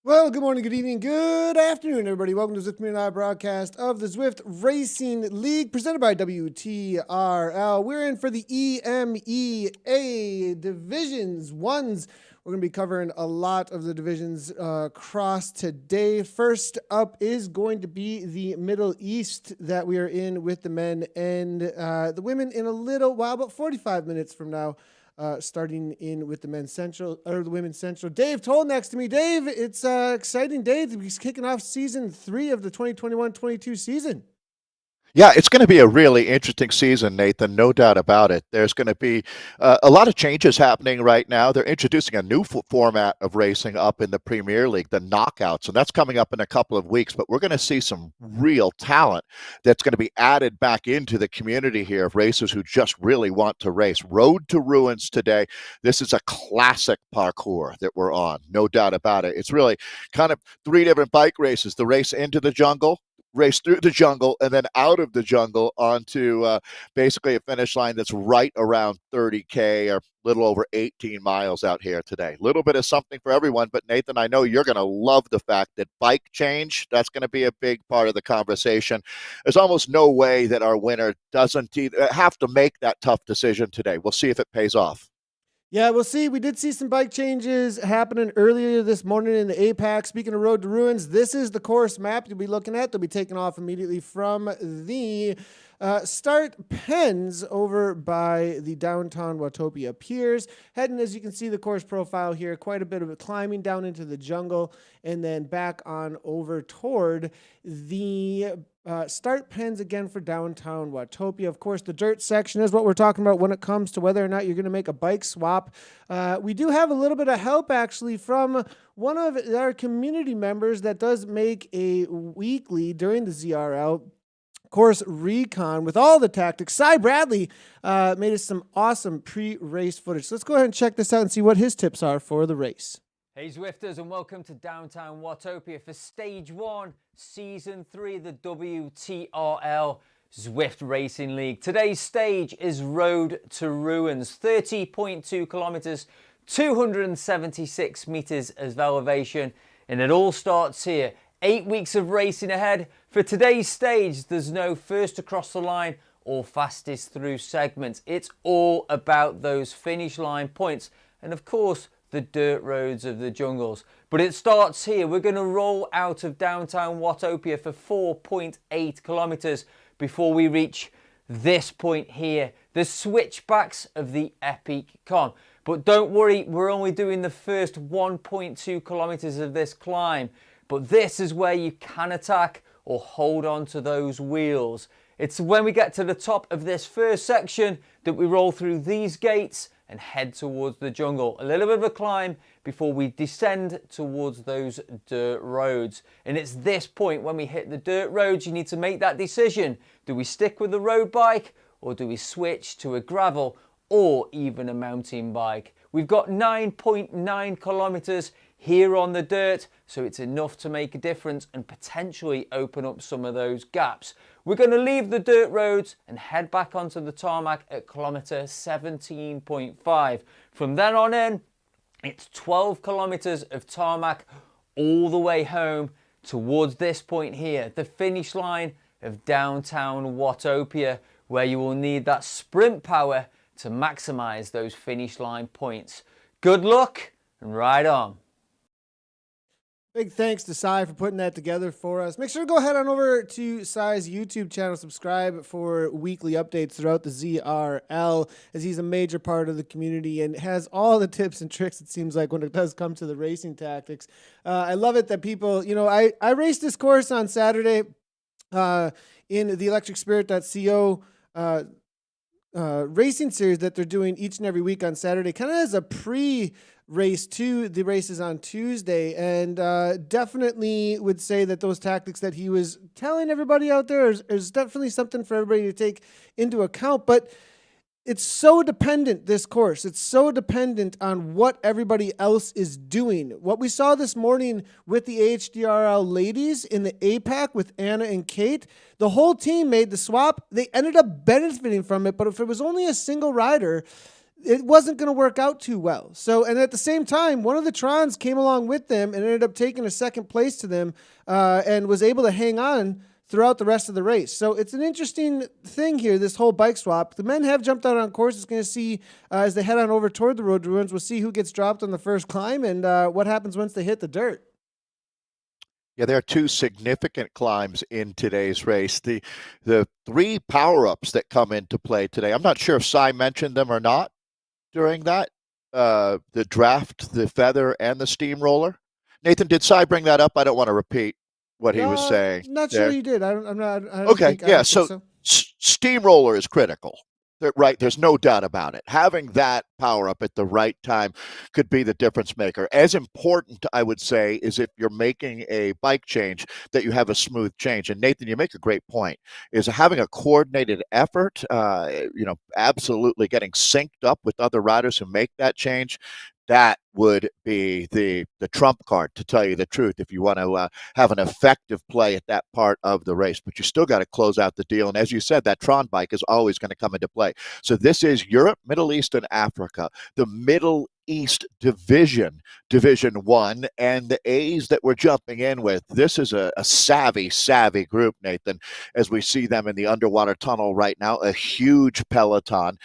Well, good morning, good evening, good afternoon, everybody. Welcome to the Zwift Community Live broadcast of the Zwift Racing League presented by WTRL. We're in for the EMEA Divisions Ones. We're going to be covering a lot of the divisions across today. First up is going to be the Middle East that we are in with the men and the women in a little while, about 45 minutes from now. Starting in with the men's central or the women's central. Dave Towle next to me. Dave, it's an exciting day. He's kicking off season 3 of the 2021-22 season. Yeah, it's going to be a really interesting season, Nathan, no doubt about it. There's going to be a lot of changes happening right now. They're introducing a new format of racing up in the Premier League, the knockouts, and that's coming up in a couple of weeks. But we're going to see some real talent that's going to be added back into the community here of racers who just really want to race. Road to Ruins today. This is a classic parcours that we're on, no doubt about it. It's really kind of 3 different bike races. The race into the jungle, race through the jungle, and then out of the jungle onto basically a finish line that's right around 30K or a little over 18 miles out here today. A little bit of something for everyone, but Nathan, I know you're going to love the fact that bike change, that's going to be a big part of the conversation. There's almost no way that our winner doesn't have to make that tough decision today. We'll see if it pays off. Yeah, we'll see. We did see some bike changes happening earlier this morning in the APAC. Speaking of Road to Ruins, this is the course map you'll be looking at. They'll be taking off immediately from the start pens over by the downtown Watopia Piers. Heading, as you can see, the course profile here, quite a bit of climbing down into the jungle and then back on over toward the start pens again for downtown Watopia. Of course, the dirt section is what we're talking about when it comes to whether or not you're going to make a bike swap. We do have a little bit of help actually from one of our community members that does make a weekly during the ZRL course recon with all the tactics. Cy Bradley made us some awesome pre-race footage. So let's go ahead and check this out and see what his tips are for the race. Hey Zwifters, and welcome to downtown Watopia for stage 1, season 3 of the WTRL Zwift Racing League. Today's stage is Road to Ruins, 30.2 kilometers, 276 meters of elevation, and it all starts here. 8 weeks of racing ahead. For today's stage, there's no first across the line or fastest through segments. It's all about those finish line points and, of course, the dirt roads of the jungles. But it starts here. We're going to roll out of downtown Watopia for 4.8 kilometers before we reach this point here, the switchbacks of the Epic Con. But don't worry, we're only doing the first 1.2 kilometers of this climb. But this is where you can attack or hold on to those wheels. It's when we get to the top of this first section that we roll through these gates and head towards the jungle. A little bit of a climb before we descend towards those dirt roads. And it's this point when we hit the dirt roads, you need to make that decision. Do we stick with the road bike or do we switch to a gravel or even a mountain bike? We've got 9.9 kilometers here on the dirt, so it's enough to make a difference and potentially open up some of those gaps. We're going to leave the dirt roads and head back onto the tarmac at kilometer 17.5. From then on in, it's 12 kilometers of tarmac all the way home towards this point here, the finish line of downtown Watopia, where you will need that sprint power to maximize those finish line points. Good luck and ride on. Big thanks to Cy for putting that together for us. Make sure to go ahead on over to Cy's YouTube channel, subscribe for weekly updates throughout the ZRL, as he's a major part of the community and has all the tips and tricks, it seems like, when it does come to the racing tactics. I love it that people, you know, I raced this course on Saturday in the Electric Spirit.co racing series that they're doing each and every week on Saturday, kind of as a pre-race to the races on Tuesday, and definitely would say that those tactics that he was telling everybody out there is definitely something for everybody to take into account. But it's so dependent, this course. It's so dependent on what everybody else is doing. What we saw this morning with the HDRL ladies in the APAC with Anna and Kate, the whole team made the swap. They ended up benefiting from it, but if it was only a single rider, it wasn't going to work out too well. So, and at the same time, one of the Trons came along with them and ended up taking a second place to them and was able to hang on throughout the rest of the race. So it's an interesting thing here, this whole bike swap. The men have jumped out on course. It's going to see as they head on over toward the Road to Ruins. We'll see who gets dropped on the first climb and what happens once they hit the dirt. Yeah, there are two significant climbs in today's race. The three power-ups that come into play today. I'm not sure if Cy mentioned them or not during that. The draft, the feather, and the steamroller. Nathan, did Cy bring that up? I don't want to repeat what he was saying. Not sure you did. I don't Okay, think, yeah. I don't think so. Steamroller is critical. Right, there's no doubt about it. Having that power up at the right time could be the difference maker. As important, I would say, is if you're making a bike change, that you have a smooth change. And Nathan, you make a great point, is having a coordinated effort, absolutely getting synced up with other riders who make that change. That would be the trump card, to tell you the truth, if you want to have an effective play at that part of the race. But you still got to close out the deal. And as you said, that Tron bike is always going to come into play. So this is Europe, Middle East, and Africa, the Middle East Division 1, and the A's that we're jumping in with. This is a savvy group, Nathan, as we see them in the underwater tunnel right now. A huge peloton.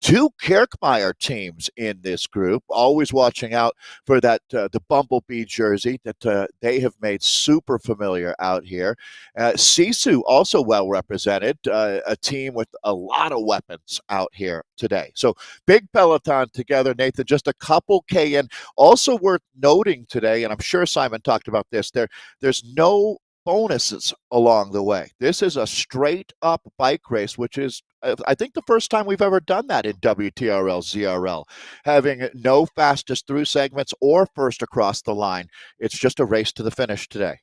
Two Kirkmeyer teams in this group, always watching out for that the Bumblebee jersey that they have made super familiar out here. Sisu also well represented, a team with a lot of weapons out here today. So big peloton together, Nathan. Just a couple K in. Also worth noting today, and I'm sure Simon talked about this, there's no bonuses along the way. This is a straight up bike race, which is, I think, the first time we've ever done that in WTRL ZRL, having no fastest through segments or first across the line. It's just a race to the finish today.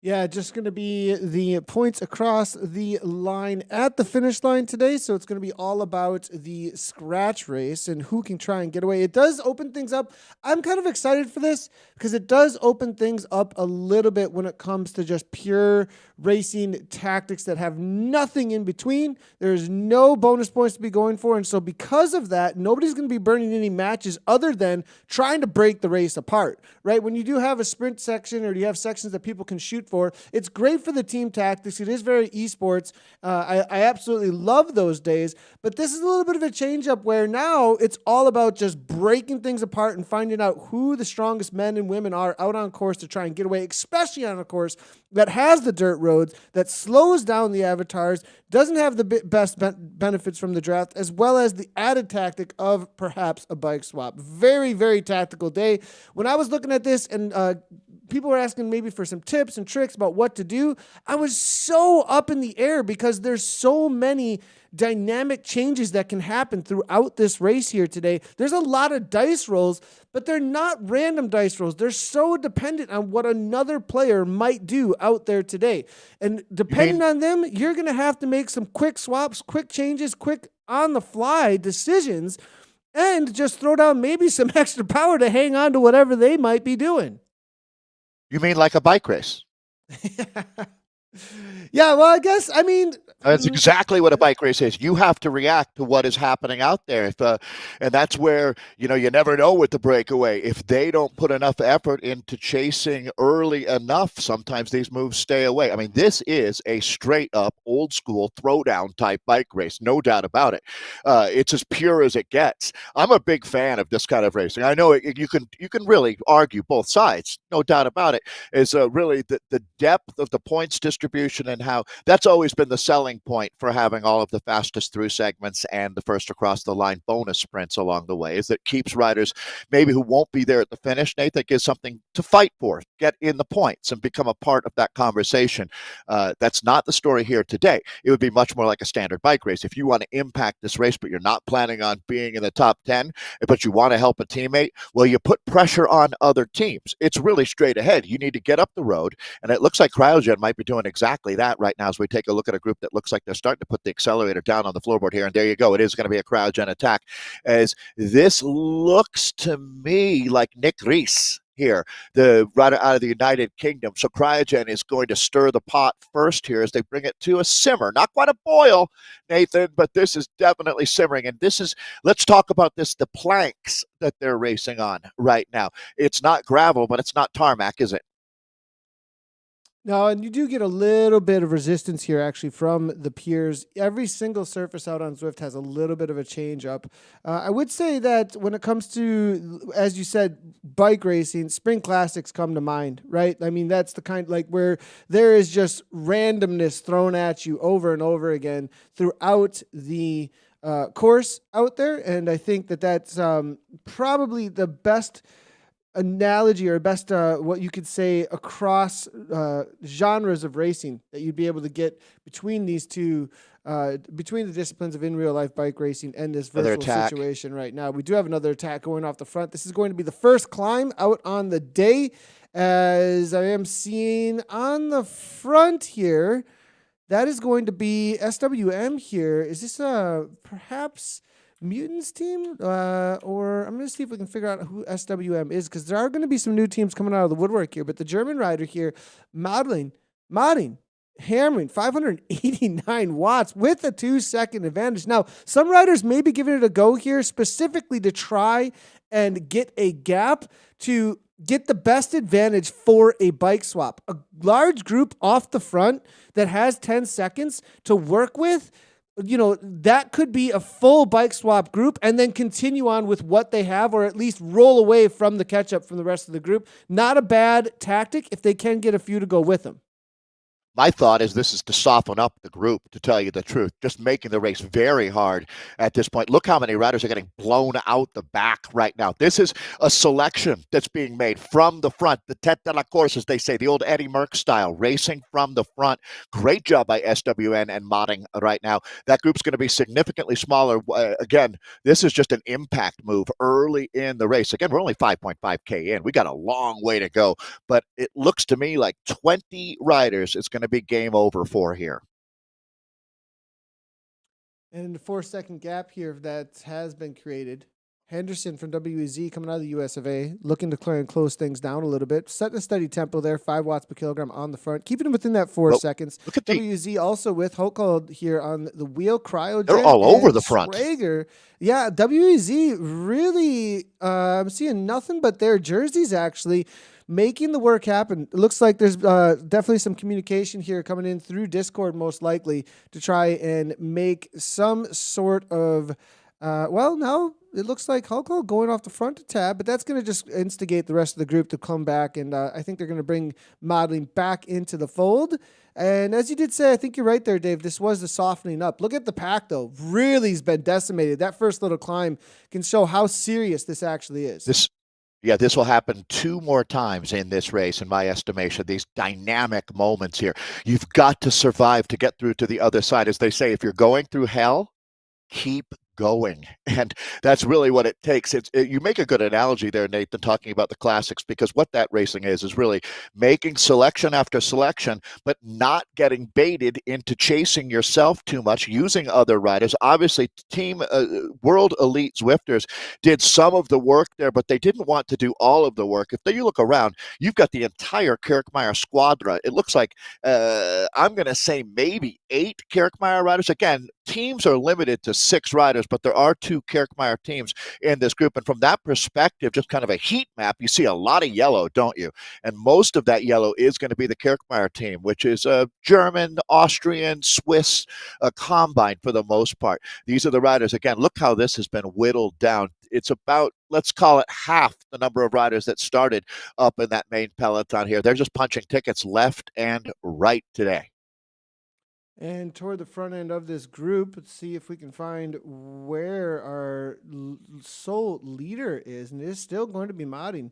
Yeah, just going to be the points across the line at the finish line today. So it's going to be all about the scratch race and who can try and get away. It does open things up. I'm kind of excited for this because it does open things up a little bit when it comes to just pure racing tactics that have nothing in between. There's no bonus points to be going for. And so because of that, nobody's going to be burning any matches other than trying to break the race apart, right? When you do have a sprint section or you have sections that people can shoot for, it's great for the team tactics. It is very esports. I absolutely love those days, but this is a little bit of a change up where now it's all about just breaking things apart and finding out who the strongest men and women are out on course to try and get away, especially on a course that has the dirt roads, that slows down the avatars, doesn't have the best benefits from the draft, as well as the added tactic of perhaps a bike swap. Very, very tactical day. When I was looking at this and people were asking maybe for some tips and tricks about what to do, I was so up in the air because there's so many dynamic changes that can happen throughout this race here today. There's a lot of dice rolls, but they're not random dice rolls. They're so dependent on what another player might do out there today. And depending on them, you're going to have to make some quick swaps, quick changes, quick on-the-fly decisions, and just throw down maybe some extra power to hang on to whatever they might be doing. You mean like a bike race? Yeah, well, I guess, I mean... That's exactly what a bike race is. You have to react to what is happening out there. And that's where, you never know with the breakaway. If they don't put enough effort into chasing early enough, sometimes these moves stay away. I mean, this is a straight up old school throwdown type bike race. No doubt about it. It's as pure as it gets. I'm a big fan of this kind of racing. I know you can really argue both sides. No doubt about it. Is really the depth of the points distribution and how that's always been the selling point for having all of the fastest through segments and the first across the line bonus sprints along the way, is that keeps riders maybe who won't be there at the finish, Nate, that gives something to fight for, get in the points and become a part of that conversation. That's not the story here today. It would be much more like a standard bike race. If you want to impact this race, but you're not planning on being in the top 10, but you want to help a teammate, well, you put pressure on other teams. It's really straight ahead. You need to get up the road, and it looks like Cryogen might be doing exactly that right now as we take a look at a group that looks like they're starting to put the accelerator down on the floorboard here. And there you go. It is going to be a Cryogen attack, as this looks to me like Nick Rees here, the rider out of the United Kingdom. So Cryogen is going to stir the pot first here as they bring it to a simmer. Not quite a boil, Nathan, but this is definitely simmering. And this is, let's talk about this, the planks that they're racing on right now. It's not gravel, but it's not tarmac, is it? No, and you do get a little bit of resistance here, actually, from the piers. Every single surface out on Zwift has a little bit of a change up. I would say that when it comes to, as you said, bike racing, Spring Classics come to mind, right? I mean, that's the kind like where there is just randomness thrown at you over and over again throughout the course out there. And I think that that's probably the best analogy or best what you could say across genres of racing that you'd be able to get between these two between the disciplines of in real life bike racing and this virtual situation right now. We do have another attack going off the front. This is going to be the first climb out on the day, as I am seeing on the front here. That is going to be SWM here. Is this perhaps Mutants team, or I'm going to see if we can figure out who SWM is, because there are going to be some new teams coming out of the woodwork here. But the German rider here, modding, hammering 589 watts with a 2-second advantage. Now, some riders may be giving it a go here specifically to try and get a gap to get the best advantage for a bike swap. A large group off the front that has 10 seconds to work with, you know, that could be a full bike swap group and then continue on with what they have, or at least roll away from the catch up from the rest of the group. Not a bad tactic if they can get a few to go with them. My thought is this is to soften up the group, to tell you the truth, just making the race very hard at this point. Look how many riders are getting blown out the back right now. This is a selection that's being made from the front, the tête de la course, as they say, the old Eddie Merckx style, racing from the front. Great job by SWN and modding right now. That group's going to be significantly smaller. Again, this is just an impact move early in the race. Again, we're only 5.5K in. We got a long way to go, but it looks to me like 20 riders is going to be game over for here. And the 4-second gap here that has been created. Henderson from WEZ coming out of the US of A, looking to try and close things down a little bit. Setting a steady tempo there, 5 watts per kilogram on the front, keeping them within that 4 seconds. Look at WEZ also with Hochhold here on the wheel, Cryogen. They're all over the front. Schrager. Yeah, WEZ really, I'm seeing nothing but their jerseys actually making the work happen. It looks like there's definitely some communication here coming in through Discord, most likely, to try and make some sort of, no, it looks like Hulk going off the front to tab, but that's going to just instigate the rest of the group to come back, and I think they're going to bring modeling back into the fold. And as you did say, I think you're right there, Dave. This was the softening up. Look at the pack, though. Really has been decimated. That first little climb can show how serious this actually is. This will happen 2 more times in this race, in my estimation, these dynamic moments here. You've got to survive to get through to the other side. As they say, if you're going through hell, keep going. And that's really what it takes. You make a good analogy there, Nathan, talking about the classics, because what that racing is really making selection after selection, but not getting baited into chasing yourself too much, using other riders. Obviously, Team World Elite Zwifters did some of the work there, but they didn't want to do all of the work. If you look around, you've got the entire Kirkmeyer squadra. It looks like, I'm going to say maybe 8 Kirkmeyer riders. Again, teams are limited to 6 riders, but there are 2 Kirkmeyer teams in this group. And from that perspective, just kind of a heat map, you see a lot of yellow, don't you? And most of that yellow is going to be the Kirkmeyer team, which is a German, Austrian, Swiss combine for the most part. These are the riders. Again, look how this has been whittled down. It's about, let's call it half the number of riders that started up in that main peloton here. They're just punching tickets left and right today. And toward the front end of this group, let's see if we can find where our sole leader is. And it is still going to be modding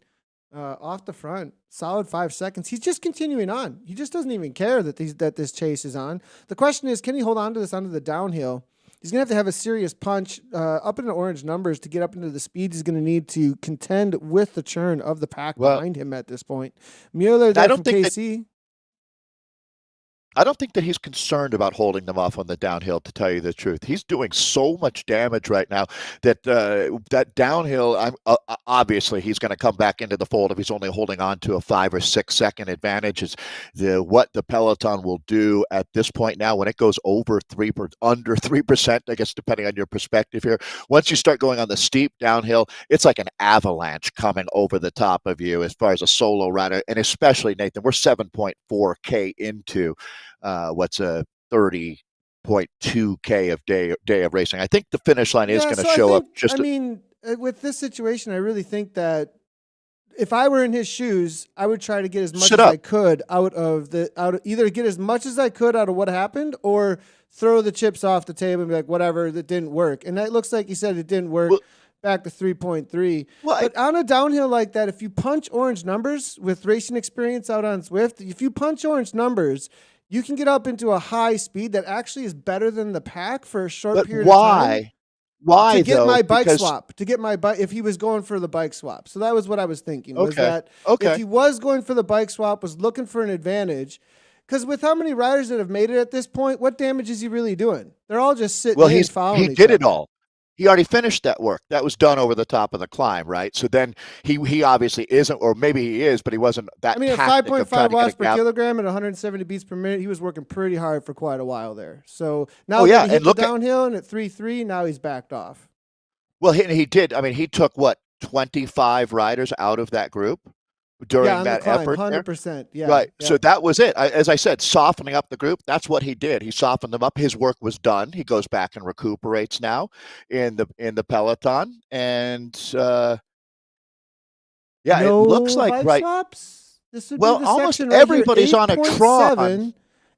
off the front. Solid 5 seconds. He's just continuing on. He just doesn't even care that this chase is on. The question is, can he hold on to this onto the downhill? He's going to have a serious punch up in the orange numbers to get up into the speed he's going to need to contend with the churn of the pack behind him at this point. Mueller there from KC. I don't think that he's concerned about holding them off on the downhill, to tell you the truth. He's doing so much damage right now that that downhill, obviously he's going to come back into the fold if he's only holding on to a 5 or 6 second advantage. Is what the peloton will do at this point now when it goes over under 3%, I guess, depending on your perspective here. Once you start going on the steep downhill, it's like an avalanche coming over the top of you as far as a solo rider, and especially Nathan, we're 7.4K into what's a 30.2K of day of racing. I think the finish line is going to show up. With this situation, I really think that if I were in his shoes, I would try to get as much as I could either get as much as I could out of what happened, or throw the chips off the table and be like, whatever, that didn't work. And it looks like he said it didn't work. Well, back to 3.3. But on a downhill like that, if you punch orange numbers with racing experience out on Zwift, if you punch orange numbers, you can get up into a high speed that actually is better than the pack for a short period of time. Why to get my bike swap, to get my bike, if he was going for the bike swap. So that was what I was thinking, was that if he was going for the bike swap, was looking for an advantage, because with how many riders that have made it at this point, what damage is he really doing? They're all just sitting and following each other. He did it all. He already finished that work. That was done over the top of the climb, right? So then he obviously isn't, or maybe he is, but he wasn't that. I mean, at 5.5 watts per kilogram at 170 beats per minute, he was working pretty hard for quite a while there. So now that he hit the downhill and at 3.3, now he's backed off. Well, he did. I mean, he took 25 riders out of that group during that effort. 100%. Yeah. Right. Yeah. So that was it. As I said, softening up the group. That's what he did. He softened them up. His work was done. He goes back and recuperates now in the peloton. And it looks like swaps? This would be the almost everybody's on a Tron.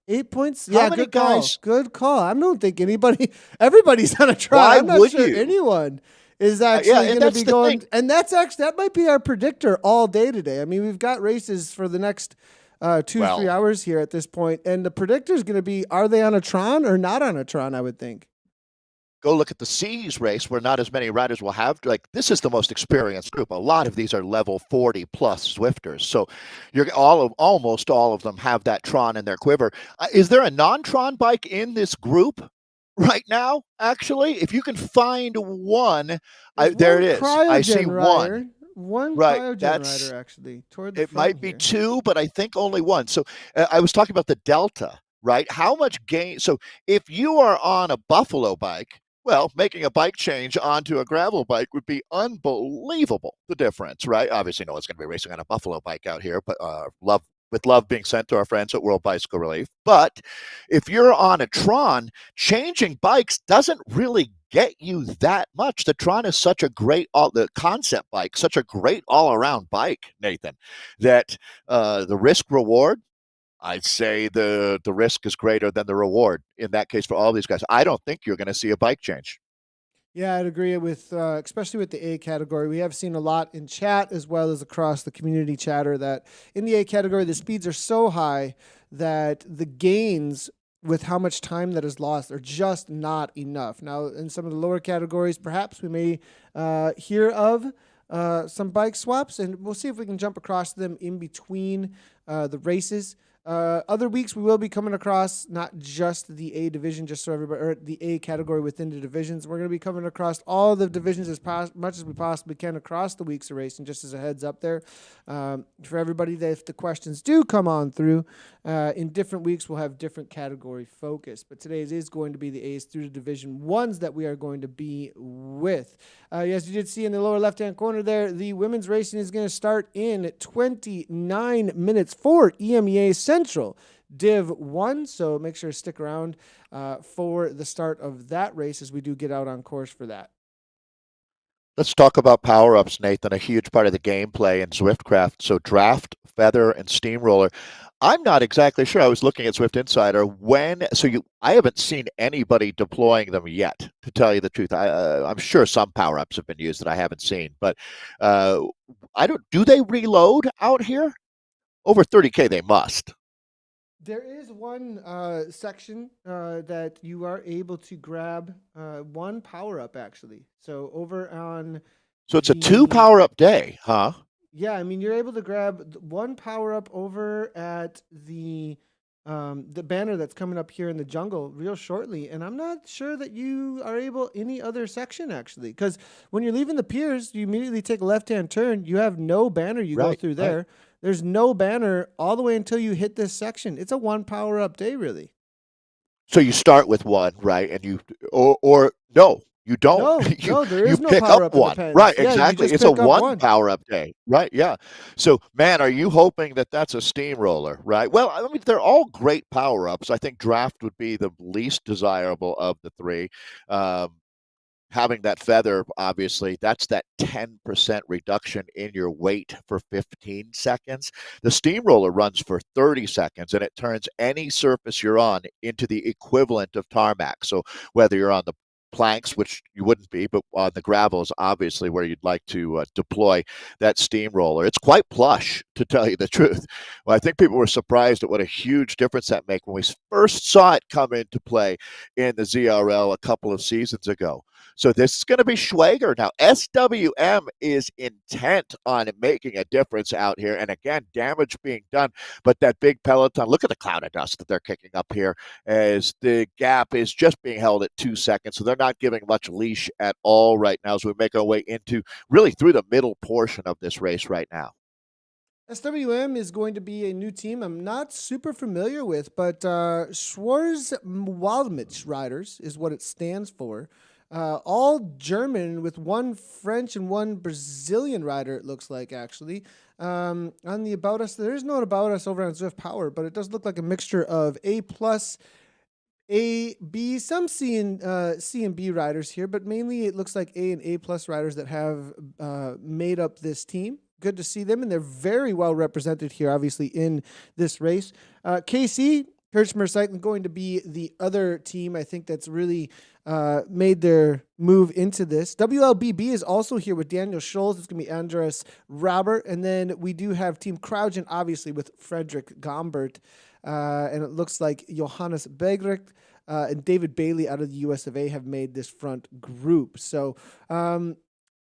8 points. Yeah, good guys? Good call. I don't think everybody's on a Tron. I'm not sure anyone is actually going to be going. And that might be our predictor all day today. I mean, we've got races for the next 3 hours here at this point, and the predictor is going to be, are they on a Tron or not on a Tron, I would think. Go look at the C's race where not as many riders will have. This is the most experienced group. A lot of these are level 40 plus Zwifters. So almost all of them have that Tron in their quiver. Is there a non-Tron bike in this group right now? Actually, if you can find one, there it is. I see one. One cryogen rider actually. It might be two, but I think only one. So I was talking about the Delta, right? How much gain? So if you are on a Buffalo bike, well, making a bike change onto a gravel bike would be unbelievable, the difference, right? Obviously, no one's going to be racing on a Buffalo bike out here, but love being sent to our friends at World Bicycle Relief. But if you're on a Tron, changing bikes doesn't really get you that much. The Tron is such a great, the concept bike, such a great all-around bike, Nathan, that the risk-reward, I'd say the risk is greater than the reward in that case for all these guys. I don't think you're going to see a bike change. Yeah, I'd agree with, especially with the A category. We have seen a lot in chat as well as across the community chatter that in the A category, the speeds are so high that the gains with how much time that is lost are just not enough. Now, in some of the lower categories, perhaps we may hear of some bike swaps, and we'll see if we can jump across them in between the races. Other weeks we will be coming across not just the A division, just so everybody, or the A category within the divisions. We're going to be coming across all the divisions as much as we possibly can across the weeks of racing, just as a heads up there. For everybody, that if the questions do come on through, in different weeks we'll have different category focus. But today's is going to be the A's through the division ones that we are going to be with. As you did see in the lower left-hand corner there, the women's racing is going to start in 29 minutes for EMEA Central Div 1, so make sure to stick around for the start of that race as we do get out on course for that. Let's talk about power-ups, Nathan, a huge part of the gameplay in Zwiftcraft. So draft, feather, and steamroller. I'm not exactly sure. I was looking at Zwift Insider I haven't seen anybody deploying them yet, to tell you the truth. I'm sure some power-ups have been used that I haven't seen, but do they reload out here? Over 30K, they must. There is one section that you are able to grab one power-up, actually. So over on... So it's a 2 power-up day, huh? Yeah, I mean, you're able to grab one power-up over at the the banner that's coming up here in the jungle real shortly. And I'm not sure that you are able any other section actually, because when you're leaving the piers, you immediately take a left-hand turn. You have no banner. You go Right, through right. there. There's no banner all the way until you hit this section. It's a one power up day, really. So you start with one, right? And or no, you don't. No, You no, there you is no pick power up up in the one. Right, pens. Yeah, you exactly. just It's a pick up one one. power up day. Right, yeah. So, man, are you hoping that that's a steamroller, right? Well, I mean, they're all great power ups. I think draft would be the least desirable of the three. Um, Having that feather, obviously, that's that 10% reduction in your weight for 15 seconds. The steamroller runs for 30 seconds and it turns any surface you're on into the equivalent of tarmac. So whether you're on the planks, which you wouldn't be, but on the gravel is obviously where you'd like to deploy that steamroller. It's quite plush, to tell you the truth. Well, I think people were surprised at what a huge difference that made when we first saw it come into play in the ZRL a couple of seasons ago. So this is going to be Schwager. Now, SWM is intent on making a difference out here. And again, damage being done. But that big peloton, look at the cloud of dust that they're kicking up here as the gap is just being held at 2 seconds. So they're not giving much leash at all right now as we make our way into really through the middle portion of this race right now. SWM is going to be a new team I'm not super familiar with, but Schwarz Waldmich Riders is what it stands for. All German with one French and one Brazilian rider, it looks like, actually. On the About Us, there is no About Us over on Zwift Power, but it does look like a mixture of A+, A, B, some C and B riders here, but mainly it looks like A and A+ riders that have made up this team. Good to see them, and they're very well represented here, obviously, in this race. KC, Kirchner Cycling, going to be the other team, I think, that's really made their move into this. WLBB is also here with Daniel Scholes. It's going to be Andres Robert. And then we do have Team Kraugen, obviously, with Frederick Gombert. And it looks like Johannes Begrick and David Bailey out of the US of A have made this front group. So,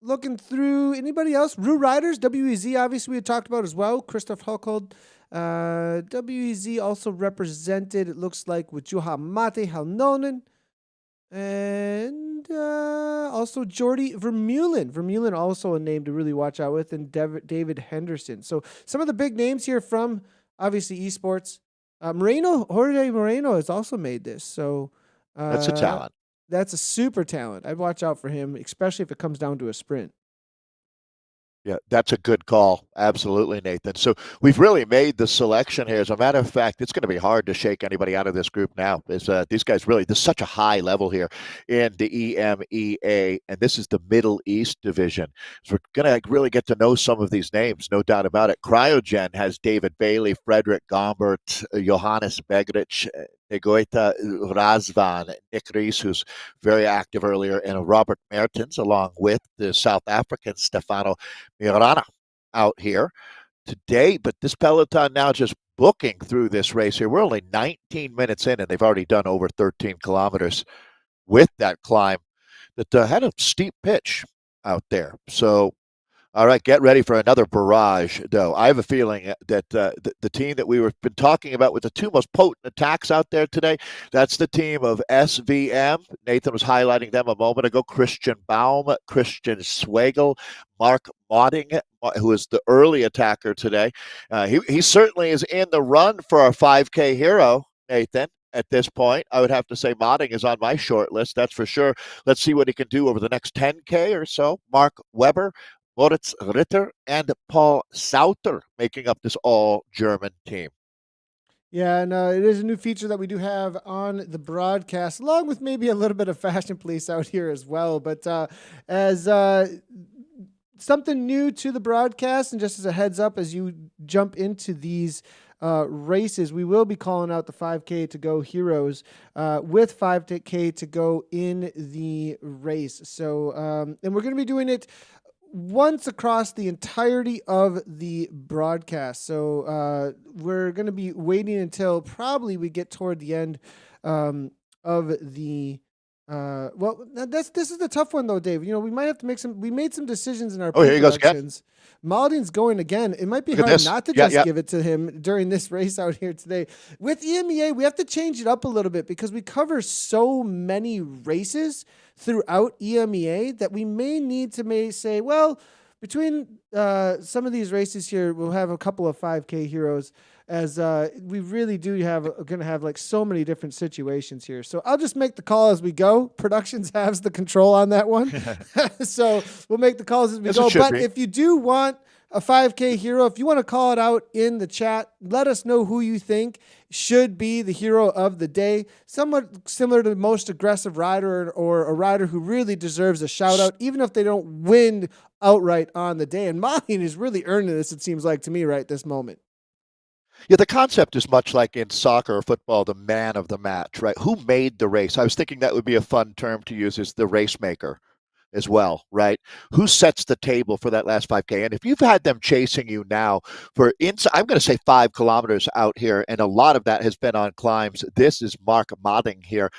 looking through anybody else, Rue Riders, WEZ, obviously we had talked about as well. Christoph Huckold, WEZ also represented, it looks like, with Johan Mate Halnonen, and also Jordy Vermeulen. Vermeulen also a name to really watch out with, and David Henderson. So some of the big names here from, obviously, esports. Jorge Moreno has also made this. So That's a talent. That's a super talent. I'd watch out for him, especially if it comes down to a sprint. Yeah, that's a good call. Absolutely, Nathan. So we've really made the selection here. As a matter of fact, it's going to be hard to shake anybody out of this group now. These guys really, there's such a high level here in the EMEA, and this is the Middle East division. So we're going to really get to know some of these names, no doubt about it. Cryogen has David Bailey, Frederick Gombert, Johannes Begrich, Negoita Razvan, Nick Rees, who's very active earlier, and Robert Mertens, along with the South African Stefano Mirana out here today. But this peloton now just booking through this race here. We're only 19 minutes in, and they've already done over 13 kilometers with that climb that had a steep pitch out there. So all right, get ready for another barrage, though. I have a feeling that the team that we were been talking about with the two most potent attacks out there today, that's the team of SVM. Nathan was highlighting them a moment ago. Christian Baum, Christian Swagel, Mark Modding, who is the early attacker today. He certainly is in the run for our 5K hero, Nathan. At this point, I would have to say Modding is on my short list, that's for sure. Let's see what he can do over the next 10K or so. Mark Weber, Moritz Ritter, and Paul Sauter making up this all-German team. Yeah, and it is a new feature that we do have on the broadcast, along with maybe a little bit of Fashion Police out here as well. But as something new to the broadcast, and just as a heads up, as you jump into these races, we will be calling out the 5K to go heroes with 5K to go in the race. So, and we're going to be doing it once across the entirety of the broadcast. So we're going to be waiting until probably we get toward the end of the This is the tough one though, Dave. We might have to make some. We made some decisions in our Oh, here he goes again. predictions. Maldon's going again. It might be Look at hard this. not to Yeah, just yeah. give it to him during this race out here today. With EMEA, we have to change it up a little bit because we cover so many races throughout EMEA that we may need to say, well, between some of these races here, we'll have a couple of 5K heroes, as we really do going to have like so many different situations here. So I'll just make the call as we go. Productions has the control on that one. So we'll make the calls as we go. But if you do want a 5K hero, if you want to call it out in the chat, let us know who you think should be the hero of the day. Somewhat similar to the most aggressive rider or a rider who really deserves a shout out, even if they don't win outright on the day. And Martin is really earning this, it seems like to me right this moment. Yeah, the concept is much like in soccer or football, the man of the match, right? Who made the race? I was thinking that would be a fun term to use, is the race maker as well, right? Who sets the table for that last 5K? And if you've had them chasing you now for I'm going to say 5 kilometers out here, and a lot of that has been on climbs. This is Mark Modding here.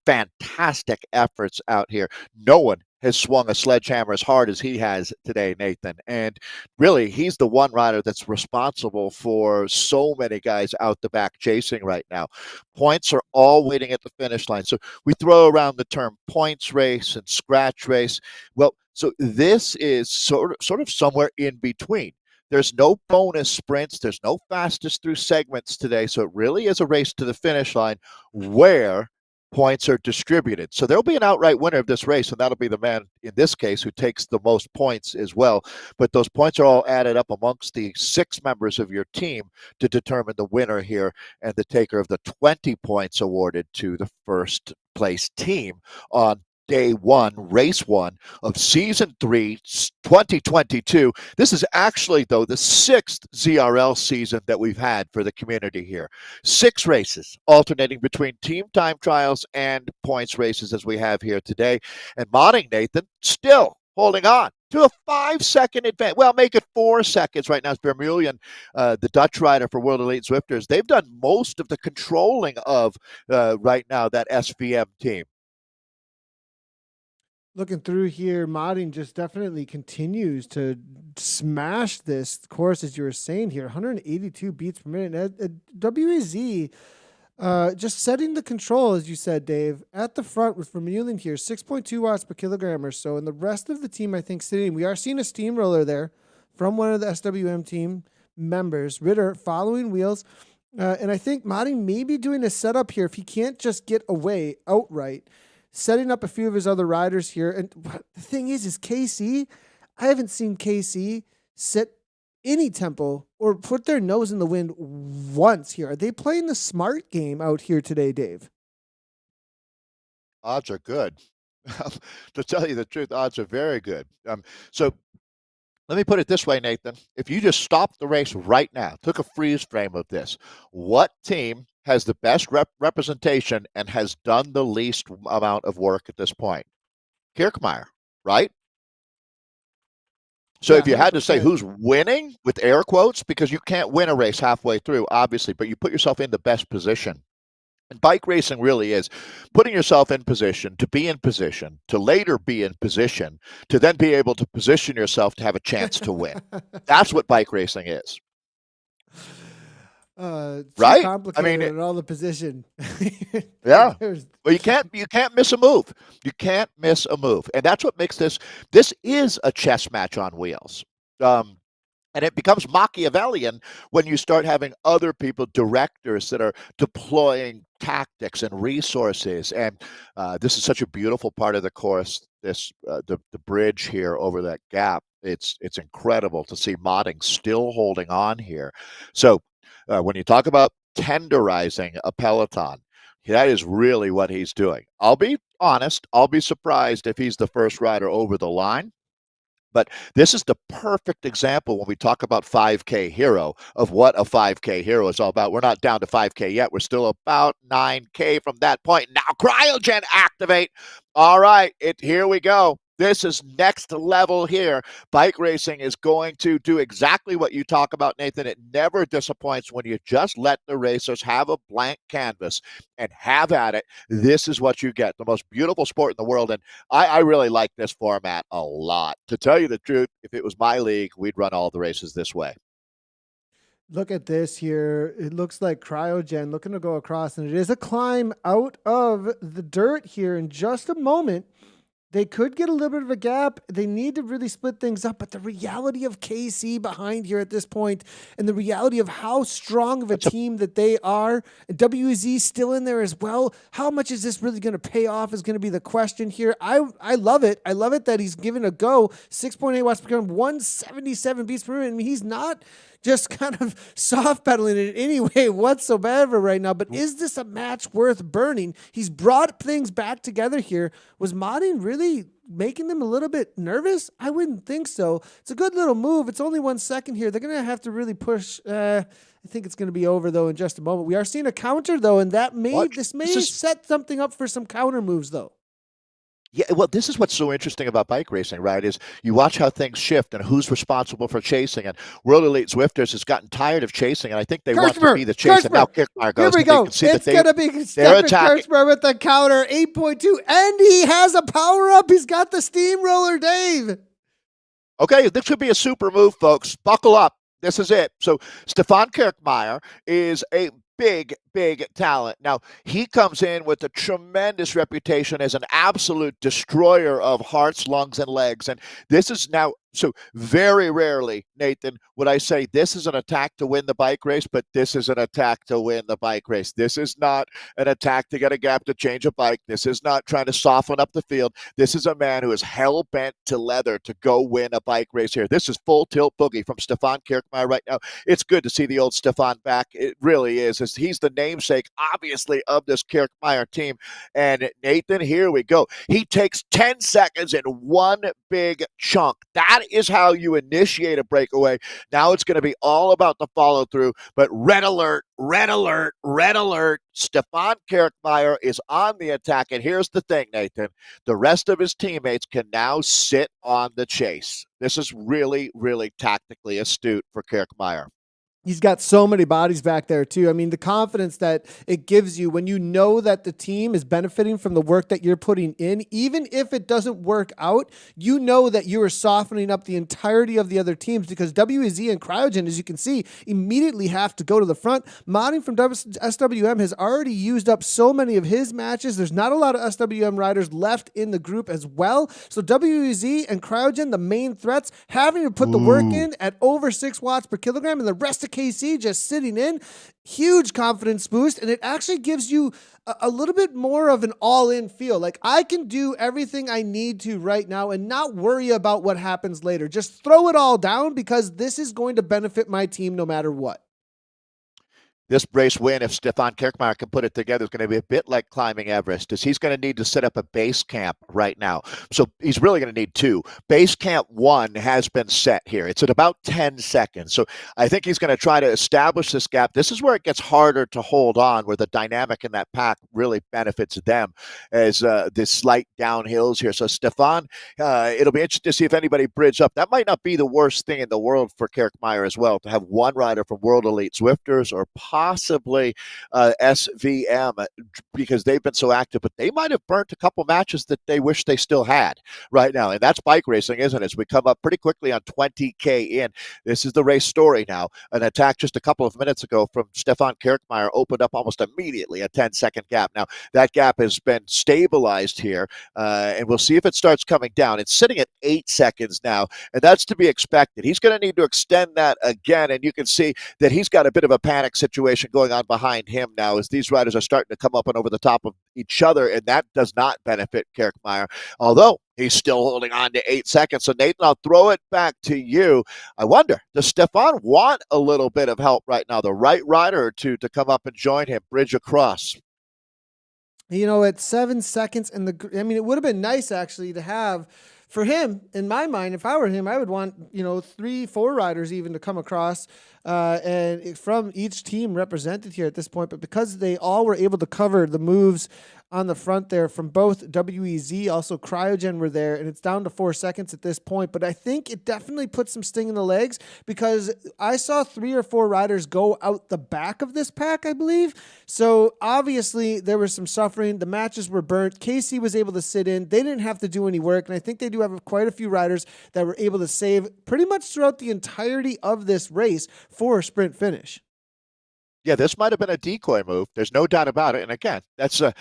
Fantastic efforts out here. No one has swung a sledgehammer as hard as he has today, Nathan. And really, he's the one rider that's responsible for so many guys out the back chasing right now. Points are all waiting at the finish line. So we throw around the term points race and scratch race. Well, so this is sort of somewhere in between. There's no bonus sprints. There's no fastest through segments today. So it really is a race to the finish line where points are distributed. So there'll be an outright winner of this race, and that'll be the man, in this case, who takes the most points as well. But those points are all added up amongst the 6 members of your team to determine the winner here and the taker of the 20 points awarded to the first place team on day 1, race 1 of season 3, 2022. This is actually, though, the 6th ZRL season that we've had for the community here. 6 races, alternating between team time trials and points races as we have here today. And Modding, Nathan, still holding on to a 5-second advance. Well, make it 4 seconds right now. It's Vermeulen, the Dutch rider for World Elite Zwifters. They've done most of the controlling of, right now, that SVM team. Looking through here, Modding just definitely continues to smash this course, as you were saying here, 182 beats per minute. WAZ just setting the control, as you said, Dave, at the front with Vermeulen here, 6.2 watts per kilogram or so. And the rest of the team, I think, sitting. We are seeing a steamroller there from one of the SWM team members, Ritter, following wheels. And I think Modding may be doing a setup here if he can't just get away outright, setting up a few of his other riders here. And the thing is KC, I haven't seen KC set any tempo or put their nose in the wind once here. Are they playing the smart game out here today, Dave? Odds are good. To tell you the truth, odds are very good. So let me put it this way, Nathan. If you just stopped the race right now, took a freeze frame of this, what team has the best representation and has done the least amount of work at this point? Kirkmeyer, right? So if you had to say who's winning with air quotes, because you can't win a race halfway through, obviously, but you put yourself in the best position. And bike racing really is putting yourself in position, to be in position, to later be in position, to then be able to position yourself to have a chance to win. That's what bike racing is. Right? I mean, in all the position. Yeah. Well, you can't miss a move. You can't miss a move. And that's what makes this is a chess match on wheels. And it becomes Machiavellian when you start having other people, directors, that are deploying tactics and resources. And this is such a beautiful part of the course. This the bridge here over that gap. It's incredible to see Modding still holding on here. So when you talk about tenderizing a peloton, that is really what he's doing. I'll be honest. I'll be surprised if he's the first rider over the line. But this is the perfect example when we talk about 5K hero of what a 5K hero is all about. We're not down to 5K yet. We're still about 9K from that point. Now cryogen activate. All right, here we go. This is next level here. Bike racing is going to do exactly what you talk about, Nathan. It never disappoints when you just let the racers have a blank canvas and have at it. This is what you get, the most beautiful sport in the world. And I really like this format a lot. To tell you the truth, if it was my league, we'd run all the races this way. Look at this here. It looks like Cryogen looking to go across, and it is a climb out of the dirt here in just a moment. They could get a little bit of a gap. They need to really split things up. But the reality of KC behind here at this point, and the reality of how strong of a team that they are, and WZ still in there as well, how much is this really going to pay off is going to be the question here. I love it. I love it that he's given a go. 6.8 watts per kilogram, 177 beats per minute. I mean, he's not just kind of soft pedaling it in any way whatsoever right now. But is this a match worth burning? He's brought things back together here. Was modding really making them a little bit nervous? I wouldn't think so. It's a good little move. It's only 1 second here. They're going to have to really push. I think it's going to be over, though, in just a moment. We are seeing a counter, though, and that may set something up for some counter moves, though. Yeah, well, this is what's so interesting about bike racing, right? Is you watch how things shift and who's responsible for chasing. And World Elite Zwifters has gotten tired of chasing, and I think they want to be the chase. And now Kirchmeier goes. Here we go. It's going to be Stefan Kirchmeier with the counter, 8.2, and he has a power up. He's got the steamroller, Dave. Okay, this could be a super move, folks. Buckle up. This is it. So Stefan Kirchmeier is a big talent. Now, he comes in with a tremendous reputation as an absolute destroyer of hearts, lungs, and legs. And this is now, so very rarely, Nathan, would I say this is an attack to win the bike race, but this is an attack to win the bike race. This is not an attack to get a gap to change a bike. This is not trying to soften up the field. This is a man who is hell-bent to leather to go win a bike race here. This is full tilt boogie from Stefan Kirchmeier right now. It's good to see the old Stefan back. It really is. He's the namesake, obviously, of this Kirchmeier team. And Nathan, here we go. He takes 10 seconds in one big chunk. That is how you initiate a breakaway. Now it's going to be all about the follow through, but red alert, red alert, red alert. Stefan Kirchmeier is on the attack. And here's the thing, Nathan, the rest of his teammates can now sit on the chase. This is really, really tactically astute for Kirchmeier. He's got so many bodies back there, too. I mean, the confidence that it gives you when you know that the team is benefiting from the work that you're putting in, even if it doesn't work out, you know that you are softening up the entirety of the other teams because WEZ and Cryogen, as you can see, immediately have to go to the front. Modding from SWM has already used up so many of his matches. There's not a lot of SWM riders left in the group as well. So WEZ and Cryogen, the main threats, having to put the work in at over 6 watts per kilogram, and the rest of KC just sitting in. Huge confidence boost, and it actually gives you a little bit more of an all-in feel. Like, I can do everything I need to right now and not worry about what happens later. Just throw it all down because this is going to benefit my team no matter what. This race win, if Stefan Kirchmeier can put it together, is going to be a bit like climbing Everest, as he's going to need to set up a base camp right now. So he's really going to need two. Base camp 1 has been set here. It's at about 10 seconds. So I think he's going to try to establish this gap. This is where it gets harder to hold on, where the dynamic in that pack really benefits them as this slight downhills here. So Stefan, it'll be interesting to see if anybody bridges up. That might not be the worst thing in the world for Kirchmeier as well, to have one rider from World Elite Zwifters or possibly SVM, because they've been so active, but they might have burnt a couple matches that they wish they still had right now. And that's bike racing, isn't it? As we come up pretty quickly on 20K in. This is the race story now. An attack just a couple of minutes ago from Stefan Kirchmeier opened up almost immediately a 10-second gap. Now, that gap has been stabilized here, and we'll see if it starts coming down. It's sitting at 8 seconds now, and that's to be expected. He's going to need to extend that again, and you can see that he's got a bit of a panic situation going on behind him now as these riders are starting to come up and over the top of each other, and that does not benefit Kirchmeier, although he's still holding on to 8 seconds. So, Nathan, I'll throw it back to you. I wonder, does Stefan want a little bit of help right now, the right rider or two to come up and join him, bridge across? You know, at 7 seconds, and it would have been nice actually to have for him, in my mind, if I were him, I would want, 3-4 riders even to come across and from each team represented here at this point. But because they all were able to cover the moves on the front there from both WEZ, also Cryogen were there, and it's down to 4 seconds at this point. But I think it definitely puts some sting in the legs because I saw 3 or 4 riders go out the back of this pack, I believe. So obviously there was some suffering. The matches were burnt. Casey was able to sit in. They didn't have to do any work, and I think they do have quite a few riders that were able to save pretty much throughout the entirety of this race for a sprint finish. Yeah, this might have been a decoy move. There's no doubt about it. And again, that's a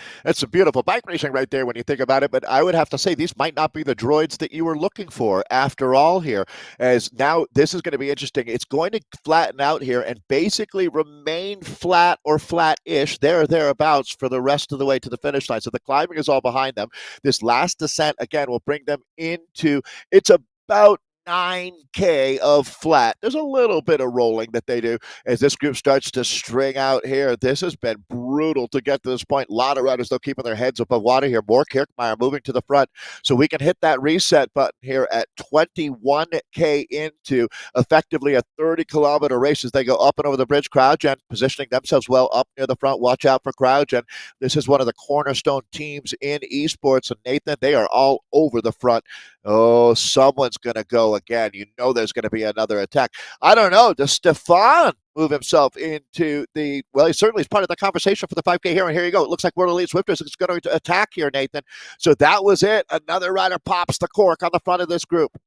beautiful bike racing right there when you think about it. But I would have to say these might not be the droids that you were looking for after all here. As now this is going to be interesting. It's going to flatten out here and basically remain flat or flat-ish, there or thereabouts for the rest of the way to the finish line. So the climbing is all behind them. This last descent, again, will bring them into, it's about 9K of flat. There's a little bit of rolling that they do as this group starts to string out here. This has been brutal to get to this point. A lot of riders, though, keeping their heads above water here. More Kirkmeyer moving to the front. So we can hit that reset button here at 21K into effectively a 30-kilometer race as they go up and over the bridge. Cryogen positioning themselves well up near the front. Watch out for Cryogen. This is one of the cornerstone teams in esports. And Nathan, they are all over the front. Oh, someone's going to go again. You know there's going to be another attack. I don't know. Does Stefan move himself into the, well, he certainly is part of the conversation for the 5K here. And here you go. It looks like World Elite Zwifters is going to attack here, Nathan. So that was it. Another rider pops the cork on the front of this group.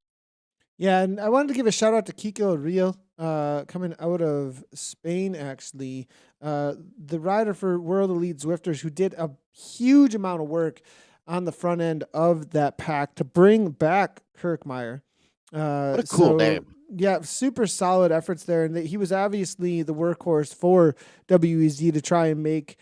Yeah, and I wanted to give a shout out to Kiko Real, coming out of Spain, actually. The rider for World Elite Zwifters who did a huge amount of work on the front end of that pack to bring back Kirkmeyer. What a cool name. Yeah, super solid efforts there. And he was obviously the workhorse for WEZ to try and make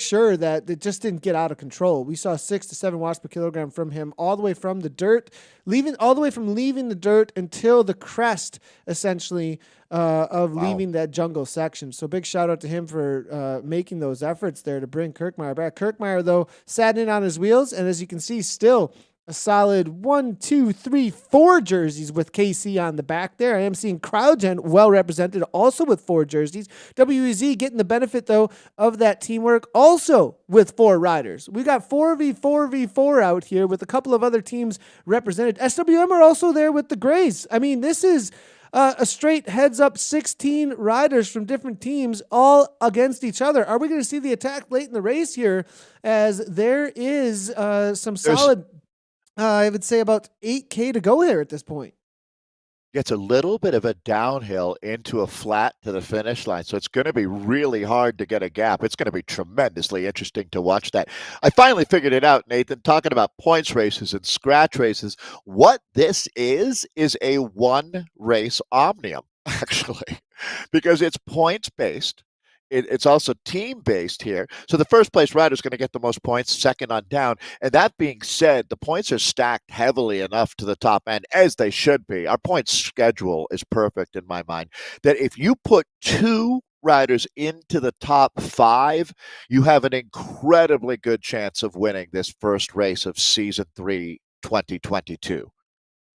sure that it just didn't get out of control. We saw 6 to 7 watts per kilogram from him all the way from the dirt, leaving the dirt until the crest, essentially, of leaving that jungle section. So big shout out to him for making those efforts there to bring Kirkmeyer back. Kirkmeyer, though, sat in on his wheels, and as you can see, still a solid 1, 2, 3, 4 jerseys with KC on the back there. I am seeing Cryogen well represented, also with 4 jerseys. WEZ getting the benefit, though, of that teamwork, also with 4 riders. We got 4v4v4 out here with a couple of other teams represented. SWM are also there with the Grays. I mean, this is a straight heads-up 16 riders from different teams all against each other. Are we going to see the attack late in the race here, as there is some solid... I would say about 8K to go here at this point. It's a little bit of a downhill into a flat to the finish line. So it's going to be really hard to get a gap. It's going to be tremendously interesting to watch that. I finally figured it out, Nathan, talking about points races and scratch races. What this is a one race omnium, actually, because it's points based. It's also team-based here. So the first place rider is going to get the most points, second on down. And that being said, the points are stacked heavily enough to the top end, as they should be. Our points schedule is perfect in my mind, that if you put 2 riders into the top 5, you have an incredibly good chance of winning this first race of Season 3 2022.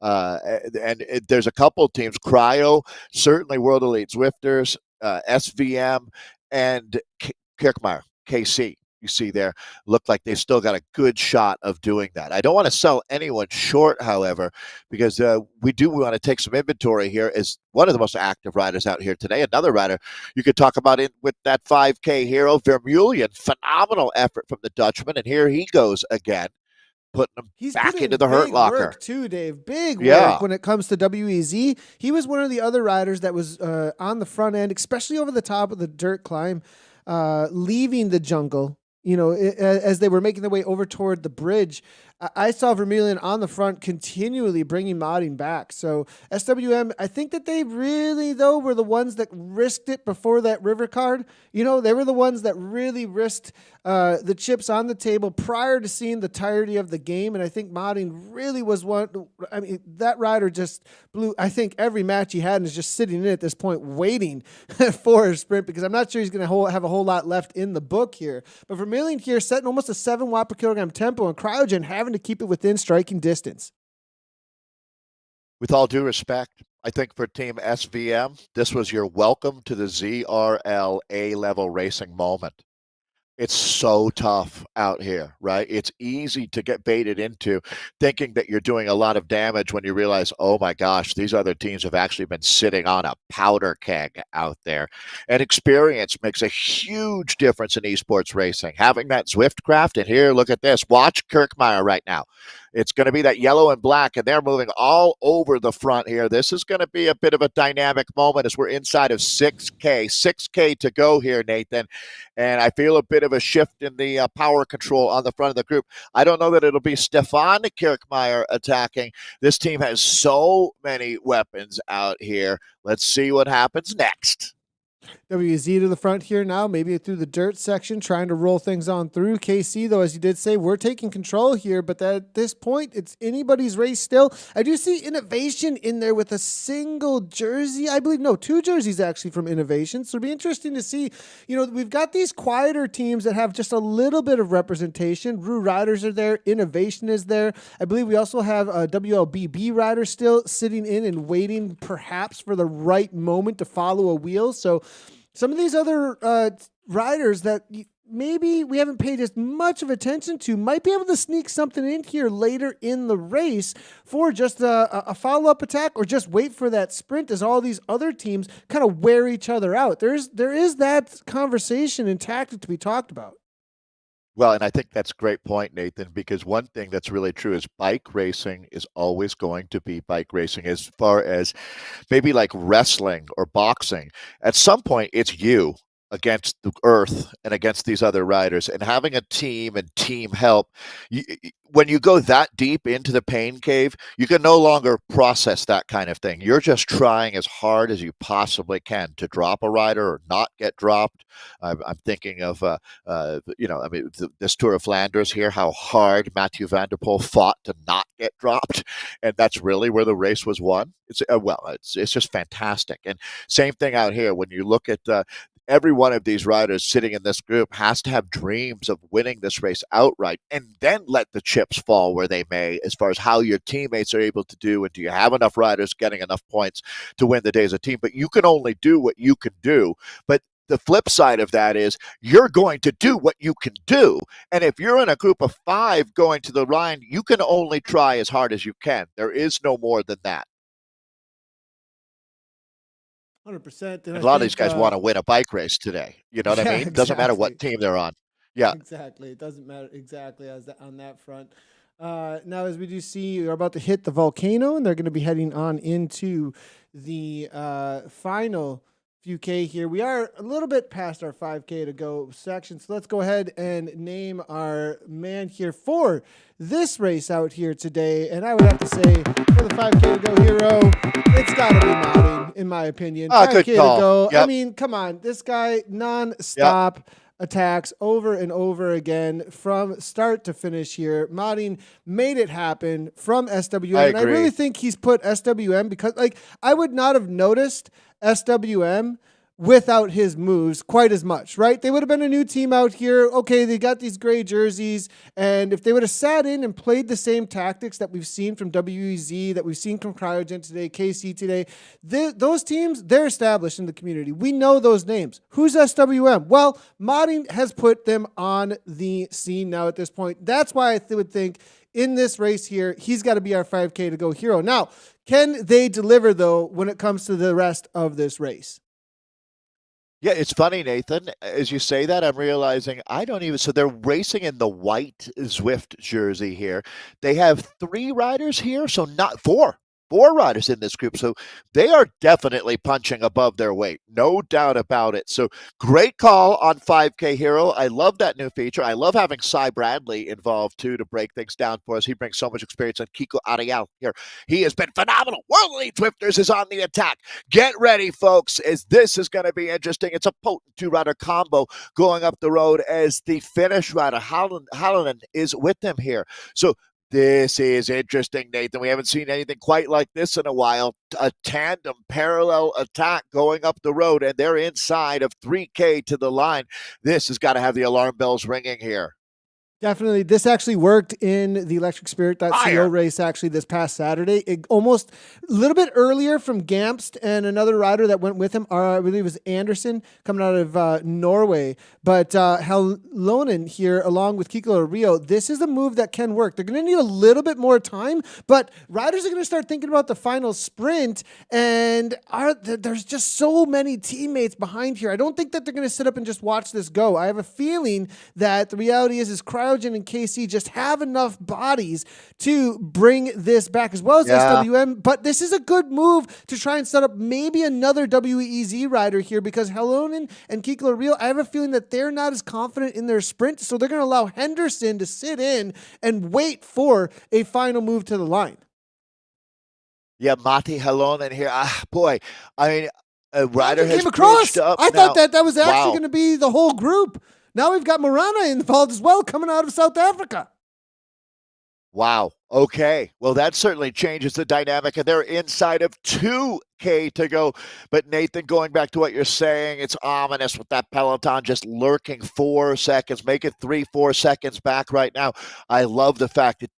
And there's a couple of teams, Cryo, certainly World Elite Zwifters, SVM, and Kirkmeyer, KC, you see there, look like they still got a good shot of doing that. I don't want to sell anyone short, however, because we want to take some inventory here as one of the most active riders out here today. Another rider you could talk about with that 5K hero, Vermeulen. Phenomenal effort from the Dutchman, and here he goes again, putting him back into the hurt locker. Work too, Dave. Big work when it comes to WEZ. He was one of the other riders that was on the front end, especially over the top of the dirt climb, leaving the jungle. You know, as they were making their way over toward the bridge, I saw Vermeulen on the front continually bringing modding back. So SWM, I think that they really, though, were the ones that risked it before that river card. You know, they were the ones that really risked the chips on the table prior to seeing the entirety of the game. And I think modding really was one. I mean, that rider just blew, I think, every match he had and is just sitting in at this point waiting for a sprint, because I'm not sure he's going to have a whole lot left in the book here. But Vermeulen here setting almost a 7 watt per kilogram tempo, and Cryogen having to keep it within striking distance. With all due respect, I think for Team SVM, this was your welcome to the ZRL A-level racing moment. It's so tough out here, right? It's easy to get baited into thinking that you're doing a lot of damage when you realize, oh my gosh, these other teams have actually been sitting on a powder keg out there. And experience makes a huge difference in esports racing. Having that Zwift craft, and here, look at this. Watch Kirkmeyer right now. It's going to be that yellow and black, and they're moving all over the front here. This is going to be a bit of a dynamic moment as we're inside of 6K. 6K to go here, Nathan. And I feel a bit of a shift in the power control on the front of the group. I don't know that it'll be Stefan Kirkmeyer attacking. This team has so many weapons out here. Let's see what happens next. WZ to the front here now, maybe through the dirt section, trying to roll things on through. KC, though, as you did say, we're taking control here, but at this point, it's anybody's race still. I do see Innovation in there with a single jersey. I believe, no, 2 jerseys actually from Innovation. So it'll be interesting to see. You know, we've got these quieter teams that have just a little bit of representation. Rue Riders are there. Innovation is there. I believe we also have a WLBB rider still sitting in and waiting perhaps for the right moment to follow a wheel. So some of these other riders that maybe we haven't paid as much of attention to might be able to sneak something in here later in the race for just a follow-up attack, or just wait for that sprint as all these other teams kind of wear each other out. There is that conversation and tactic to be talked about. Well, and I think that's a great point, Nathan, because one thing that's really true is bike racing is always going to be bike racing. As far as maybe like wrestling or boxing, at some point it's you against the earth and against these other riders, and having a team and team help. When you go that deep into the pain cave, you can no longer process that kind of thing. You're just trying as hard as you possibly can to drop a rider or not get dropped. I'm thinking of, this Tour of Flanders here, how hard Mathieu van der Poel fought to not get dropped. And that's really where the race was won. It's just fantastic. And same thing out here. When you look at every one of these riders sitting in this group has to have dreams of winning this race outright, and then let the chips fall where they may as far as how your teammates are able to do, and do you have enough riders getting enough points to win the day as a team. But you can only do what you can do. But the flip side of that is you're going to do what you can do. And if you're in a group of 5 going to the line, you can only try as hard as you can. There is no more than that. 100%. And a lot of these guys want to win a bike race today. You know what I mean? It doesn't matter what team they're on. Yeah. Exactly. It doesn't matter exactly on that front. Now, as we do see, we're about to hit the volcano, and they're going to be heading on into the final few K here. We are a little bit past our 5K to go section, so let's go ahead and name our man here for this race out here today. And I would have to say, for the 5K to go hero, it's got to be Modding, in my opinion. 5K good call. to go. Yep. I mean, come on. This guy non-stop attacks over and over again from start to finish here. Modding made it happen from SWM. And I really think he's put SWM, because I would not have noticed SWM without his moves quite as much, right? They would have been a new team out here. Okay, they got these gray jerseys, and if they would have sat in and played the same tactics that we've seen from WEZ, that we've seen from Cryogen today, KC today, those teams, they're established in the community. We know those names. Who's SWM? Well, Modding has put them on the scene now at this point. That's why I would think in this race here, he's got to be our 5K to go hero. Now, can they deliver, though, when it comes to the rest of this race? Yeah, it's funny, Nathan. As you say that, I'm realizing so they're racing in the white Zwift jersey here. They have 3 riders here, so not 4. 4 riders in this group. So they are definitely punching above their weight. No doubt about it. So great call on 5K Hero. I love that new feature. I love having Cy Bradley involved too to break things down for us. He brings so much experience. And Kiko Ariel here. He has been phenomenal. World Elite Zwifters is on the attack. Get ready, folks, as this is going to be interesting. It's a potent 2-rider combo going up the road as the Finnish rider Halonen is with them here. So this is interesting, Nathan. We haven't seen anything quite like this in a while. A tandem parallel attack going up the road, and they're inside of 3K to the line. This has got to have the alarm bells ringing here. Definitely. This actually worked in the electricspirit.co race actually this past Saturday. It almost a little bit earlier from Gamst and another rider that went with him, I believe it was Anderson coming out of Norway. But Halonen here, along with Kiko Rio, this is a move that can work. They're going to need a little bit more time, but riders are going to start thinking about the final sprint, and there's just so many teammates behind here. I don't think that they're going to sit up and just watch this go. I have a feeling that the reality is Cryogen and KC just have enough bodies to bring this back, as well as SWM. But this is a good move to try and set up maybe another WEZ rider here, because Halonen and Kiko Rio, I have a feeling that they're not as confident in their sprint, so they're going to allow Henderson to sit in and wait for a final move to the line. Yeah, Matti Halonen here. Boy, I mean, a rider has came across. I thought that was actually going to be the whole group. Now we've got Marana involved as well, coming out of South Africa. Wow. Okay. Well, that certainly changes the dynamic, and they're inside of 2K to go. But Nathan, going back to what you're saying, it's ominous with that peloton just lurking 4 seconds. Make it 3-4 seconds back right now. I love the fact that,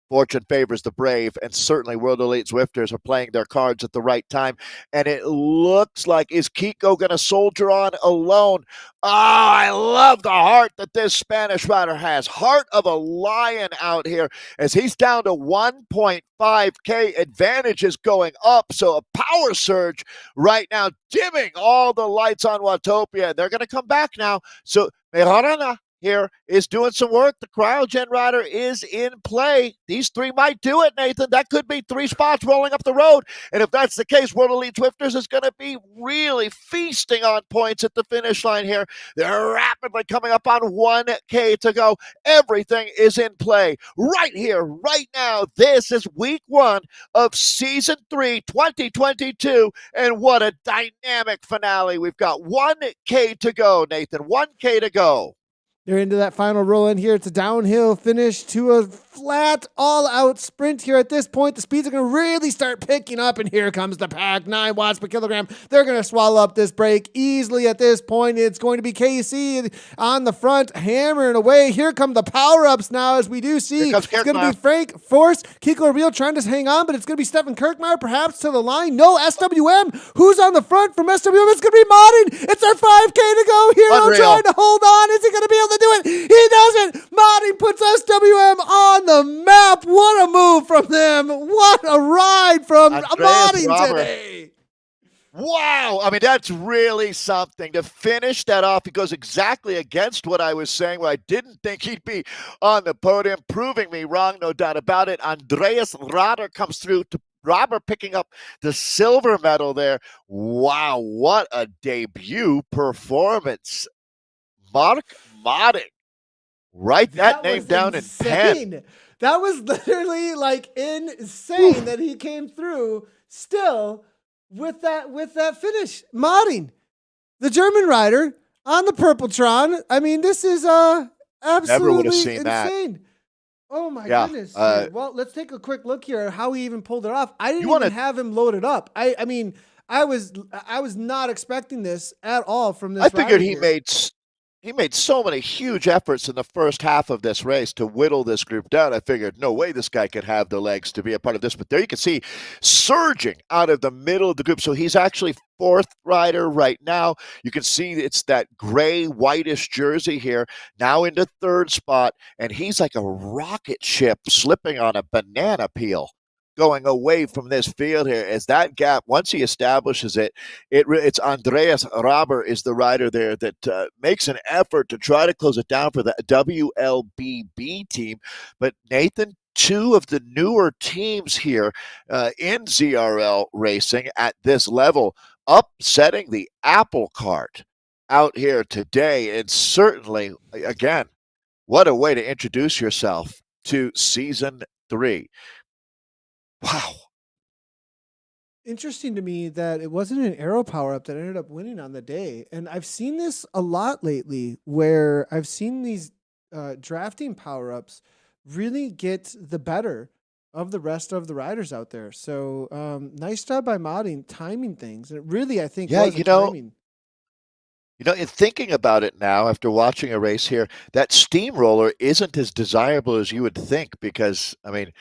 fortune favors the brave, and certainly World Elite Zwifters are playing their cards at the right time. And it looks like, is Kiko going to soldier on alone? Oh, I love the heart that this Spanish rider has. Heart of a lion out here, as he's down to 1.5K. Advantage is going up, so a power surge right now, dimming all the lights on Watopia. They're going to come back now. So Mejorana here is doing some work. The cryogen rider is in play. These 3 might do it, Nathan. That could be 3 spots rolling up the road. And if that's the case, World Elite Zwifters is going to be really feasting on points at the finish line here. They're rapidly coming up on 1K to go. Everything is in play right here, right now. This is week 1 of season 3, 2022. And what a dynamic finale. We've got 1K to go, Nathan. 1K to go. They're into that final roll in here. It's a downhill finish to a flat, all-out sprint here at this point. The speeds are going to really start picking up, and here comes the pack. 9 watts per kilogram. They're going to swallow up this break easily at this point. It's going to be KC on the front, hammering away. Here come the power-ups now, as we do see. It's going to be Frank Force. Kiko Rio trying to hang on, but it's going to be Stefan Kirkmeyer perhaps to the line. No, SWM. Who's on the front from SWM? It's going to be Modin. It's their 5K to go. Hero trying to hold on. Is he going to be able to do it? He doesn't. Marty puts SWM on the map. What a move from them. What a ride from Marty today. Wow. I mean, that's really something. To finish that off, he goes exactly against what I was saying, where I didn't think he'd be on the podium, proving me wrong, no doubt about it. Andreas Rader comes through to Robert picking up the silver medal there. Wow, what a debut performance. Mark Modding. Write that name down in pen. That was literally insane that he came through still with that finish. Modding, the German rider on the Purpletron. I mean, this is absolutely insane. That. Oh my goodness. Well, let's take a quick look here at how he even pulled it off. I didn't even have him loaded up. I mean, I was not expecting this at all from this. I figured he made so many huge efforts in the first half of this race to whittle this group down. I figured, no way this guy could have the legs to be a part of this. But there you can see surging out of the middle of the group. So he's actually 4th rider right now. You can see it's that gray, whitish jersey here, now into 3rd spot. And he's like a rocket ship slipping on a banana peel, going away from this field here, as that gap, once he establishes it's Andreas Raber is the rider there that makes an effort to try to close it down for the WLBB team. But Nathan, 2 of the newer teams here in ZRL racing at this level, upsetting the apple cart out here today. And certainly, again, what a way to introduce yourself to season 3. Wow. Interesting to me that it wasn't an arrow power up that ended up winning on the day. And I've seen this a lot lately, where I've seen these drafting power ups really get the better of the rest of the riders out there. So nice job by Modding timing things. And it really, I think, was timing. In thinking about it now, after watching a race here, that steamroller isn't as desirable as you would think because, I mean,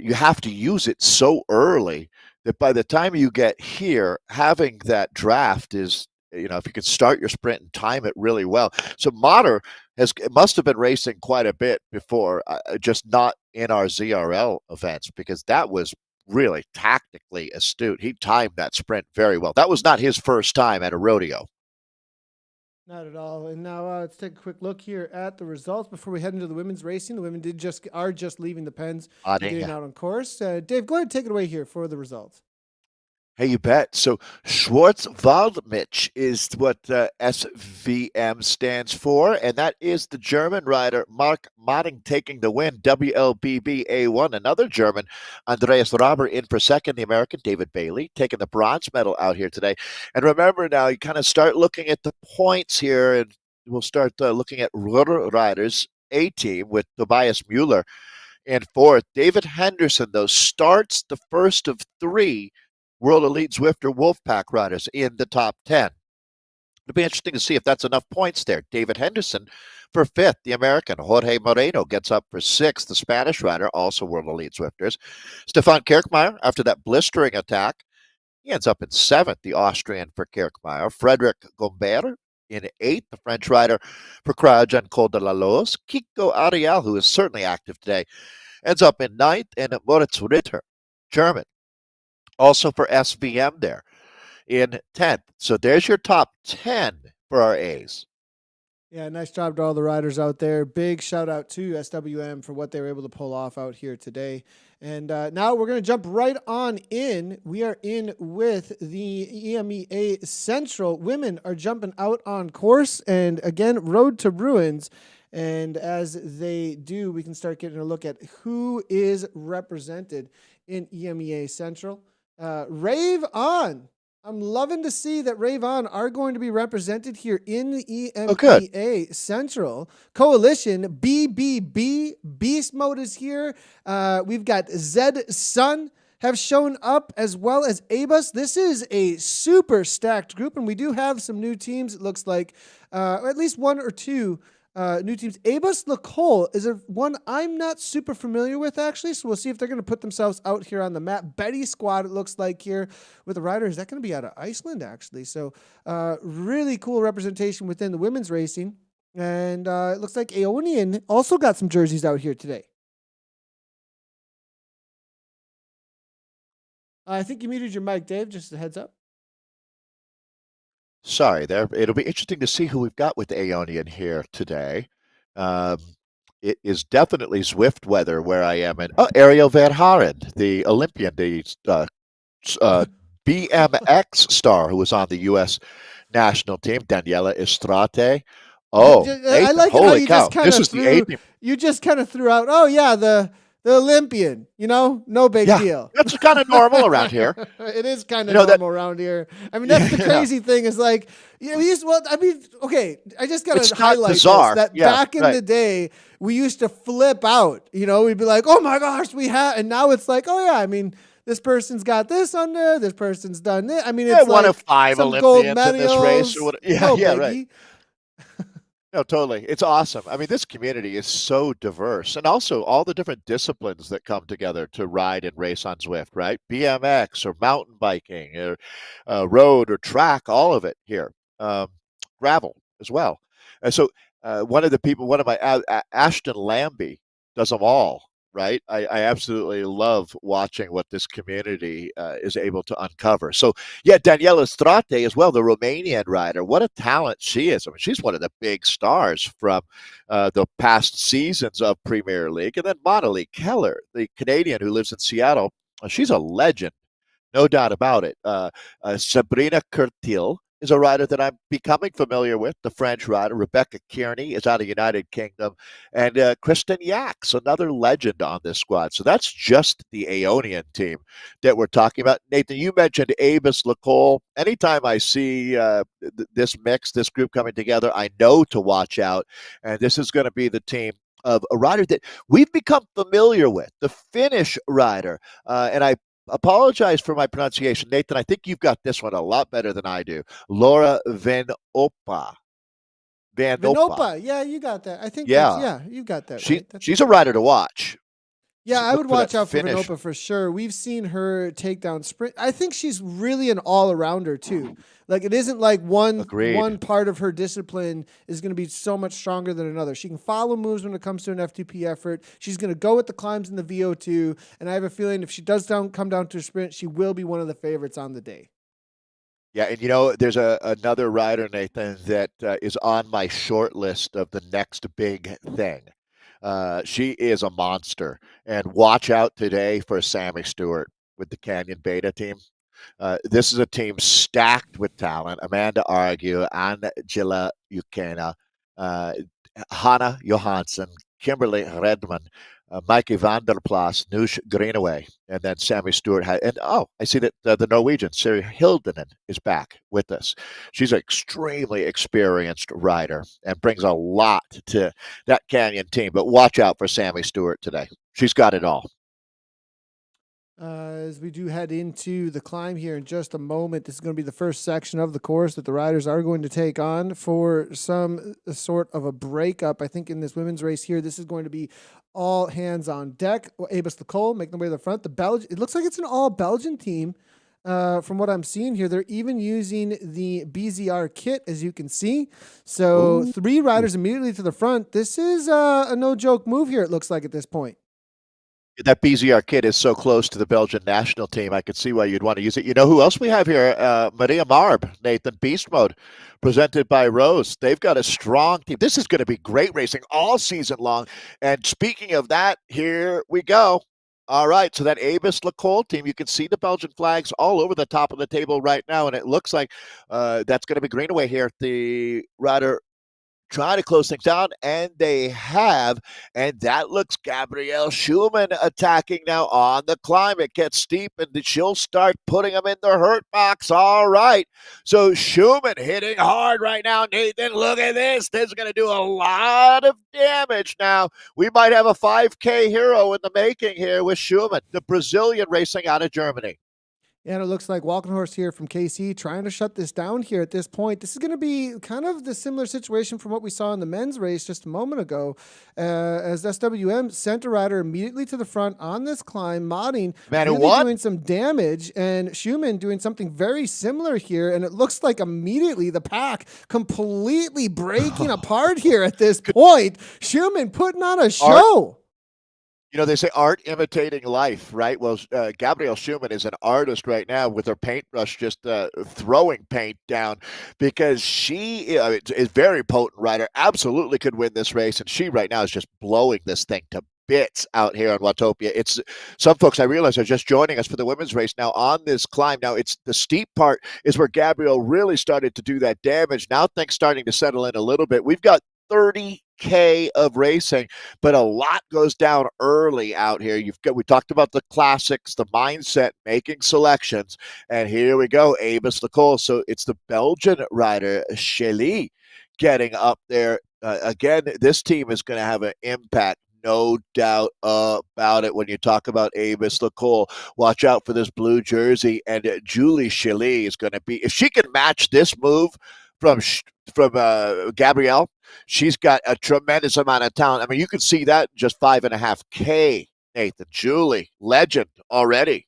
you have to use it so early that by the time you get here, having that draft is, if you could start your sprint and time it really well. So Mater must have been racing quite a bit before, just not in our ZRL events because that was really tactically astute. He timed that sprint very well. That was not his first time at a rodeo. Not at all. And now let's take a quick look here at the results before we head into the women's racing. The women are just leaving the pens, getting out on course. Dave, go ahead and take it away here for the results. Hey, you bet. So Schwarzwaldmich is what SVM stands for, and that is the German rider Mark Modding taking the win, WLBB A1. Another German, Andreas Raber, in for second. The American, David Bailey, taking the bronze medal out here today. And remember now, you kind of start looking at the points here, and we'll start looking at Ruhr Riders A team with Tobias Mueller in fourth. David Henderson, though, starts the first of three World Elite Zwifter Wolfpack riders in the top 10. It'll be interesting to see if that's enough points there. David Henderson for fifth. The American Jorge Moreno gets up for sixth. The Spanish rider, also World Elite Zwifters. Stefan Kirkmeyer, after that blistering attack, he ends up in seventh. The Austrian for Kirkmeyer. Frederic Gombert in eighth. The French rider for Cryogen Col de la Loze. Kiko Ariel, who is certainly active today, ends up in ninth. And Moritz Ritter, German, also for SVM there in 10th. So there's your top 10 for our A's. Yeah, nice job to all the riders out there. Big shout out to SWM for what they were able to pull off out here today. And now we're going to jump right on in. We are in with the EMEA Central. Women are jumping out on course. And again, Road to Ruins. And as they do, we can start getting a look at who is represented in EMEA Central. Rave On. I'm loving to see that Rave On are going to be represented here in the EMEA Central Coalition. BBB Beast Mode is here. We've got Zed Sun have shown up, as well as Abus. This is a super stacked group, and we do have some new teams. It looks like at least one or two new teams. Abus Lacole is one I'm not super familiar with, actually, so we'll see if they're going to put themselves out here on the map. Betty Squad, it looks like, here with the rider. Is that going to be out of Iceland, actually? So really cool representation within the women's racing. And it looks like Aeonian also got some jerseys out here today. I think you muted your mic, Dave, just a heads up. Sorry there. It'll be interesting to see who we've got with Aeonian here today. It is definitely Zwift weather where I am. And Ariel Verhaeren, the Olympian, the BMX star who was on the U.S. national team. Daniela Estrate. Oh, Nathan, I like holy how cow. This is the A team. You just kind of threw out, the Olympian, no big deal. That's kind of normal around here. It is kind of normal around here. I mean, that's the crazy thing is like, I just got to highlight bizarre. This, that back in the day, we used to flip out, we'd be like, oh my gosh, and now it's like, this person's got this on there, this person's done this. I mean, it's one like of 5 Olympians in this race. Or whatever. Right. No, totally. It's awesome. I mean, this community is so diverse, and also all the different disciplines that come together to ride and race on Zwift, right? BMX or mountain biking or road or track, all of it here. Gravel as well. And so one of my Ashton Lambie does them all. Right. I absolutely love watching what this community is able to uncover. So, Daniela Strate as well, the Romanian rider. What a talent she is. I mean, she's one of the big stars from the past seasons of Premier League. And then Monalee Keller, the Canadian who lives in Seattle. She's a legend, no doubt about it. Sabrina Curtil is a rider that I'm becoming familiar with. The French rider, Rebecca Kearney, is out of United Kingdom. And Kristen Yax, another legend on this squad. So that's just the Aeonian team that we're talking about. Nathan, you mentioned Abus Lacole. Anytime I see this group coming together, I know to watch out. And this is going to be the team of a rider that we've become familiar with, the Finnish rider. And I apologize for my pronunciation, Nathan. I think you've got this one a lot better than I do. Laura Van Opa. Vinopa. Yeah, you got that. I think Yeah, you got that right. she's a rider to watch. Yeah, I Look would for watch that out for finish. Vinopa for sure. We've seen her take down sprint. I think she's really an all-arounder too. Like it isn't like Agreed. one part of her discipline is going to be so much stronger than another. She can follow moves when it comes to an FTP effort. She's going to go with the climbs in the VO2, and I have a feeling if she does come down to a sprint, she will be one of the favorites on the day. Yeah, and there's another rider, Nathan, that is on my short list of the next big thing. She is a monster, and watch out today for Sammy Stewart with the Canyon Beta team. This is a team stacked with talent. Amanda Argue, Angela Ukena, Hannah Johansson, Kimberly Redmond, Mikey van der Plas, Noosh Greenaway, and then Sammy Stewart. I see that the Norwegian, Siri Hildenen, is back with us. She's an extremely experienced rider and brings a lot to that Canyon team. But watch out for Sammy Stewart today. She's got it all. As we do head into the climb here in just a moment, this is going to be the first section of the course that the riders are going to take on for some sort of a breakup. I think in this women's race here, this is going to be all hands on deck. Abus Lecole making their way to the front. It looks like it's an all Belgian team. From what I'm seeing here, they're even using the BZR kit, as you can see. So 3 riders immediately to the front. This is a no joke move here, it looks like at this point. That BZR kit is so close to the Belgian national team. I could see why you'd want to use it. You know who else we have here? Maria Marb, Nathan, Beast Mode, presented by Rose. They've got a strong team. This is going to be great racing all season long. And speaking of that, here we go. All right, so that Abus Lecole team, you can see the Belgian flags all over the top of the table right now, and it looks like that's going to be Greenaway here, the rider trying to close things down, and they have, and that looks Gabrielle Schumann attacking now on the climb. It gets steep, and she'll start putting them in the hurt box. All right, so Schumann hitting hard right now. Nathan, look at this. This is going to do a lot of damage now. We might have a 5K hero in the making here with Schumann, the Brazilian racing out of Germany. And it looks like Walkenhorst here from KC trying to shut this down here at this point. This is going to be kind of the similar situation from what we saw in the men's race just a moment ago, as SWM sent a rider immediately to the front on this climb, modding, really doing some damage, and Schumann doing something very similar here. And it looks like immediately the pack completely breaking apart here at this point. Schumann putting on a show. They say art imitating life, right? Well, Gabrielle Schumann is an artist right now with her paintbrush, just throwing paint down, because she is very potent rider, absolutely could win this race, and she right now is just blowing this thing to bits out here on Watopia. It's some folks I realize are just joining us for the women's race now on this climb. Now it's the steep part is where Gabrielle really started to do that damage. Now things starting to settle in a little bit. We've got 30K of racing, but a lot goes down early out here. We talked about the classics, the mindset, making selections, and here we go, Abus Lecole. So it's the Belgian rider Shelley getting up there. Again, this team is going to have an impact. No doubt about it. When you talk about Abus Lecole, watch out for this blue jersey. And Julie Shelley is going to be, if she can match this move from Gabrielle, she's got a tremendous amount of talent. I mean, you can see that in just 5.5K, Nathan. Julie, legend already.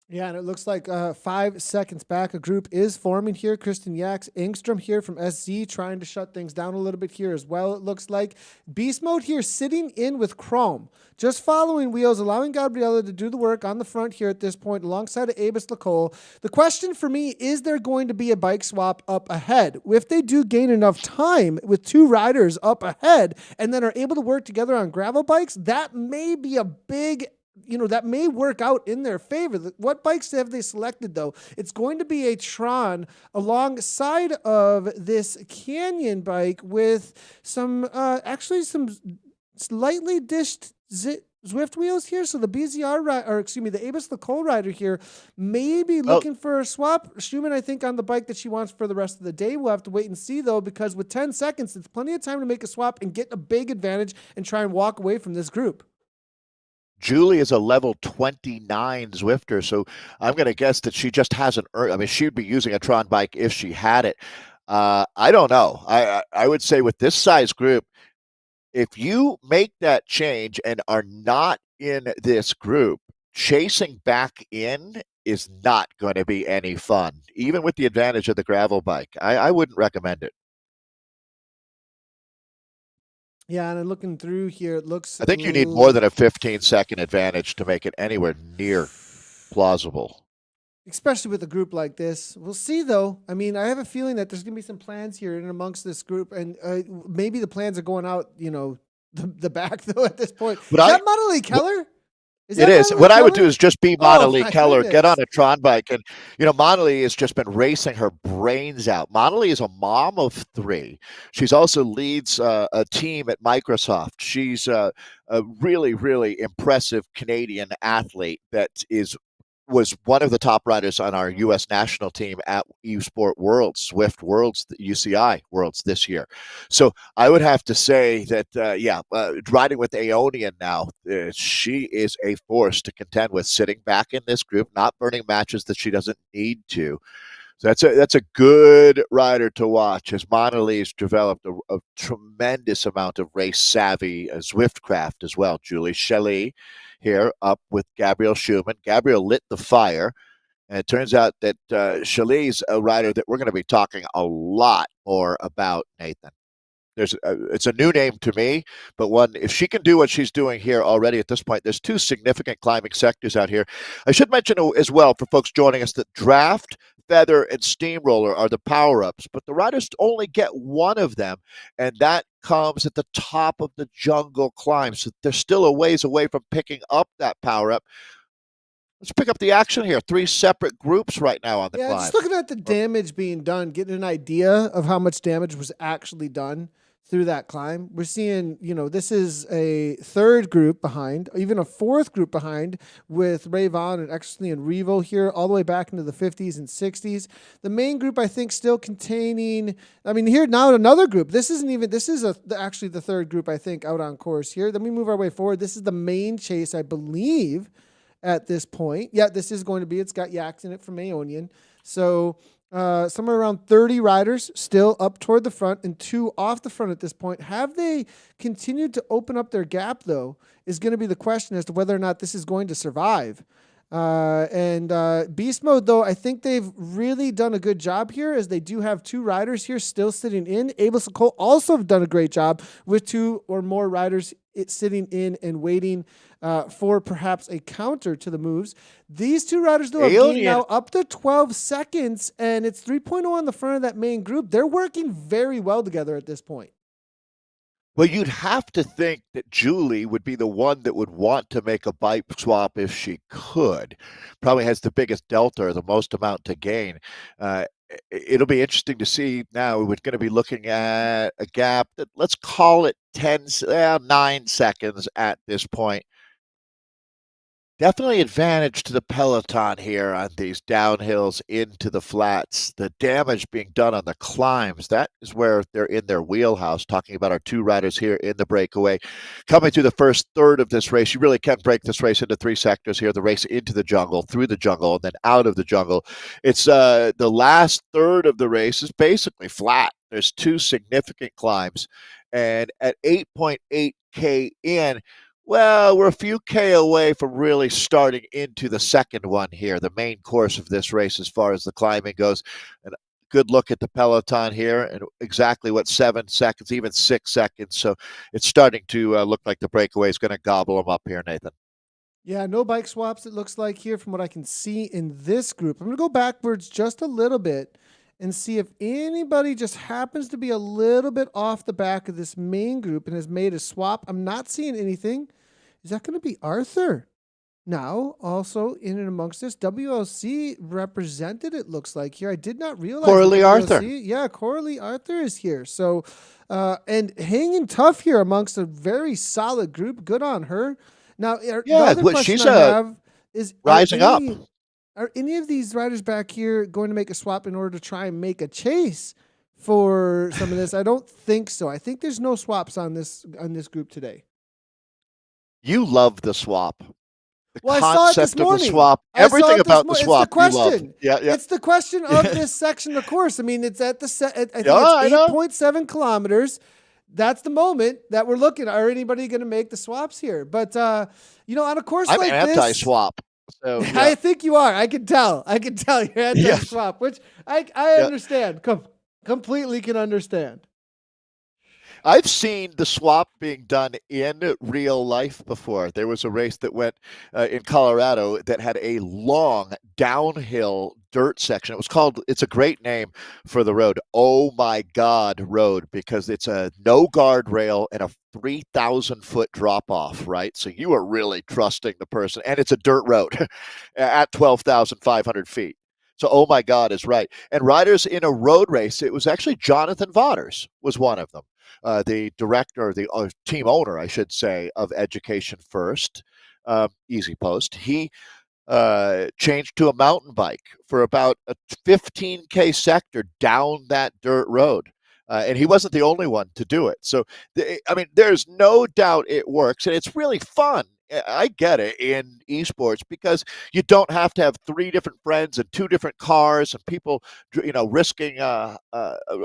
Yeah, and it looks like 5 seconds back, a group is forming here. Kristen Yax Engstrom here from SZ trying to shut things down a little bit here as well, it looks like. Beast Mode here sitting in with Chrome, just following wheels, allowing Gabriella to do the work on the front here at this point alongside of Abus Lecole. The question for me, is there going to be a bike swap up ahead? If they do gain enough time with 2 riders up ahead and then are able to work together on gravel bikes, that may be a big that may work out in their favor. What bikes have they selected, though? It's going to be a Tron alongside of this Canyon bike with some slightly dished Zwift wheels here. So the the Abus Lecole rider here may be looking for a swap. Schumann, I think, on the bike that she wants for the rest of the day. We'll have to wait and see, though, because with 10 seconds, it's plenty of time to make a swap and get a big advantage and try and walk away from this group. Julie is a level 29 Zwifter, so I'm going to guess that she just hasn't earned. I mean, she'd be using a Tron bike if she had it. I don't know. I would say with this size group, if you make that change and are not in this group, chasing back in is not going to be any fun, even with the advantage of the gravel bike. I wouldn't recommend it. Yeah, and looking through here, it looks I think you need more than a 15-second advantage to make it anywhere near plausible. especially with a group like this. We'll see, though. I mean, I have a feeling that there's going to be some plans here in amongst this group, and maybe the plans are going out, the back, though, at this point. But Is that Monnalee Keller? It is. What I would do is just be Monnalee my Keller, get on goodness. a Tron bike. And, Monnalee has just been racing her brains out. Monnalee is a mom of 3. She's also leads a team at Microsoft. She's a really, really impressive Canadian athlete that was one of the top riders on our U.S. national team at U Sport Worlds, Zwift Worlds, UCI Worlds this year. So I would have to say that, riding with Aeonian now, she is a force to contend with, sitting back in this group, not burning matches that she doesn't need to. So that's a good rider to watch, as Monalee's developed a tremendous amount of race savvy, Zwift craft as well. Julie Shelley here up with Gabrielle Schumann. Gabrielle lit the fire, and it turns out that Shelley's a rider that we're going to be talking a lot more about, Nathan. It's a new name to me, but one, if she can do what she's doing here already at this point, there's 2 significant climbing sectors out here. I should mention as well for folks joining us that Draft, Feather, and Steamroller are the power-ups, but the riders only get one of them, and that comes at the top of the jungle climb. So they're still a ways away from picking up that power-up. Let's pick up the action here. 3 separate groups right now on the climb. Just looking at the damage being done, getting an idea of how much damage was actually done through that climb. We're seeing, this is a 3rd group behind, even a 4th group behind, with Ray Vaughn and Exley and Revo here all the way back into the 50s and 60s. The main group, I think, still containing, here now another group. This is actually the 3rd group, I think, out on course here. Then we move our way forward. This is the main chase, I believe, at this point. Yeah, this is going to be, it's got Yaks in it from Aeonian. So somewhere around 30 riders still up toward the front and 2 off the front at this point. Have they continued to open up their gap, though, is going to be the question as to whether or not this is going to survive. Beast Mode, though, I think they've really done a good job here, as they do have 2 riders here still sitting in. Abel Sokol also have done a great job with 2 or more riders sitting in and waiting for perhaps a counter to the moves. These 2 riders, though, have gained now up to 12 seconds, and it's 3.0 on the front of that main group. They're working very well together at this point. Well, you'd have to think that Julie would be the one that would want to make a bike swap if she could. Probably has the biggest delta or the most amount to gain. It'll be interesting to see now. We're going to be looking at a gap that, let's call it 9 seconds at this point. Definitely advantage to the peloton here on these downhills into the flats. The damage being done on the climbs, that is where they're in their wheelhouse. Talking about our 2 riders here in the breakaway. Coming through the first third of this race, you really can break this race into 3 sectors here. The race into the jungle, through the jungle, and then out of the jungle. It's the last third of the race is basically flat. There's 2 significant climbs. And at 8.8K in, well, we're a few K away from really starting into the second one here, the main course of this race as far as the climbing goes. And a good look at the peloton here, and exactly 7 seconds, even 6 seconds. So it's starting to look like the breakaway is going to gobble them up here, Nathan. Yeah, no bike swaps, it looks like here from what I can see in this group. I'm going to go backwards just a little bit and see if anybody just happens to be a little bit off the back of this main group and has made a swap. I'm not seeing anything. Is that going to be Arthur? Now, also in and amongst this, WLC represented, it looks like here. I did not realize. Coralie Arthur. Yeah, Coralie Arthur is here. So, and hanging tough here amongst a very solid group. Good on her. Now, the other question she's I have is rising up. Are any of these riders back here going to make a swap in order to try and make a chase for some of this? I don't think so. I think there's no swaps on this group today. You love the swap. The Well, I saw it this concept of the morning. swap, I saw everything it this about the morning. It's the swap you love. question. Yeah, yeah. It's the question of this section of the course. I mean, it's at the I think Yeah, I it's know. 8.7 kilometers. That's the moment that we're looking. Are anybody going to make the swaps here? But on a course I'm like this, anti-swap. So, yeah. I think you are. I can tell. You're Yes. anti-swap, which I Yeah. understand. Completely can understand. I've seen the swap being done in real life before. There was a race that went in Colorado that had a long downhill dirt section. It's a great name for the road, Oh My God Road, because it's a no guardrail and a 3,000-foot drop off, right? So you are really trusting the person. And it's a dirt road at 12,500 feet. So, oh my God is right. And riders in a road race, it was actually Jonathan Vaughters was one of them. The director, the team owner, I should say, of Education First, Easy Post. He changed to a mountain bike for about a 15K sector down that dirt road. And he wasn't the only one to do it. So, there's no doubt it works, and it's really fun. I get it in esports because you don't have to have 3 different friends and 2 different cars and people, risking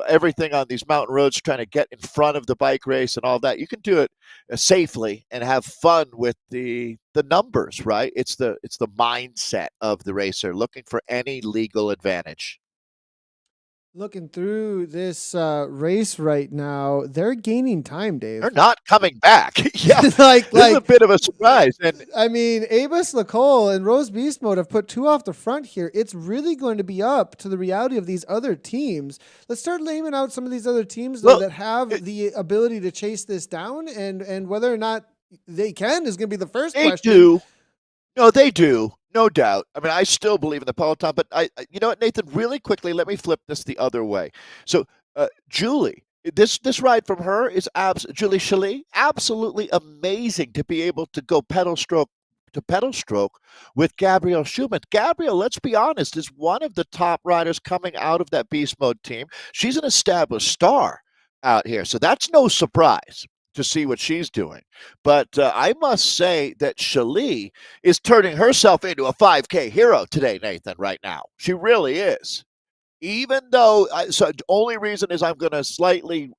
everything on these mountain roads trying to get in front of the bike race and all that. You can do it safely and have fun with the numbers, right? It's the mindset of the racer looking for any legal advantage. Looking through this race right now, they're gaining time, Dave. They're not coming back. Yeah, like this is a bit of a surprise. And I mean, Abus Lacole and Rose Beast Mode have put 2 off the front here. It's really going to be up to the reality of these other teams. Let's start naming out some of these other teams though, that have the ability to chase this down, and whether or not they can is going to be the first question. They do. No, they do. No doubt. I mean, I still believe in the peloton, but you know what, Nathan? Really quickly, let me flip this the other way. So, Julie, this ride from her is Julie Chalet, absolutely amazing to be able to go pedal stroke to pedal stroke with Gabrielle Schumann. Gabrielle, let's be honest, is one of the top riders coming out of that beast mode team. She's an established star out here, so that's no surprise to see what she's doing. But I must say that Chalet is turning herself into a 5K hero today, Nathan, right now. She really is. Even though, so the only reason is I'm going to slightly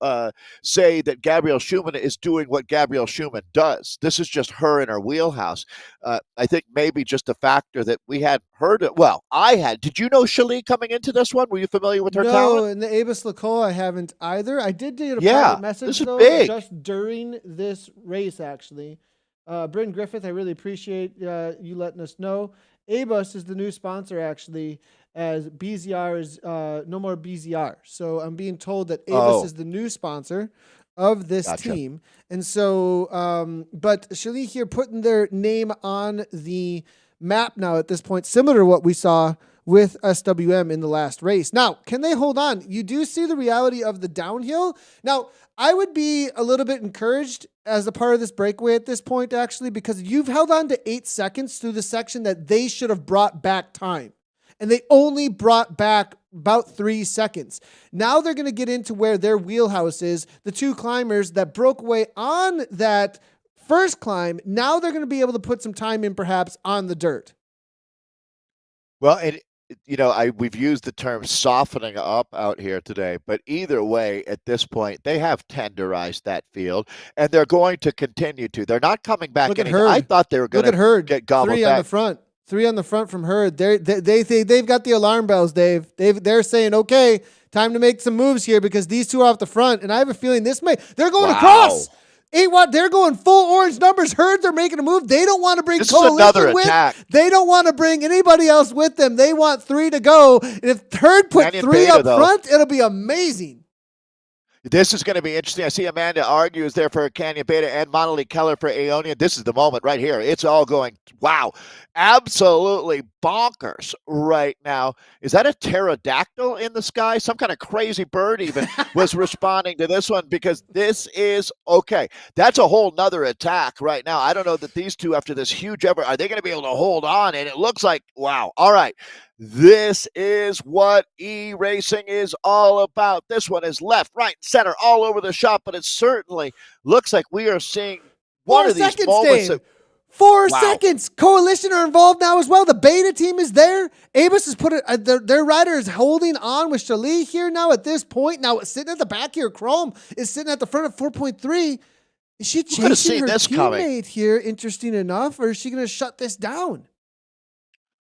say that Gabrielle Schumann is doing what Gabrielle Schumann does. This is just her in her wheelhouse. I think maybe just a factor that we had heard it. Well, I had. Did you know Chalet coming into this one? Were you familiar with her talent? No, and the Abus Lacole, I haven't either. I did get a Yeah, private message this is though, big. just during this race, actually. Bryn Griffith, I really appreciate you letting us know. Abus is the new sponsor, actually, as BZR is no more BZR. So I'm being told that Abus is the new sponsor of this team. And so, but Chalet here putting their name on the map now at this point, similar to what we saw with SWM in the last race. Now, can they hold on? You do see the reality of the downhill. Now, I would be a little bit encouraged as a part of this breakaway at this point, actually, because you've held on to 8 seconds through the section that they should have brought back time. And they only brought back about 3 seconds. Now they're going to get into where their wheelhouse is. The 2 climbers that broke away on that first climb, now they're going to be able to put some time in perhaps on the dirt. Well, we've used the term softening up out here today, but either way, at this point, they have tenderized that field, and they're going to continue to. They're not coming back. Look at Hurd. I thought they were going to get gobbled 3 back. on the front. 3 on the front from Hurd. They've got the alarm bells, Dave. They're saying, okay, time to make some moves here because these 2 are off the front, and I have a feeling they're going across. 8 watt, they're going full orange numbers. Herds are making a move. They don't want to bring Coalition with. Attack. They don't want to bring anybody else with them. They want 3 to go. And if Herd put Canyon 3 Beta, up front, it'll be amazing. This is going to be interesting. I see Amanda Argue is there for Canyon Beta and Monolith Keller for Aeonian. This is the moment right here. It's all going, wow, absolutely bonkers right now. Is that a pterodactyl in the sky? Some kind of crazy bird even was responding to this one because this is, okay, that's a whole nother attack right now. I don't know that these 2, after this huge effort, are they going to be able to hold on? And it looks like, wow, all right. This is what e-racing is all about. This one is left, right, center, all over the shop, but it certainly looks like we are seeing one 4 of these seconds, moments Dave. that 4 wow. seconds. Coalition are involved now as well. The beta team is there. Abus has put it. Their rider is holding on with Shalee here now at this point. Now it's sitting at the back here. Chrome is sitting at the front at 4.3. Is she chasing seen her this coming. teammate here? Interesting enough, or is she going to shut this down?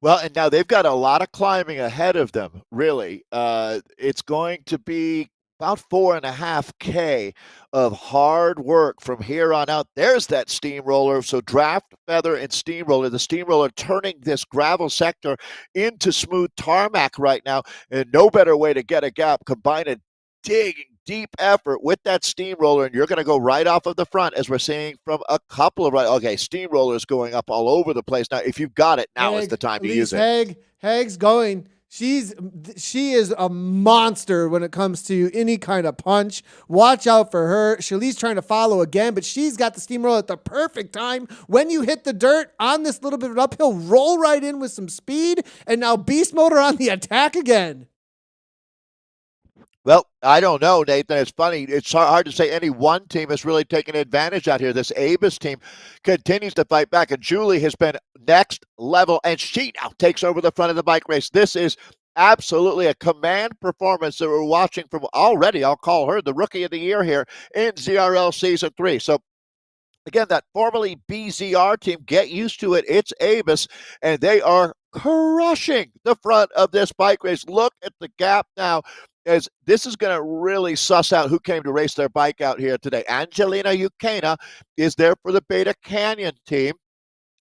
Well, and now they've got a lot of climbing ahead of them, really. It's going to be about 4.5K of hard work from here on out. There's that steamroller. So draft, feather, and steamroller. The steamroller turning this gravel sector into smooth tarmac right now. And no better way to get a gap. Combine a deep effort with that steamroller, and you're going to go right off of the front, as we're seeing from a couple of steamrollers going up all over the place. Now, if you've got it, now is the time to use it. Hag's going. She is a monster when it comes to any kind of punch. Watch out for her. Shalee's trying to follow again, but she's got the steamroller at the perfect time. When you hit the dirt on this little bit of uphill, roll right in with some speed, and now beast motor on the attack again. Well, I don't know, Nathan. It's funny. It's hard to say any one team has really taken advantage out here. This Abus team continues to fight back, and Julie has been next level, and she now takes over the front of the bike race. This is absolutely a command performance that we're watching from already. I'll call her the Rookie of the Year here in ZRL Season 3. So, again, that formerly BZR team, get used to it. It's Abus, and they are crushing the front of this bike race. Look at the gap now, as this is going to really suss out who came to race their bike out here today. Angelina Ukena is there for the Beta Canyon team.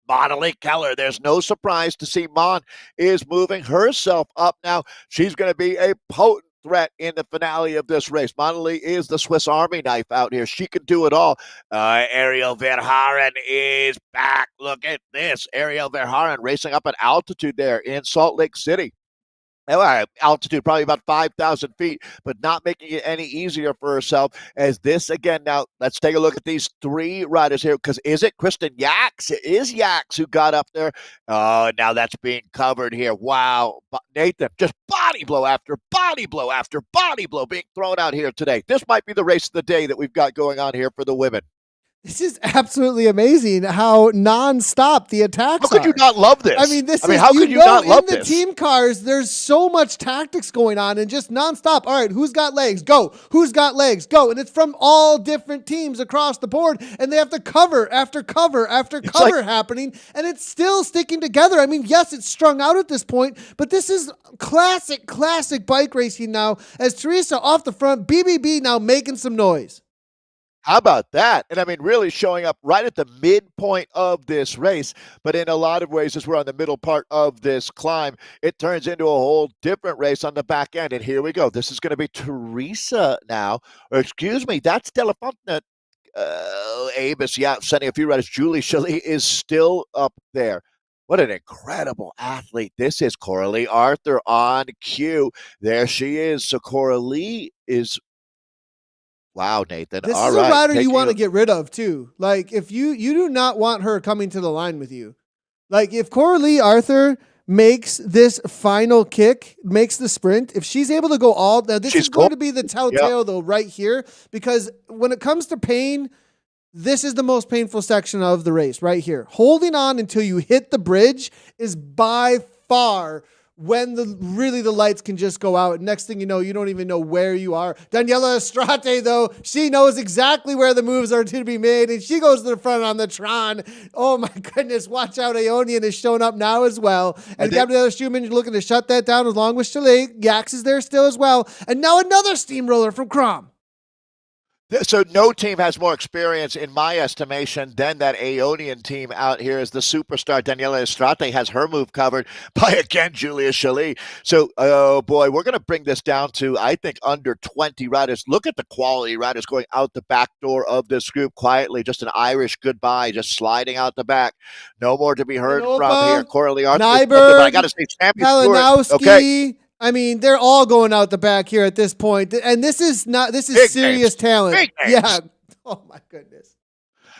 Monali Keller, there's no surprise to see Mon is moving herself up now. She's going to be a potent threat in the finale of this race. Monali is the Swiss Army knife out here. She can do it all. Ariel Verhaeren is back. Look at this. Ariel Verhaeren racing up at altitude there in Salt Lake City. Altitude probably about 5,000 feet, but not making it any easier for herself. As this again, now let's take a look at these three riders here, because is it Kristen Yax? It is Yax who got up there. Oh, now that's being covered here. Wow. Nathan, just body blow after body blow after body blow being thrown out here today. This might be the race of the day that we've got going on here for the women. This is absolutely amazing how nonstop the attacks are. How could you not love this? I mean, how could you not love this? In the team cars, there's so much tactics going on and just nonstop. All right, who's got legs? Go. Who's got legs? Go. And it's from all different teams across the board, and they have to cover after cover after cover happening, and it's still sticking together. I mean, yes, it's strung out at this point, but this is classic bike racing now, as Teresa off the front, BBB now making some noise. How about that? And I mean, really showing up right at the midpoint of this race. But in a lot of ways, as we're on the middle part of this climb, it turns into a whole different race on the back end. And here we go. This is going to be Teresa now. Or excuse me, that's Delafonte. Abus, yeah, sending a few riders. Julie Shalee is still up there. What an incredible athlete. This is Coralie Arthur on cue. There she is. So Coralie is... Wow, Nathan. This is a rider you want to get rid of, too. Like, if you do not want her coming to the line with you. Like, if Coralie Arthur makes this final kick, makes the sprint, if she's able to go all... Now, this is going to be the telltale, though, right here. Because when it comes to pain, this is the most painful section of the race, right here. Holding on until you hit the bridge is by far... when the lights can just go out. Next thing you know, you don't even know where you are. Daniela Estrate, though, she knows exactly where the moves are to be made, and she goes to the front on the Tron. Oh, my goodness. Watch out. Aeonian is showing up now as well. And Gabriella Schumann looking to shut that down along with Shalee. Yax is there still as well. And now another steamroller from Crom. So no team has more experience, in my estimation, than that Aeonian team out here, as the superstar Daniela Estrate has her move covered by, again, Julia Shalee. So, oh boy, we're going to bring this down to, I think, under 20 riders. Look at the quality riders going out the back door of this group quietly. Just an Irish goodbye, just sliding out the back. No more to be heard from here. Coralie Arthur. Nyberg, I got to say, Kalinowski. Okay. I mean, they're all going out the back here at this point. And this is serious talent. Big names. Yeah. Oh, my goodness.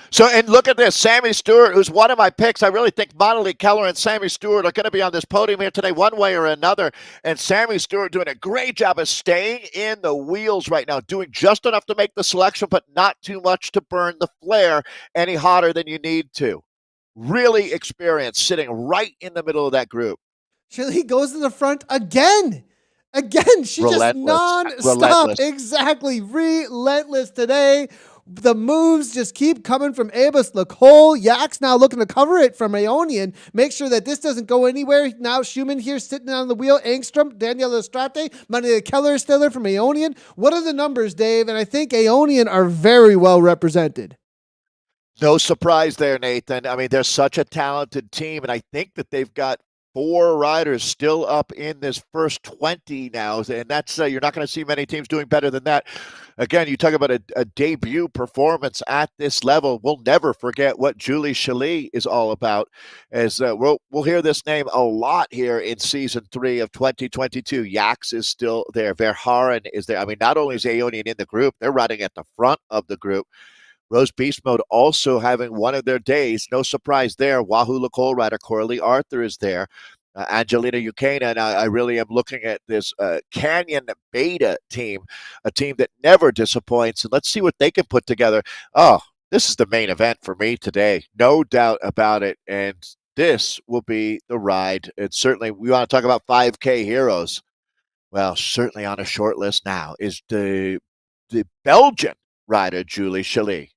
So, and look at this, Sammy Stewart, who's one of my picks. I really think Monalee Keller and Sammy Stewart are going to be on this podium here today, one way or another. And Sammy Stewart doing a great job of staying in the wheels right now, doing just enough to make the selection, but not too much to burn the flare any hotter than you need to. Really experienced, sitting right in the middle of that group. Shirley goes to the front again. Again, she just non-stop. Relentless. Exactly. Relentless today. The moves just keep coming from Abus Lacole. Yak's now looking to cover it from Aeonian. Make sure that this doesn't go anywhere. Now Schumann here sitting on the wheel. Angstrom, Danielle Estrate, Monalee Keller is still there from Aeonian. What are the numbers, Dave? And I think Aeonian are very well represented. No surprise there, Nathan. I mean, they're such a talented team, and I think that they've got 4 riders still up in this first 20 now, and that's you're not going to see many teams doing better than that. Again, you talk about a debut performance at this level. We'll never forget what Julie Chailly is all about, as we'll hear this name a lot here in season 3 of 2022. Yax is still there. Verhaeren is there. I mean, not only is Aeonian in the group, they're riding at the front of the group. Rose Beast Mode also having one of their days. No surprise there. Wahoo Lacole rider Coralie Arthur is there. Angelina Ukena, and I really am looking at this Canyon Beta team, a team that never disappoints. And let's see what they can put together. Oh, this is the main event for me today. No doubt about it. And this will be the ride. And certainly we want to talk about 5K heroes. Well, certainly on a short list now is the Belgian rider Julie Chailly.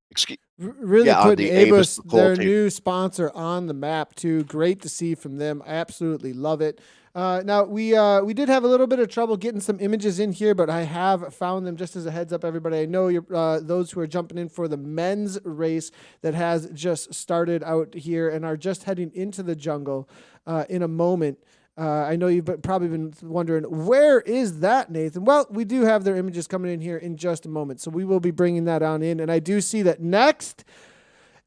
Really putting Abus, their new sponsor, on the map too. Great to see from them. I absolutely love it. Now we did have a little bit of trouble getting some images in here, but I have found them. Just as a heads up, everybody. I know you're those who are jumping in for the men's race that has just started out here and are just heading into the jungle in a moment. I know you've probably been wondering, where is that, Nathan? Well, we do have their images coming in here in just a moment, so we will be bringing that on in. And I do see that next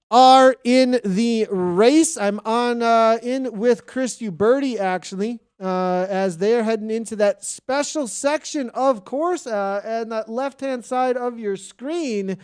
are in the race. I'm on in with Chris Uberti, actually, as they're heading into that special section, of course, and that left-hand side of your screen.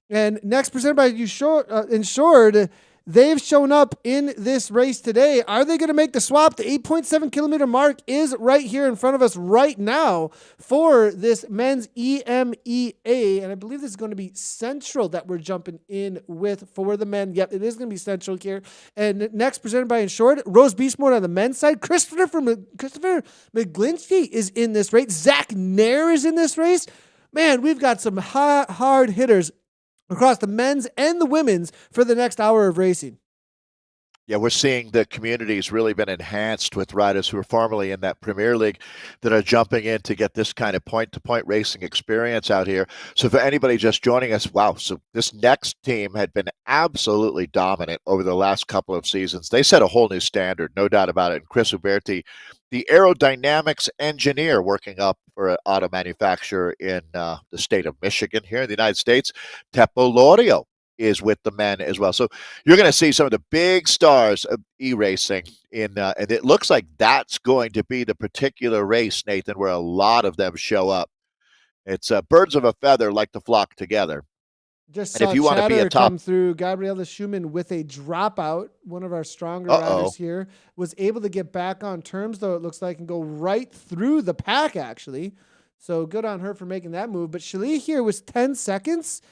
And next presented by Insured. They've shown up in this race today. Are they going to make the swap? The 8.7 kilometer mark is right here in front of us right now for this men's EMEA. And I believe this is going to be Central that we're jumping in with for the men. Yep, it is going to be Central here. And next, presented by Insured, Rose Beast Mode on the men's side. Christopher McGlinchey is in this race. Zach Nair is in this race. Man, we've got some hard hitters across the men's and the women's for the next hour of racing. Yeah, we're seeing the community's really been enhanced with riders who are formerly in that Premier League that are jumping in to get this kind of point-to-point racing experience out here. So for anybody just joining us, wow, so this next team had been absolutely dominant over the last couple of seasons. They set a whole new standard, no doubt about it. And Chris Uberti, the aerodynamics engineer working up for an auto manufacturer in the state of Michigan here in the United States, Teppo Lorio is with the men as well. So you're going to see some of the big stars of e-racing in, and it looks like that's going to be the particular race, Nathan, where a lot of them show up. It's birds of a feather like to flock together. Just saw chatter come through. Gabriela Schumann with a dropout. One of our stronger riders here was able to get back on terms, though, it looks like, and go right through the pack, actually. So good on her for making that move. But Chailly here was 10 seconds.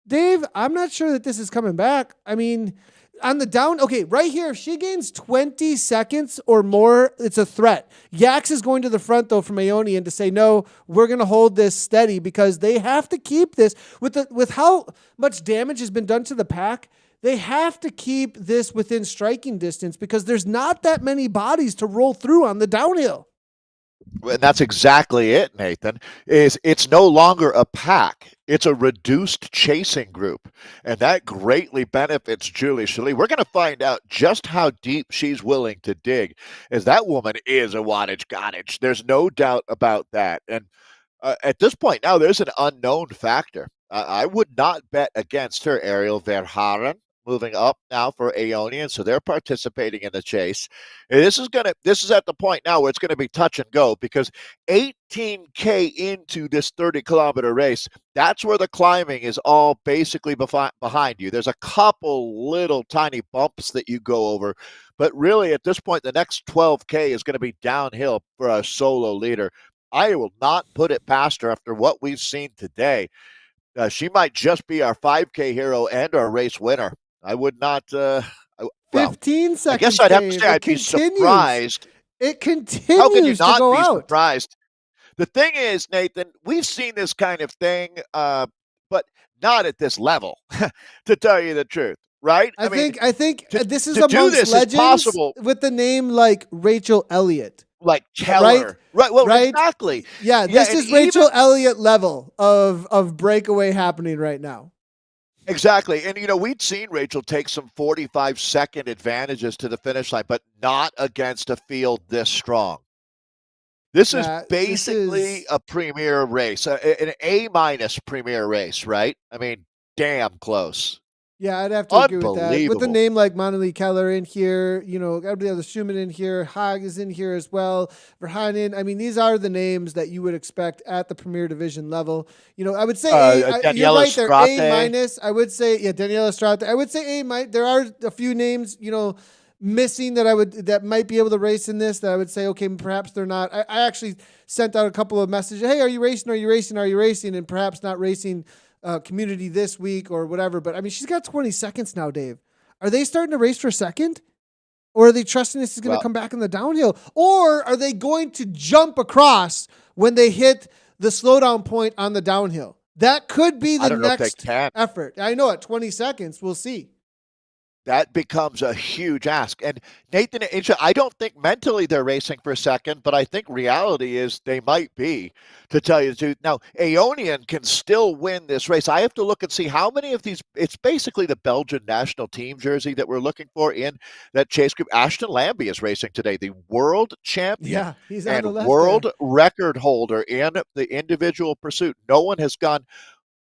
Dave, I'm not sure that this is coming back. I mean, on the down, okay, right here, if she gains 20 seconds or more, it's a threat. Yax is going to the front, though, from Aeonian to say, no, we're going to hold this steady because they have to keep this. With how much damage has been done to the pack, they have to keep this within striking distance because there's not that many bodies to roll through on the downhill. And that's exactly it, Nathan, it's no longer a pack. It's a reduced chasing group, and that greatly benefits Julie Chailly. We're going to find out just how deep she's willing to dig, as that woman is a wattage cottage. There's no doubt about that. And at this point now, there's an unknown factor. I would not bet against her. Ariel Verhaeren, moving up now for Aeonian, so they're participating in the chase. And this is at the point now where it's gonna be touch and go because 18K into this 30-kilometer race, that's where the climbing is all basically behind you. There's a couple little tiny bumps that you go over, but really at this point, the next 12K is going to be downhill for a solo leader. I will not put it past her after what we've seen today. She might just be our 5K hero and our race winner. I would not. Well, 15 seconds. I guess I'd have to Dave. say I'd be surprised. It continues How can you to not go be out. surprised? The thing is, Nathan, we've seen this kind of thing, but not at this level, to tell you the truth, right? I think this is to do amongst this legends is possible with the name like Rachel Elliott. Like Keller. Right. Well, right? exactly. Yeah, this is Rachel Elliott level of breakaway happening right now. Exactly. And, we'd seen Rachel take some 45-second advantages to the finish line, but not against a field this strong. This is basically a premier race, an A-minus premier race, right? I mean, damn close. Yeah, I'd have to agree with that. With a name like Monali Keller in here, Gabrielle Schumann in here, Haag is in here as well, Verheyen. I mean, these are the names that you would expect at the Premier Division level. I would say you're right there, A-minus. I would say, Daniela Strate. I would say A-minus. There are a few names, missing that might be able to race in this that I would say, okay, perhaps they're not. I actually sent out a couple of messages. Hey, are you racing? Are you racing? Are you racing? And perhaps not racing community this week or whatever. But I mean, she's got 20 seconds now, Dave. Are they starting to race for a second? Or are they trusting this is going to come back in the downhill? Or are they going to jump across when they hit the slowdown point on the downhill? That could be the next effort. I know at 20 seconds, we'll see. That becomes a huge ask. And Nathan, I don't think mentally they're racing for a second, but I think reality is they might be, to tell you the truth. Now, Aeonian can still win this race. I have to look and see how many of these. It's basically the Belgian national team jersey that we're looking for in that chase group. Ashton Lambie is racing today, the world champion. Yeah, he's on the left world record holder in the individual pursuit. No one has gone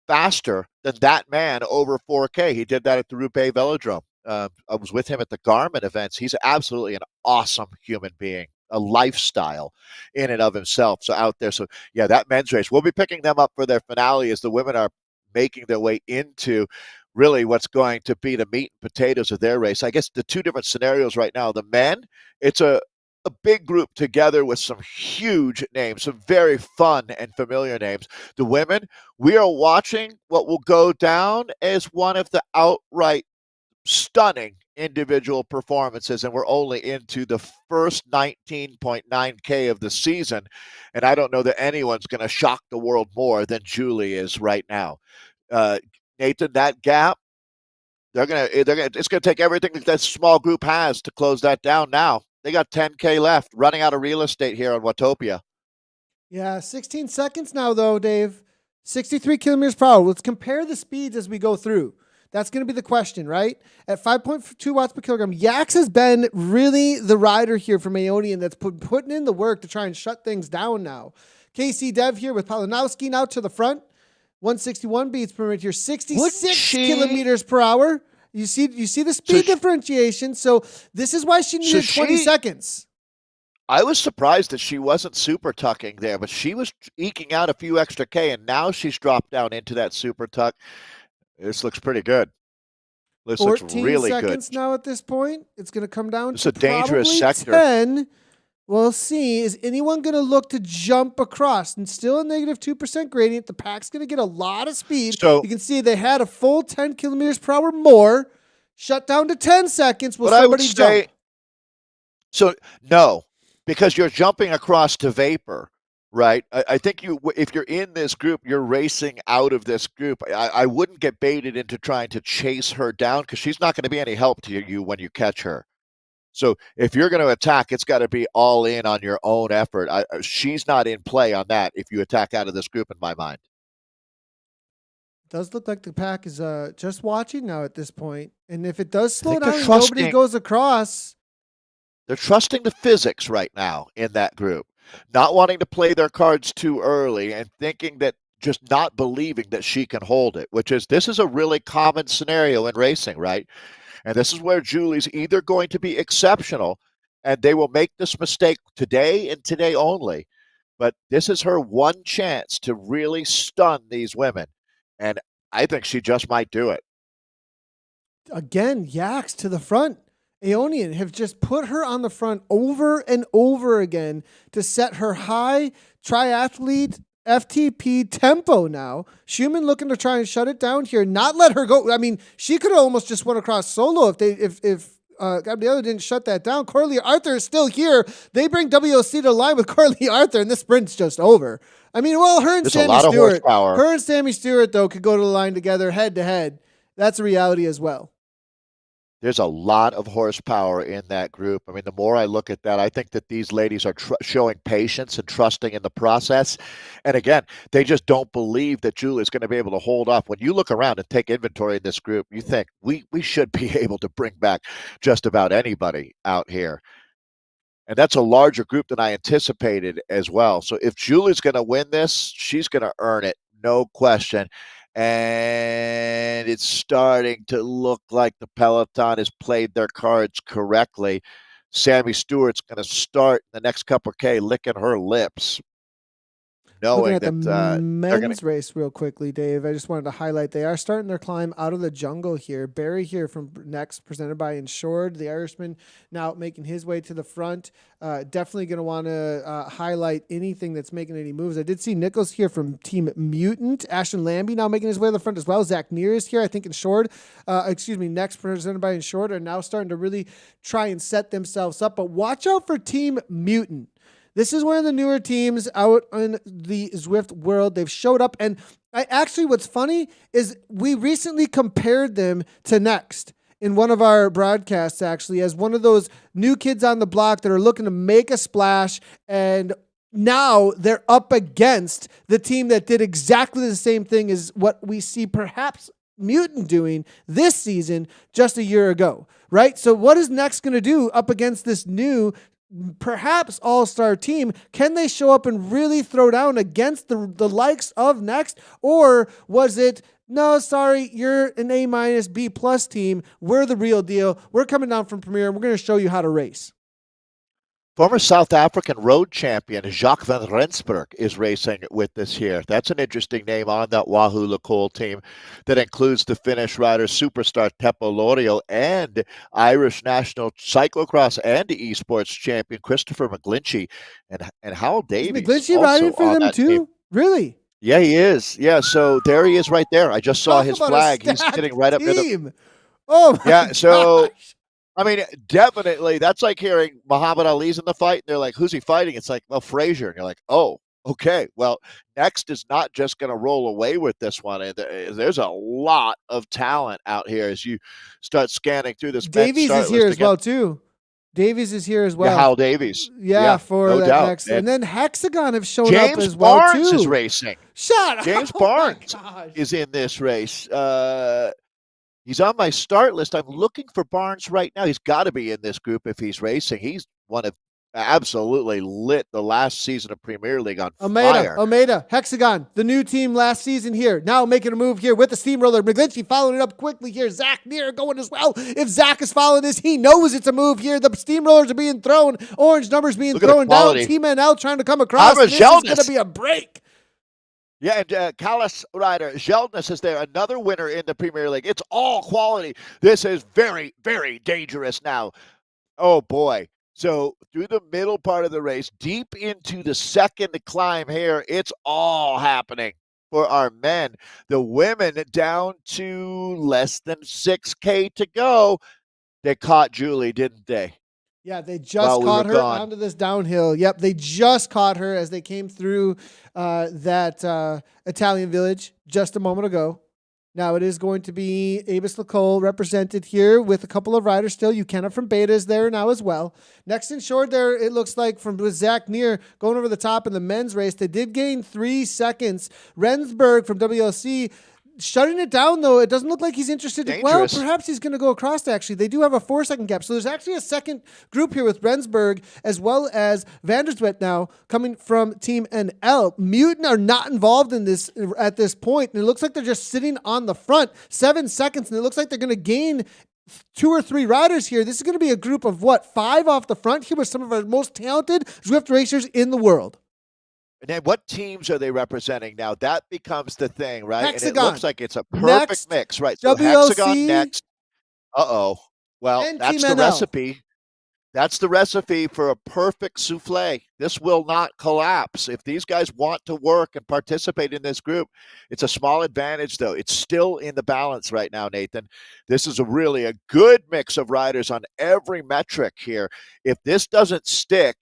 faster than that man over 4K. He did that at the Roubaix Velodrome. I was with him at the Garmin events. He's absolutely an awesome human being, a lifestyle in and of himself. So out there. So yeah, that men's race, we'll be picking them up for their finale as the women are making their way into really what's going to be the meat and potatoes of their race. I guess the two different scenarios right now, the men, it's a big group together with some huge names, some very fun and familiar names. The women, we are watching what will go down as one of the outright stunning individual performances, and we're only into the first 19.9K of the season, and I don't know that anyone's going to shock the world more than Julie is right now. Nathan, that gap, it's going to take everything that small group has to close that down now. They got 10K left, running out of real estate here on Watopia. Yeah, 16 seconds now, though, Dave. 63 kilometers per hour. Let's compare the speeds as we go through. That's going to be the question, right? At 5.2 watts per kilogram, Yax has been really the rider here from Aeonian that's putting in the work to try and shut things down now. KC Dev here with Palinowski now to the front. 161 beats per minute here. 66 kilometers per hour. You see the speed differentiation. So this is why she needed 20 seconds. I was surprised that she wasn't super tucking there, but she was eking out a few extra K, and now she's dropped down into that super tuck. This looks pretty good. This looks really good. 14 seconds now at this point. It's going to come down to a dangerous sector. 10. We'll see. Is anyone going to look to jump across? And still a negative 2% gradient. The pack's going to get a lot of speed. So you can see they had a full 10 kilometers per hour more. Shut down to 10 seconds. Will somebody jump? So no, because you're jumping across to vapor. Right. I think if you're in this group, you're racing out of this group. I wouldn't get baited into trying to chase her down because she's not going to be any help to you when you catch her. So if you're going to attack, it's got to be all in on your own effort. She's not in play on that if you attack out of this group, in my mind. It does look like the pack is just watching now at this point. And if it does slow down and nobody goes across. They're trusting the physics right now in that group. Not wanting to play their cards too early and thinking that just not believing that she can hold it, this is a really common scenario in racing, right? And this is where Julie's either going to be exceptional and they will make this mistake today and today only, but this is her one chance to really stun these women. And I think she just might do it. Again, Yaks to the front. Aeonian have just put her on the front over and over again to set her high triathlete FTP tempo now. Schumann looking to try and shut it down here, not let her go. I mean, she could have almost just went across solo if Gabriella didn't shut that down. Corley Arthur is still here. They bring WOC to line with Corley Arthur, and this sprint's just over. I mean, well, her and Sammy Stewart, though, could go to the line together head to head. That's a reality as well. There's a lot of horsepower in that group. I mean, the more I look at that, I think that these ladies are showing patience and trusting in the process. And again, they just don't believe that Julie is going to be able to hold off. When you look around and take inventory in this group, you think we should be able to bring back just about anybody out here. And that's a larger group than I anticipated as well. So if Julie's going to win this, she's going to earn it, no question. And it's starting to look like the peloton has played their cards correctly. Sammy Stewart's going to start the next couple of K licking her lips, knowing looking at the men's race real quickly, Dave. I just wanted to highlight they are starting their climb out of the jungle here. Barry here from next, presented by Insured. The Irishman now making his way to the front. Definitely going to want to highlight anything that's making any moves. I did see Nichols here from Team Mutant. Ashton Lambie now making his way to the front as well. Zach Neer is here, I think, Insured. Next, presented by Insured, are now starting to really try and set themselves up. But watch out for Team Mutant. This is one of the newer teams out in the Zwift world. They've showed up, and what's funny is we recently compared them to Next in one of our broadcasts, actually, as one of those new kids on the block that are looking to make a splash, and now they're up against the team that did exactly the same thing as what we see perhaps Mutant doing this season just a year ago, right? So what is Next going to do up against this new perhaps all-star team? Can they show up and really throw down against the likes of Next? Or was it, no, sorry, you're an A- B+ team. We're the real deal. We're coming down from Premier and we're going to show you how to race. Former South African road champion Jacques van Rensburg is racing with this here. That's an interesting name on that Wahoo Lacole team that includes the Finnish rider superstar Teppo Lorio and Irish national cyclocross and esports champion Christopher McGlinchey and Howell Davies. McGlinchey riding for them too? Team. Really? Yeah, he is. Yeah, so there he is right there. I just saw his flag. He's sitting right up near the... Oh, my gosh. I mean, definitely, that's like hearing Muhammad Ali's in the fight, and they're like, who's he fighting? It's like, well, Frazier. And you're like, oh, okay. Well, Next is not just going to roll away with this one. There's a lot of talent out here as you start scanning through this. Davies is here as well, too. Davies is here as well. Yeah, Hal Davies. Yeah, for no that doubt. Next. And then Hexagon have shown up as well, too. James Barnes is racing. Shut up. James Barnes is in this race. He's on my start list. I'm looking for Barnes right now. He's got to be in this group if he's racing. He's one of absolutely lit the last season of Premier League on fire. Almeida, Hexagon, the new team last season here. Now making a move here with the steamroller. McGlinchey following it up quickly here. Zach Neer going as well. If Zach is following this, he knows it's a move here. The steamrollers are being thrown. Orange numbers being thrown down. Team NL trying to come across. This is going to be a break. Yeah, and Callis rider Zeldness is there, another winner in the Premier League. It's all quality. This is very, very dangerous now. Oh, boy. So through the middle part of the race, deep into the second climb here, it's all happening for our men. The women down to less than 6K to go. They caught Julie, didn't they? Yeah, they just caught her onto this downhill. Yep, they just caught her as they came through that Italian village just a moment ago. Now it is going to be Avis Lacole represented here with a couple of riders still. Ukena from Beta is there now as well. Next in short there, it looks like with Zach Neer going over the top in the men's race. They did gain 3 seconds. Rensburg from WLC shutting it down, though. It doesn't look like he's interested. Well, Dangerous. perhaps he's going to go across, actually. They do have a 4-second gap. So there's actually a second group here with Rensburg as well as Vanderswet now coming from Team NL. Mutant are not involved in this at this point, and it looks like they're just sitting on the front. 7 seconds, and it looks like they're going to gain 2 or 3 riders here. This is going to be a group of, 5 off the front here with some of our most talented Zwift racers in the world. And then what teams are they representing now? That becomes the thing, right? Hexagon. And it looks like it's a perfect Next, mix, right? So WLC, Hexagon next. Uh-oh. Well, and that's Team the NL. recipe. That's the recipe for a perfect souffle. This will not collapse. If these guys want to work and participate in this group, it's a small advantage, though. It's still in the balance right now, Nathan. This is really a good mix of riders on every metric here. If this doesn't stick,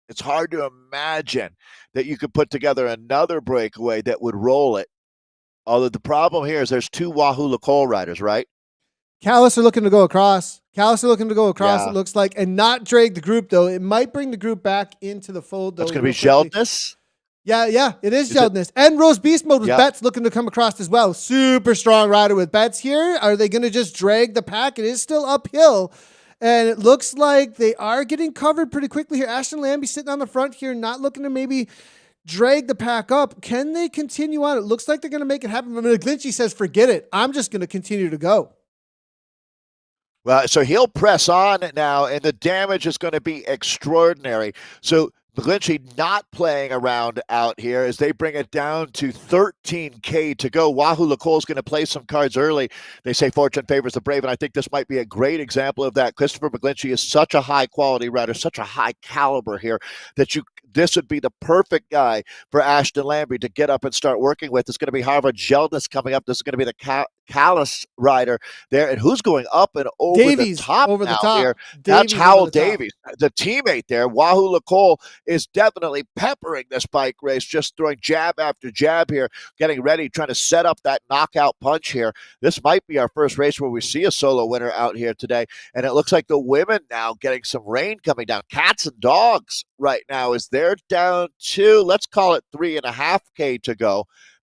it's hard to imagine that you could put together another breakaway that would roll it. Although the problem here is there's 2 Wahoo Lacole riders, right? Callis are looking to go across. Yeah. It looks like, and not drag the group, though. It might bring the group back into the fold, though. That's going to be real quickly. Sheldness. Yeah, it is Is it- Sheldness. And Rose Beast Mode with Yeah. Betts looking to come across as well. Super strong rider with Betts here. Are they going to just drag the pack? It is still uphill. And it looks like they are getting covered pretty quickly here. Ashton Lambie sitting on the front here, not looking to maybe drag the pack up. Can they continue on? It looks like they're going to make it happen. But McGlinchey says, forget it. I'm just going to continue to go. Well, so he'll press on now, and the damage is going to be extraordinary. So McGlinchey not playing around out here as they bring it down to 13K to go. Wahoo Lacole is going to play some cards early. They say fortune favors the brave, and I think this might be a great example of that. Christopher McGlinchey is such a high-quality rider, such a high caliber here, that this would be the perfect guy for Ashton Lambie to get up and start working with. It's going to be Harvard Jeldness coming up. This is going to be the Callis rider there. And who's going up and over Davies the top over the now top. here? Davies That's over Howell the top. Davies, the teammate there. Wahoo Lacole is definitely peppering this bike race, just throwing jab after jab here, getting ready, trying to set up that knockout punch here. This might be our first race where we see a solo winner out here today. And it looks like the women now getting some rain coming down. Cats and dogs right now is they're down to, let's call it 3.5K to go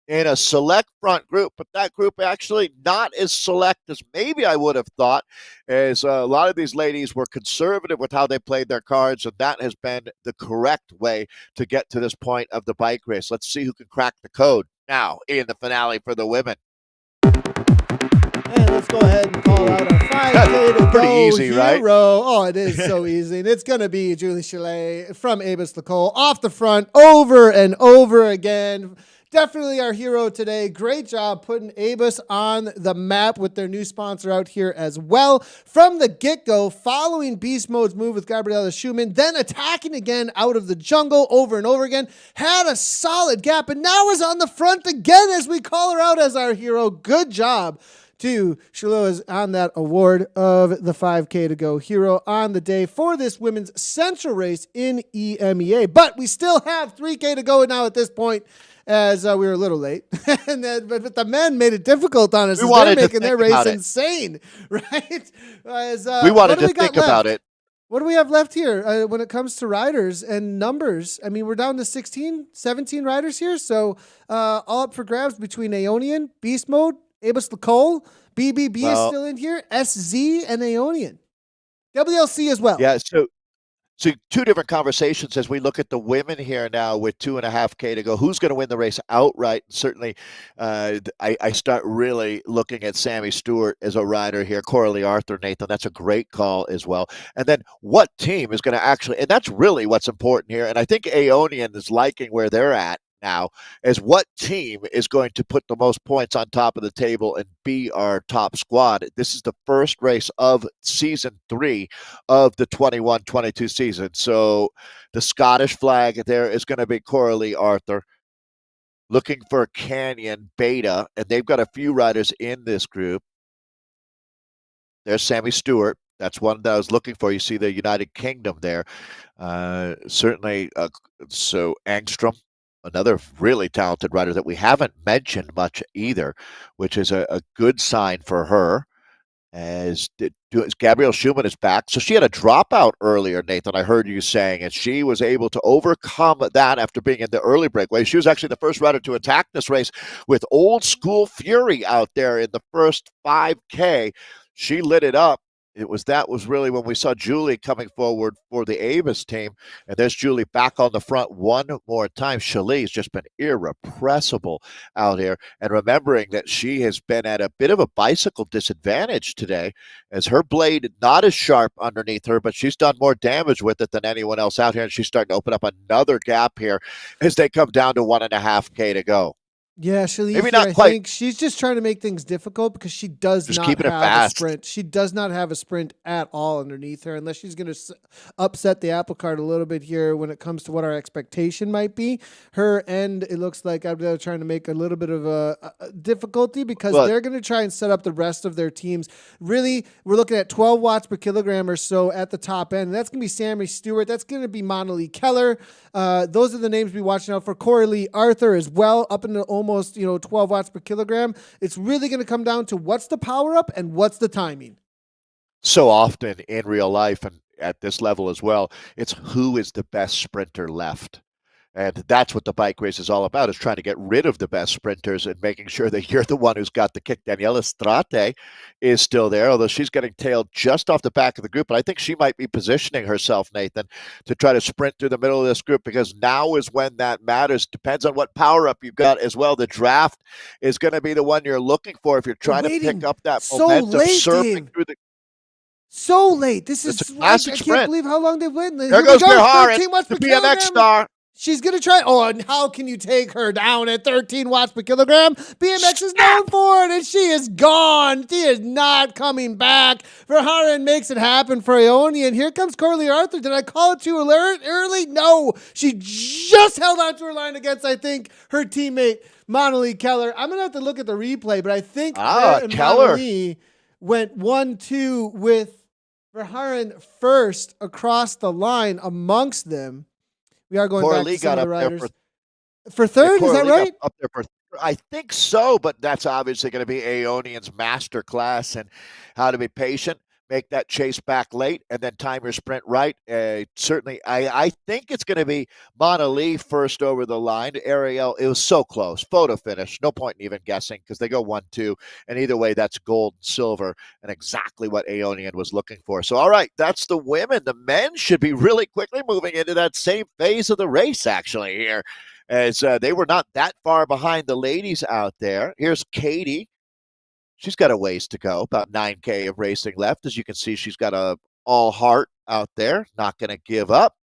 in a select front group, but that group actually not as select as maybe I would have thought, as a lot of these ladies were conservative with how they played their cards, and that has been the correct way to get to this point of the bike race. Let's see who can crack the code now in the finale for the women. And let's go ahead and call out our 5K to Pretty go easy, hero. right? Oh, it is so easy. And it's going to be Julie Chalet from Abus Lacole off the front over and over again. Definitely our hero today. Great job putting Abus on the map with their new sponsor out here as well. From the get-go, following Beast Mode's move with Gabriella Schumann, then attacking again out of the jungle over and over again. Had a solid gap, and now is on the front again as we call her out as our hero. Good job to Shiloh on that award of the 5K to go hero on the day for this women's central race in EMEA. But we still have 3K to go now at this point, as we were a little late. And then, but the men made it difficult on us. They're making their race insane, right? We wanted to think about it. What do we have left here when it comes to riders and numbers? I mean, we're down to 16, 17 riders here. So all up for grabs between Aeonian, Beast Mode, Abus Lacole, BBB is still in here, SZ, and Aeonian. WLC as well. Yeah, so 2 different conversations as we look at the women here now with 2.5K to go. Who's going to win the race outright? And certainly, I start really looking at Sammy Stewart as a rider here. Coralie Arthur, Nathan, that's a great call as well. And then what team is going to actually, and that's really what's important here. And I think Aeonian is liking where they're at now, as what team is going to put the most points on top of the table and be our top squad. This is the first race of season 3 of the 21-22 season. So the Scottish flag there is going to be Coralie Arthur, looking for Canyon Beta, and they've got a few riders in this group. There's Sammy Stewart. That's one that I was looking for. You see the United Kingdom there. Certainly, so Angstrom, another really talented rider that we haven't mentioned much either, which is a good sign for her. as Gabrielle Schumann is back. So she had a dropout earlier, Nathan, I heard you saying, and she was able to overcome that after being in the early breakaway. She was actually the first rider to attack this race with old school fury out there in the first 5K. She lit it up. That was really when we saw Julie coming forward for the Avis team. And there's Julie back on the front one more time. Shalee's just been irrepressible out here. And remembering that she has been at a bit of a bicycle disadvantage today, as her blade not as sharp underneath her, but she's done more damage with it than anyone else out here. And she's starting to open up another gap here as they come down to 1.5K to go. Yeah, Shalee Maybe here, not I quite. think she's just trying to make things difficult because she does Just not keeping it have a fast. sprint. She does not have a sprint at all underneath her unless she's going to upset the apple cart a little bit here when it comes to what our expectation might be. Her end, it looks like I'm trying to make a little bit of a difficulty because they're going to try and set up the rest of their teams. Really, we're looking at 12 watts per kilogram or so at the top end. And that's going to be Sammy Stewart. That's going to be Monnalee Keller. Those are the names we're watching out for. Corey Lee Arthur as well, up into almost 12 watts per kilogram. It's really going to come down to what's the power up and what's the timing. So often in real life and at this level as well, it's who is the best sprinter left. And that's what the bike race is all about, is trying to get rid of the best sprinters and making sure that you're the one who's got the kick. Daniela Strate is still there, although she's getting tailed just off the back of the group. But I think she might be positioning herself, Nathan, to try to sprint through the middle of this group, because now is when that matters. Depends on what power-up you've got as well. The draft is going to be the one you're looking for if you're trying to pick up that momentum, surfing through the... So late. This is I can't believe how long they've went. There goes Guerra, the BMX star. She's going to try. Oh, and how can you take her down at 13 watts per kilogram? BMX is known for it, and she is gone. She is not coming back. Verhaeren makes it happen for Ione, and here comes Corley Arthur. Did I call it too early? No. She just held on to her line against, I think, her teammate, Monnalee Keller. I'm going to have to look at the replay, but I think Keller Monnalee went 1-2 with Verhaeren first across the line amongst them. We are going back to some of the riders. For third, is that right? Up there for, I think so, but that's obviously going to be Aeonian's master class and how to be patient, make that chase back late, and then time your sprint right. Certainly, I think it's going to be Monnalee first over the line. Ariel, it was so close. Photo finish. No point in even guessing because they go 1-2. And either way, that's gold and silver and exactly what Aeonian was looking for. So, all right, that's the women. The men should be really quickly moving into that same phase of the race, actually, here, as they were not that far behind the ladies out there. Here's Katie. She's got a ways to go, about 9K of racing left. As you can see, she's got a all heart out there, not going to give up.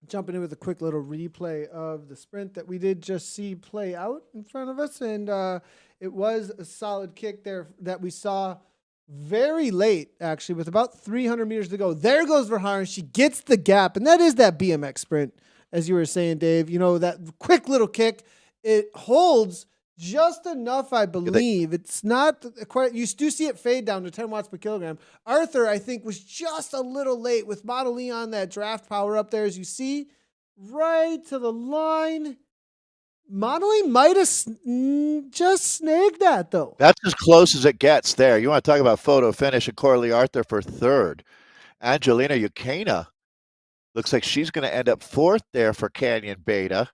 Jumping in with a quick little replay of the sprint that we did just see play out in front of us. And it was a solid kick there that we saw very late, actually, with about 300 meters to go. There goes Verhaeren. She gets the gap, and that is that BMX sprint, as you were saying, Dave. That quick little kick, it holds just enough, I believe. It's not quite. You do see it fade down to 10 watts per kilogram. Arthur, I think, was just a little late with Monnalee on that draft power up there, as you see, right to the line. Monnalee might have just snagged that, though. That's as close as it gets there. You want to talk about photo finish and Corley Arthur for third. Angelina Ukena looks like she's going to end up fourth there for Canyon Beta.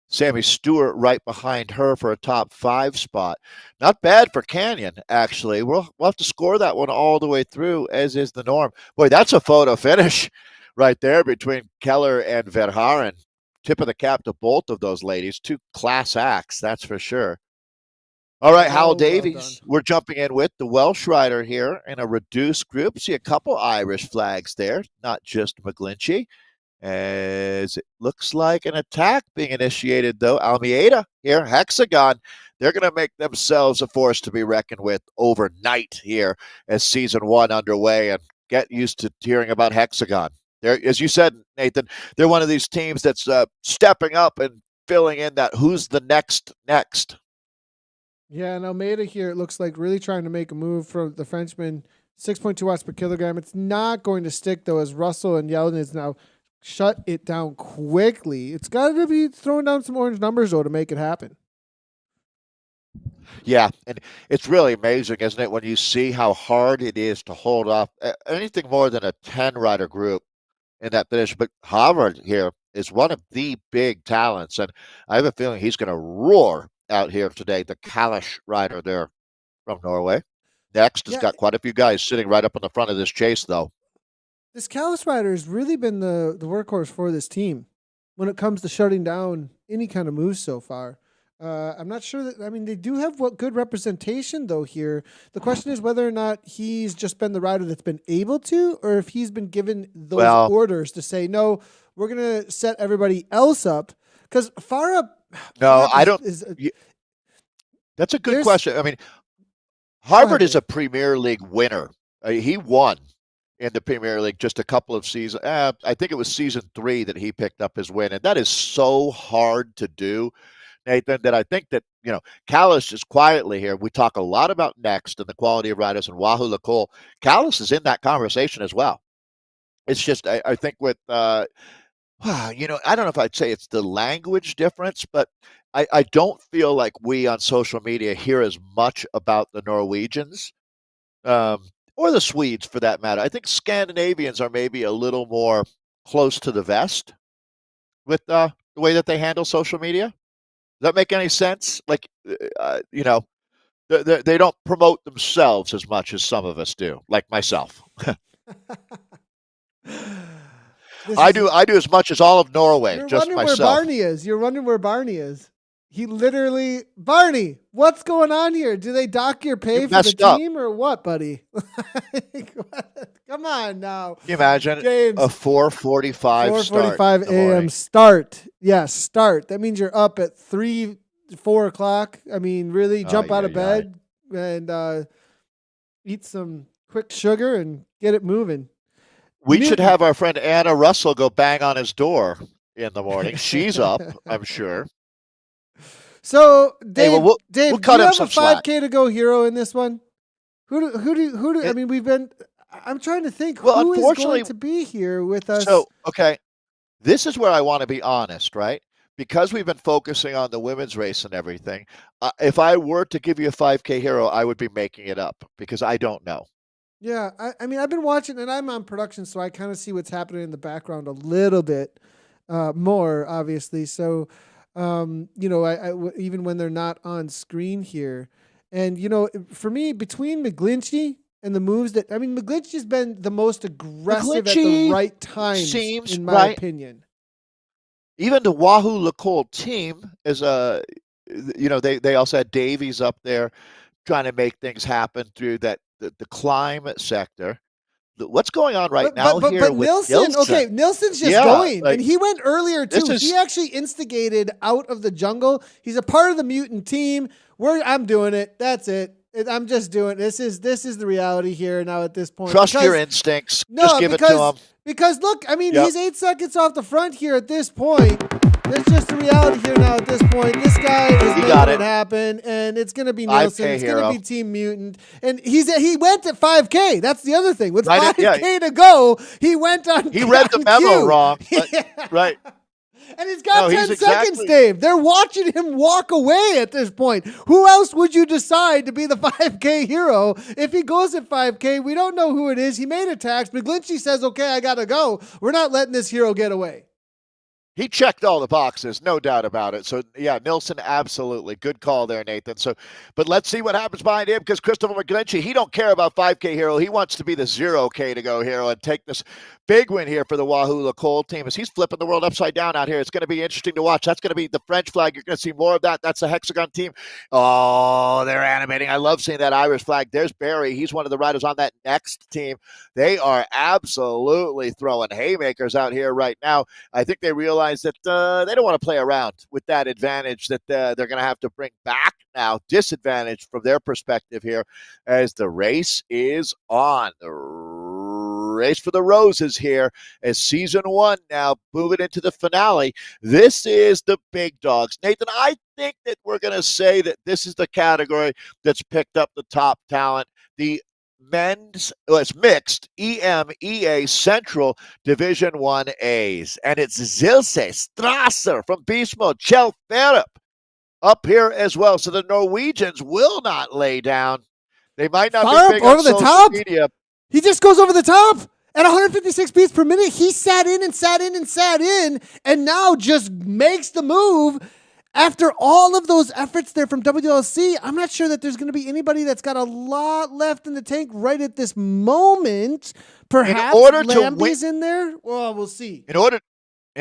Sammy Stewart right behind her for a top 5 spot. Not bad for Canyon, actually. We'll have to score that one all the way through, as is the norm. Boy, that's a photo finish right there between Keller and Verhaeren. Tip of the cap to both of those ladies. 2 class acts, that's for sure. All right, Hal Davies. We're jumping in with the Welsh rider here in a reduced group. See a couple Irish flags there, not just McGlinchey. As it looks like an attack being initiated, though. Almeida here, Hexagon. They're going to make themselves a force to be reckoned with overnight here as season 1 underway, and get used to hearing about Hexagon. They're, as you said, Nathan, they're one of these teams that's stepping up and filling in that who's the next. Yeah, and Almeida here, it looks like really trying to make a move from the Frenchman, 6.2 watts per kilogram. It's not going to stick, though, as Russell and Yeldon is now shut it down quickly. It's got to be throwing down some orange numbers, though, to make it happen. Yeah, and it's really amazing, isn't it, when you see how hard it is to hold off anything more than a 10-rider group in that finish. But Harvard here is one of the big talents, and I have a feeling he's going to roar out here today. The Kalish rider there from Norway. Next has Yeah, got quite a few guys sitting right up in the front of this chase, though. this Callis rider has really been the workhorse for this team when it comes to shutting down any kind of moves so far. I'm not sure that. I mean, they do have good representation though here. The question is whether or not he's just been the rider that's been able to, or if he's been given those Well, orders to say, no, we're gonna set everybody else up. Because Far no, Up I don't. is That's a good there's. question. I mean, Go ahead, Harvard is buddy. a Premier League winner. He won in the Premier League just a couple of seasons. I think it was season 3 that he picked up his win, and that is so hard to do, Nathan. That I think that Callis is quietly here. We talk a lot about Next and the quality of riders and Wahoo Lacole. Callis is in that conversation as well. It's just I think with I don't know if I'd say it's the language difference, but I don't feel like we on social media hear as much about the Norwegians um, or the Swedes for that matter. I think Scandinavians are maybe a little more close to the vest with the way that they handle social media. Does that make any sense? Like, they don't promote themselves as much as some of us do, like myself. This I is do. I do as much as all of Norway, You're just wondering where myself. Barney is. You're wondering where Barney is. He literally, Barney, what's going on here? Do they dock your pay You for the messed up. team or what, buddy? Come on now. Can you imagine a James, 4:45 start 4:45 in the a.m. morning? start. Yes, start. That means you're up at 3, 4 o'clock. I mean, really jump out of Ay, ay, ay. bed and eat some quick sugar and get it moving. We should Mutant. have our friend Anna Russell go bang on his door in the morning. She's up, I'm sure. So, Hey, well, Dave, we'll Dave, do cut you him have a some slack. 5K to go hero in this one? Who do? I It, mean, I'm trying to think well, who is going unfortunately, to be here with us. so okay, this is where I want to be honest, right? Because we've been focusing on the women's race and everything. If I were to give you a 5K hero, I would be making it up because I don't know. Yeah, I mean, I've been watching, and I'm on production, so I kind of see what's happening in the background a little bit more, obviously. So, even when they're not on screen here, and for me, between McGlinchey and the moves McGlinchey's been the most aggressive at the McGlinchey right times, seems in my right. opinion. Even the Wahoo Lacole team is they also had Davies up there trying to make things happen through the climb sector. What's going on right now here But with Nilsson, okay, Nilsson? Nilsson's just Yeah, going, like and he went earlier too. this He is actually instigated out of the jungle. He's a part of the mutant team. I'm doing it. That's it. I'm just doing it. This is the reality here now at this point. trust your instincts. No, Just give it to them. because look, I mean, Yep. he's 8 seconds off the front here at this point. That's just the reality here now at this point. This guy is He making got it it. happen, and it's going to be 5K Nilsson. It's going hero. to be Team Mutant, and he went at 5K. That's the other thing. With Right, 5K to go, he went on. He read the on memo cue. wrong. But, Yeah. right. And he's got No, 10 he's seconds, exactly. Dave. They're watching him walk away at this point. Who else would you decide to be the 5K hero? If he goes at 5K, we don't know who it is. He made attacks. McGlinchey says, okay, I got to go. We're not letting this hero get away. He checked all the boxes, no doubt about it. So, yeah, Nilsson, absolutely. Good call there, Nathan. So, but let's see what happens behind him because Christopher McGlinchey, he don't care about 5K hero. He wants to be the 0K to go hero and take this big win here for the Wahoo Lacole team as he's flipping the world upside down out here. It's going to be interesting to watch. That's going to be the French flag. You're going to see more of that. That's the hexagon team. Oh, they're animating. I love seeing that Irish flag. There's Barry. He's one of the riders on that next team. They are absolutely throwing haymakers out here right now. I think they realize that they don't want to play around with that advantage that they're going to have to bring back now. Disadvantage from their perspective here as the race is on. The race for the roses here as season 1 now moving into the finale. This is the big dogs. Nathan, I think that we're going to say that this is the category that's picked up the top talent. The it's mixed EMEA Central Division 1As. And it's Zilse Strasser from Beast Mode, Kjell Ferup up here as well. So the Norwegians will not lay down. They might not Far be up big on over the social top. media. He just goes over the top at 156 beats per minute. He sat in and sat in and sat in, and now just makes the move. After all of those efforts there from WLC, I'm not sure that there's going to be anybody that's got a lot left in the tank right at this moment. Perhaps Lambie's in there. Well, we'll see. In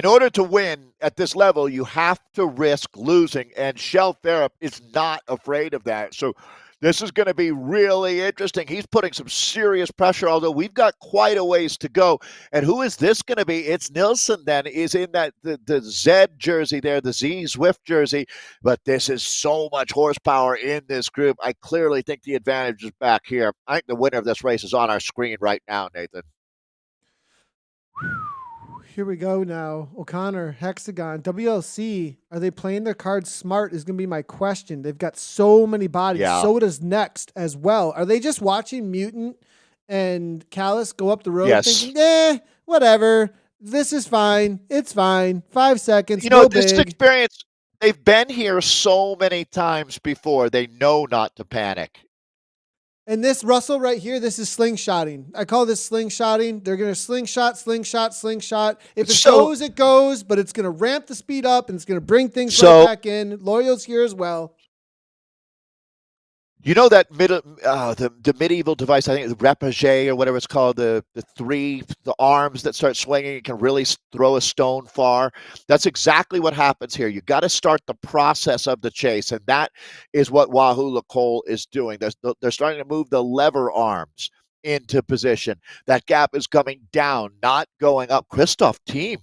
order to win at this level, you have to risk losing, and Shell Farrup is not afraid of that. So this is going to be really interesting. He's putting some serious pressure, although we've got quite a ways to go. And who is this going to be? It's Nilsson then, is in that the Z jersey there, the Z Zwift jersey. But this is so much horsepower in this group. I clearly think the advantage is back here. I think the winner of this race is on our screen right now, Nathan. Here we go now. O'Connor, Hexagon, WLC. Are they playing their cards smart is going to be my question. They've got so many bodies. Yeah. So does Next as well. Are they just watching Mutant and Callus go up the road thinking, whatever. This is fine. It's fine. 5 seconds. This experience, they've been here so many times before. They know not to panic. And this Russell right here, this is slingshotting. I call this slingshotting. They're going to slingshot. If it goes, it goes, but it's going to ramp the speed up and it's going to bring things right back in. Loyal's here as well. You know that the medieval device, I think the repage or whatever it's called, the arms that start swinging and can really throw a stone far. That's exactly what happens here. You got to start the process of the chase, and that is what Wahoo Lacole is doing. They're starting to move the lever arms into position. That gap is coming down, not going up. Christoph Team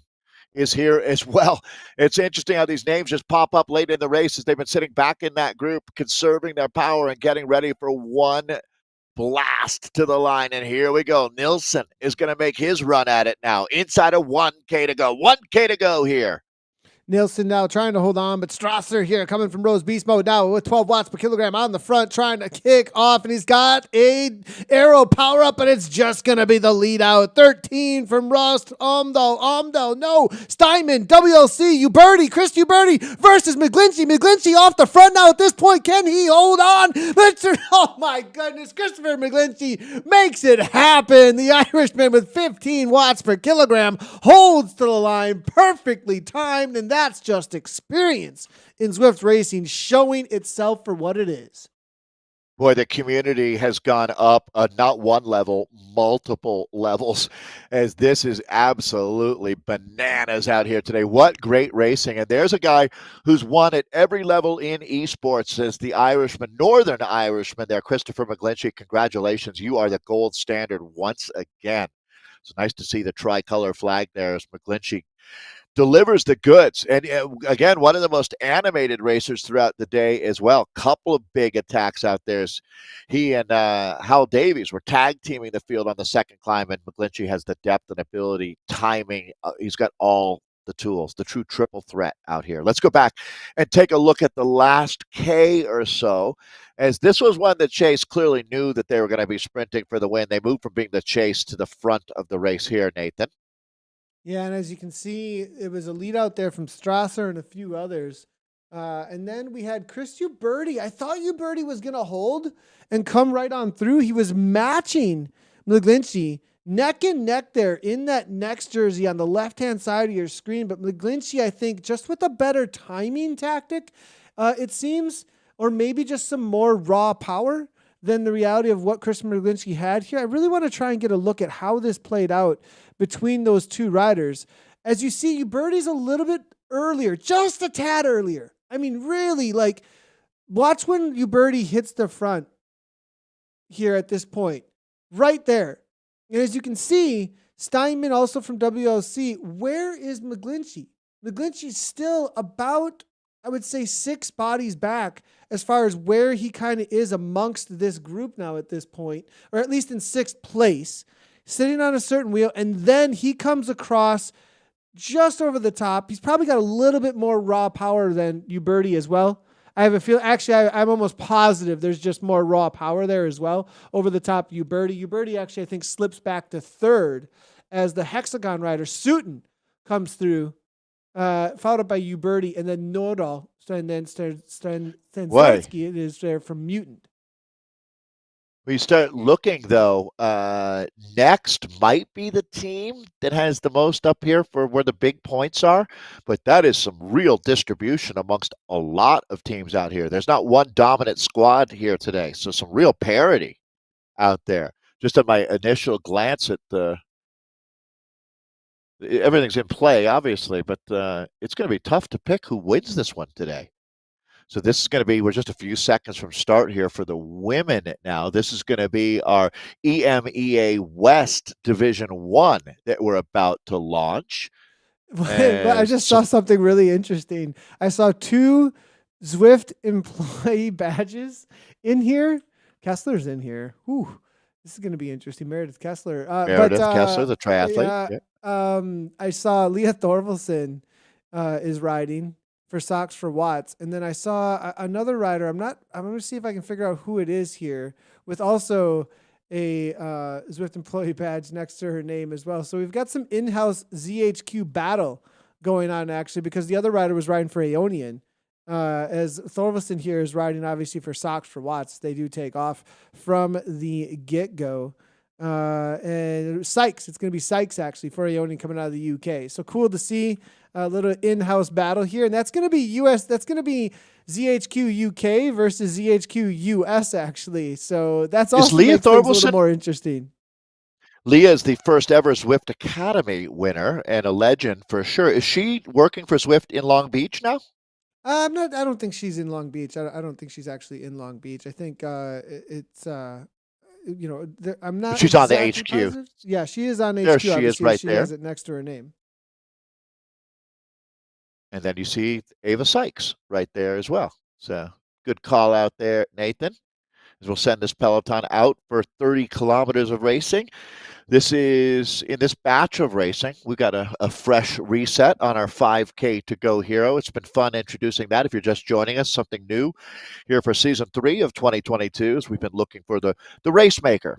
is here as well. It's interesting how these names just pop up late in the race as they've been sitting back in that group, conserving their power and getting ready for one blast to the line. And here we go. Nilsson is going to make his run at it now. Inside of 1K to go. 1K to go here. Nilsson now trying to hold on, but Strasser here coming from Rose Beast Mode now with 12 watts per kilogram on the front, trying to kick off, and he's got a arrow power up, but it's just going to be the lead out. 13 from Rust, no, Steinman, WLC, Uberti, Chris Uberti versus McGlinchey. McGlinchey off the front now at this point. Can he hold on? Oh my goodness, Christopher McGlinchey makes it happen. The Irishman with 15 watts per kilogram holds to the line, perfectly timed, and that's just experience in Zwift racing showing itself for what it is. Boy, the community has gone up not one level, multiple levels, as this is absolutely bananas out here today. What great racing. And there's a guy who's won at every level in esports as the Irishman, Northern Irishman there, Christopher McGlinchey. Congratulations. You are the gold standard once again. It's nice to see the tricolor flag there as McGlinchey delivers the goods. And again, one of the most animated racers throughout the day as well. Couple of big attacks out there. He and Hal Davies were tag teaming the field on the second climb, and McGlinchey has the depth and ability, timing. He's got all the tools, the true triple threat out here. Let's go back and take a look at the last K or so, as this was one that Chase clearly knew that they were going to be sprinting for the win. They moved from being the chase to the front of the race here, Nathan. Yeah, and as you can see, it was a lead out there from Strasser and a few others. And then we had Chris Uberti. I thought Uberti was going to hold and come right on through. He was matching McGlinchey neck and neck there in that next jersey on the left-hand side of your screen. But McGlinchey, I think, just with a better timing tactic, it seems, or maybe just some more raw power than the reality of what Chris McGlinchey had here. I really want to try and get a look at how this played out between those two riders. As you see, Uberti's a little bit earlier, just a tad earlier. I mean, really, like, watch when Uberti hits the front here at this point, right there. And as you can see, Steinman also from WLC, where is McGlinchey? McGlinchey's still about, I would say, 6 bodies back as far as where he kind of is amongst this group now at this point, or at least in 6th place, sitting on a certain wheel, and then he comes across just over the top. He's probably got a little bit more raw power than Uberti as well. I have a feel. Actually, I'm almost positive there's just more raw power there as well over the top Uberti. Uberti actually, I think, slips back to 3rd as the Hexagon rider Sutton comes through followed up by Uberti, and then Nordal, and then Why? Stanzarsky. It is there from Mutant. When you start looking, though, next might be the team that has the most up here for where the big points are, but that is some real distribution amongst a lot of teams out here. There's not one dominant squad here today, so some real parity out there. Just at my initial glance at everything's in play, obviously, but it's going to be tough to pick who wins this one today. So this is going to be, we're just a few seconds from start here for the women now. This is going to be our EMEA West Division 1 that we're about to launch. But I just saw something really interesting. I saw 2 Zwift employee badges in here. Kessler's in here. Whew. This is going to be interesting. Meredith Kessler. Kessler, the triathlete. I saw Leah Thorvaldsen is riding for Socks for Watts. And then I saw another rider. I'm going to see if I can figure out who it is here, with also a Zwift employee badge next to her name as well. So we've got some in-house ZHQ battle going on, actually, because the other rider was riding for Aeonian. As Thorvaldsen here is riding, obviously, for Socks for Watts. They do take off from the get-go. And Sykes, it's going to be Sykes, actually, for Aeonian coming out of the UK. So cool to see a little in-house battle here. And that's going to be ZHQ UK versus ZHQ US, actually. So that's also Leah makes things a little more interesting. Leah is the first ever Zwift Academy winner and a legend for sure. Is she working for Zwift in Long Beach now? I don't think she's in Long Beach. I don't think she's actually in Long Beach. I think it's I'm not. She's on the HQ. Positive. Yeah, she is on HQ. There she is, right she there. has it next to her name. And then you see Ava Sykes right there as well. So good call out there, Nathan. As we'll send this peloton out for 30 kilometers of racing. This is, in this batch of racing, we got a fresh reset on our 5K to go hero. It's been fun introducing that. If you're just joining us, something new here for season 3 of 2022 is we've been looking for the race maker,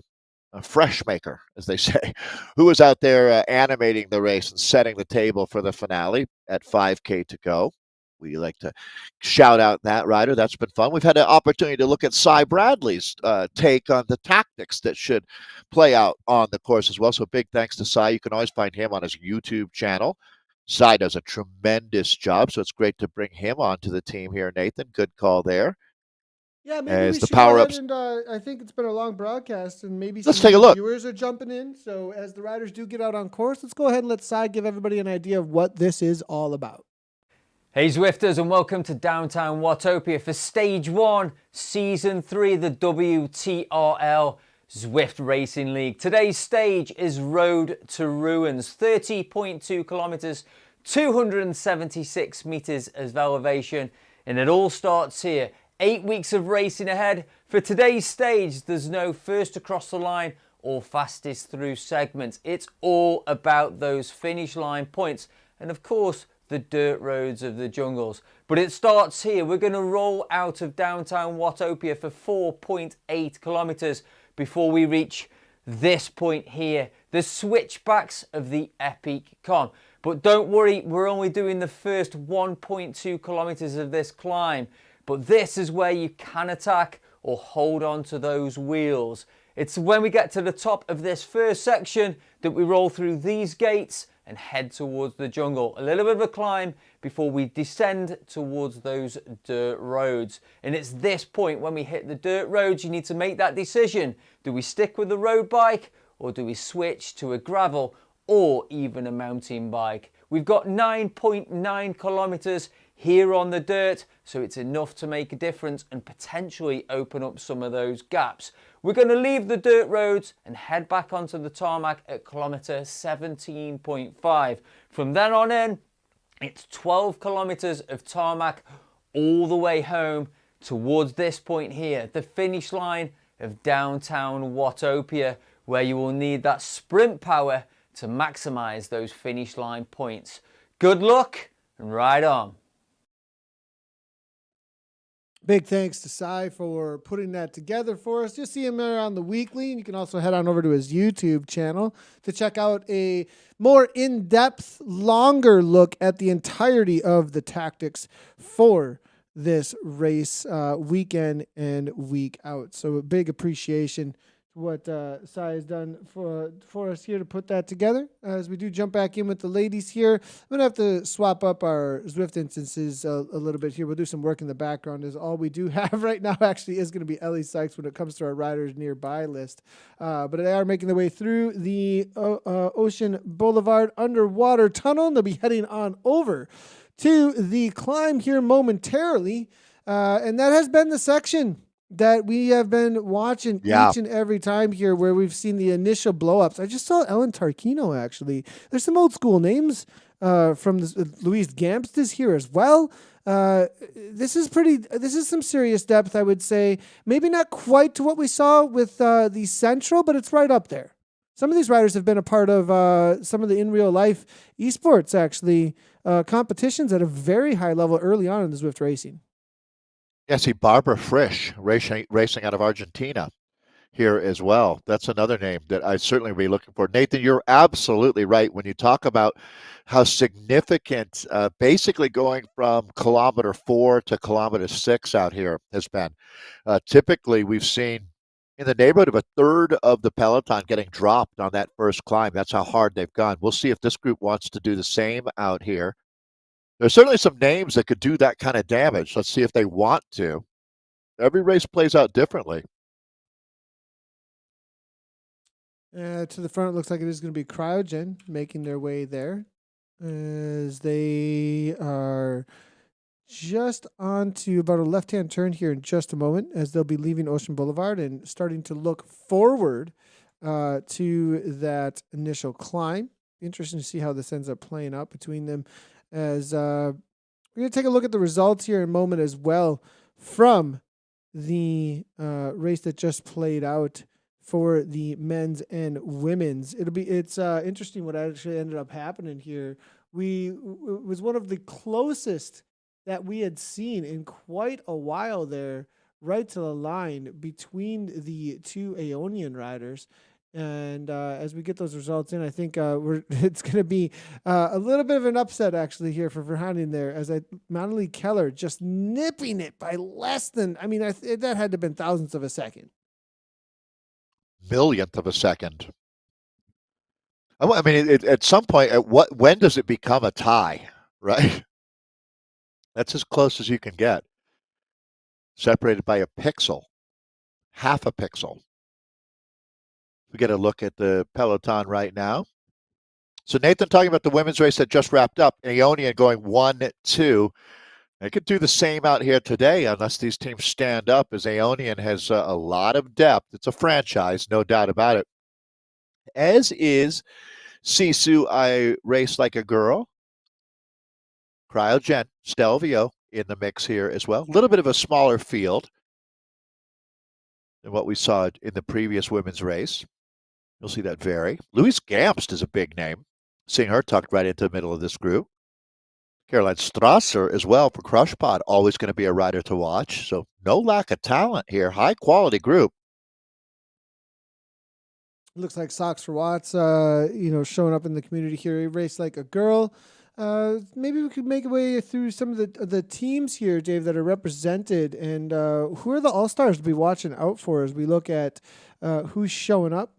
a fresh maker, as they say, who is out there animating the race and setting the table for the finale at 5K to go. We like to shout out that rider. That's been fun. We've had an opportunity to look at Cy Bradley's take on the tactics that should play out on the course as well. So big thanks to Cy. You can always find him on his YouTube channel. Cy does a tremendous job, so it's great to bring him onto the team here, Nathan. Good call there. Yeah, maybe we should power go ups. ahead and I think it's been a long broadcast, and maybe let's some take a look. Viewers are jumping in. So as the riders do get out on course, let's go ahead and let Cy give everybody an idea of what this is all about. Hey Zwifters, and welcome to Downtown Watopia for Stage 1, Season 3, the WTRL Zwift Racing League. Today's stage is Road to Ruins, 30.2 kilometers, 276 meters of elevation, and it all starts here. 8 weeks of racing ahead. For today's stage, there's no first across the line or fastest through segments. It's all about those finish line points, and of course, the dirt roads of the jungles. But it starts here. We're going to roll out of downtown Watopia for 4.8 kilometers before we reach this point here, the switchbacks of the Epic Con. But don't worry, we're only doing the first 1.2 kilometers of this climb. But this is where you can attack or hold on to those wheels. It's when we get to the top of this first section that we roll through these gates and head towards the jungle. A little bit of a climb before we descend towards those dirt roads. And it's this point when we hit the dirt roads, you need to make that decision. Do we stick with the road bike, or do we switch to a gravel or even a mountain bike? We've got 9.9 kilometers here on the dirt, so it's enough to make a difference and potentially open up some of those gaps. We're going to leave the dirt roads and head back onto the tarmac at kilometer 17.5. From then on in, it's 12 kilometers of tarmac all the way home towards this point here, the finish line of downtown Watopia, where you will need that sprint power to maximize those finish line points. Good luck and ride on. Big thanks to Cy for putting that together for us. Just see him there on the weekly. And you can also head on over to his YouTube channel to check out a more in-depth, longer look at the entirety of the tactics for this race weekend and week out. So a big appreciation what Sai has done for us here to put that together. As we do jump back in with the ladies here, I'm going to have to swap up our Zwift instances a little bit here. We'll do some work in the background, as all we do have right now actually is going to be Ellie Sykes when it comes to our riders nearby list. But they are making their way through the Ocean Boulevard underwater tunnel, and they'll be heading on over to the climb here momentarily. And that has been the section that we have been watching each and every time here, where we've seen the initial blowups. I just saw Ellen Tarquino, actually. There's some old school names from this. Louise Gamst is here as well. This is some serious depth, I would say. Maybe not quite to what we saw with the Central, but it's right up there. Some of these riders have been a part of some of the in real life esports, actually, competitions at a very high level early on in the Zwift racing. Yeah, see Barbara Frisch racing out of Argentina here as well. That's another name that I'd certainly be looking for. Nathan, you're absolutely right when you talk about how significant basically going from kilometer 4 to kilometer 6 out here has been. Typically, we've seen in the neighborhood of a third of the peloton getting dropped on that first climb. That's how hard they've gone. We'll see if this group wants to do the same out here. There's certainly some names that could do that kind of damage. Let's see if they want to. Every race plays out differently. To the front, it looks like it is going to be Cryogen making their way there, as they are just onto about a left-hand turn here in just a moment, as they'll be leaving Ocean Boulevard and starting to look forward to that initial climb. Interesting to see how this ends up playing out between them, as we're going to take a look at the results here in a moment as well from the race that just played out for the men's and women's. It's interesting what actually ended up happening here. It was one of the closest that we had seen in quite a while there, right to the line between the two Aeonian riders. And as we get those results in, I think it's going to be a little bit of an upset actually here for Verhanen there, as Manali Keller just nipping it by less than, that had to have been thousandths of a second. Millionth of a second. At some point, when does it become a tie, right? That's as close as you can get. Separated by a pixel, half a pixel. We get a look at the peloton right now. So Nathan, talking about the women's race that just wrapped up, Aeonian going 1-2. They could do the same out here today unless these teams stand up, as Aeonian has a lot of depth. It's a franchise, no doubt about it. As is Sisu, I Race Like a Girl. Cryogen, Stelvio in the mix here as well. A little bit of a smaller field than what we saw in the previous women's race. You'll see that vary. Louise Gamst is a big name. Seeing her tucked right into the middle of this group. Caroline Strasser as well for Crush Pod, always going to be a rider to watch. So no lack of talent here. High quality group. Looks like Socks for Watts, showing up in the community here. A Race Like a Girl. Maybe we could make a way through some of the teams here, Dave, that are represented, and who are the all-stars to be watching out for as we look at who's showing up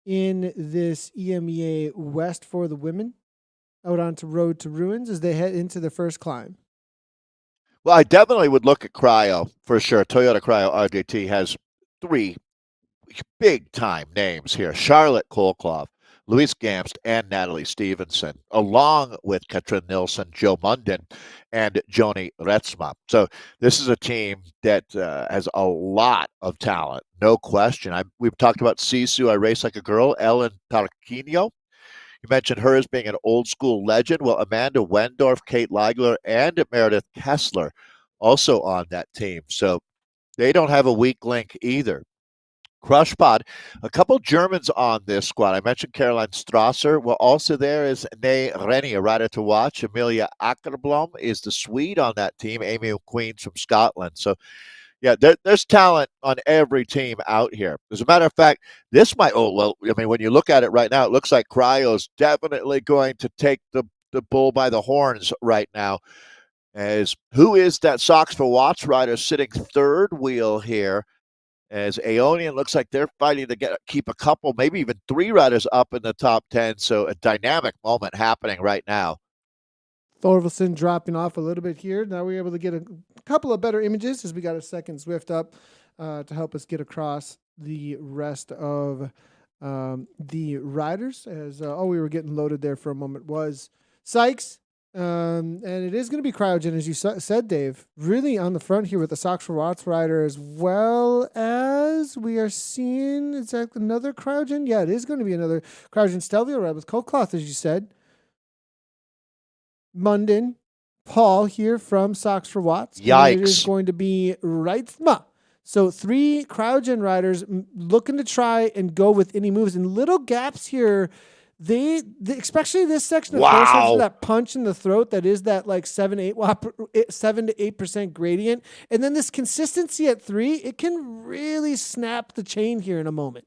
in this EMEA West for the women out onto Road to Ruins as they head into the first climb. Well, I definitely would look at Cryo for sure. Toyota Cryo RJT has 3 big-time names here. Charlotte Kolklov, Louise Gamst, and Natalie Stevenson, along with Katrin Nilsson, Joe Munden, and Joni Retzma. So this is a team that has a lot of talent, no question. We've talked about Sisu, I Race Like a Girl, Ellen Tarquino. You mentioned her as being an old-school legend. Well, Amanda Wendorf, Kate Leigler, and Meredith Kessler also on that team. So they don't have a weak link either. Crush Pod. A couple Germans on this squad. I mentioned Caroline Strasser. Well, also there is Nay Rennie, a rider to watch. Amelia Ackerblom is the Swede on that team. Amy Queen's from Scotland. So, yeah, there's talent on every team out here. As a matter of fact, this might, when you look at it right now, it looks like Cryo's definitely going to take the bull by the horns right now. As who is that Sox for Watts rider sitting third wheel here? As Aeonian looks like they're fighting to keep a couple, maybe even three riders up in the top 10. So a dynamic moment happening right now. Thorvaldsen dropping off a little bit here. Now we're able to get a couple of better images as we got a second Zwift up to help us get across the rest of the riders. As all we were getting loaded there for a moment was Sykes. And it is going to be Cryogen, as you said, Dave, really on the front here with the Sox for Watts rider, as well as we are seeing, is that another Cryogen? Yeah, it is going to be another Cryogen Stelvio ride with Coldcloth, as you said. Munden, Paul here from Sox for Watts. Yikes. And it is going to be Reitzma. So 3 Cryogen riders looking to try and go with any moves. And little gaps here. They especially this section of course has that punch in the throat that is that like 7 to 8% gradient, and then this consistency at 3, it can really snap the chain here in a moment.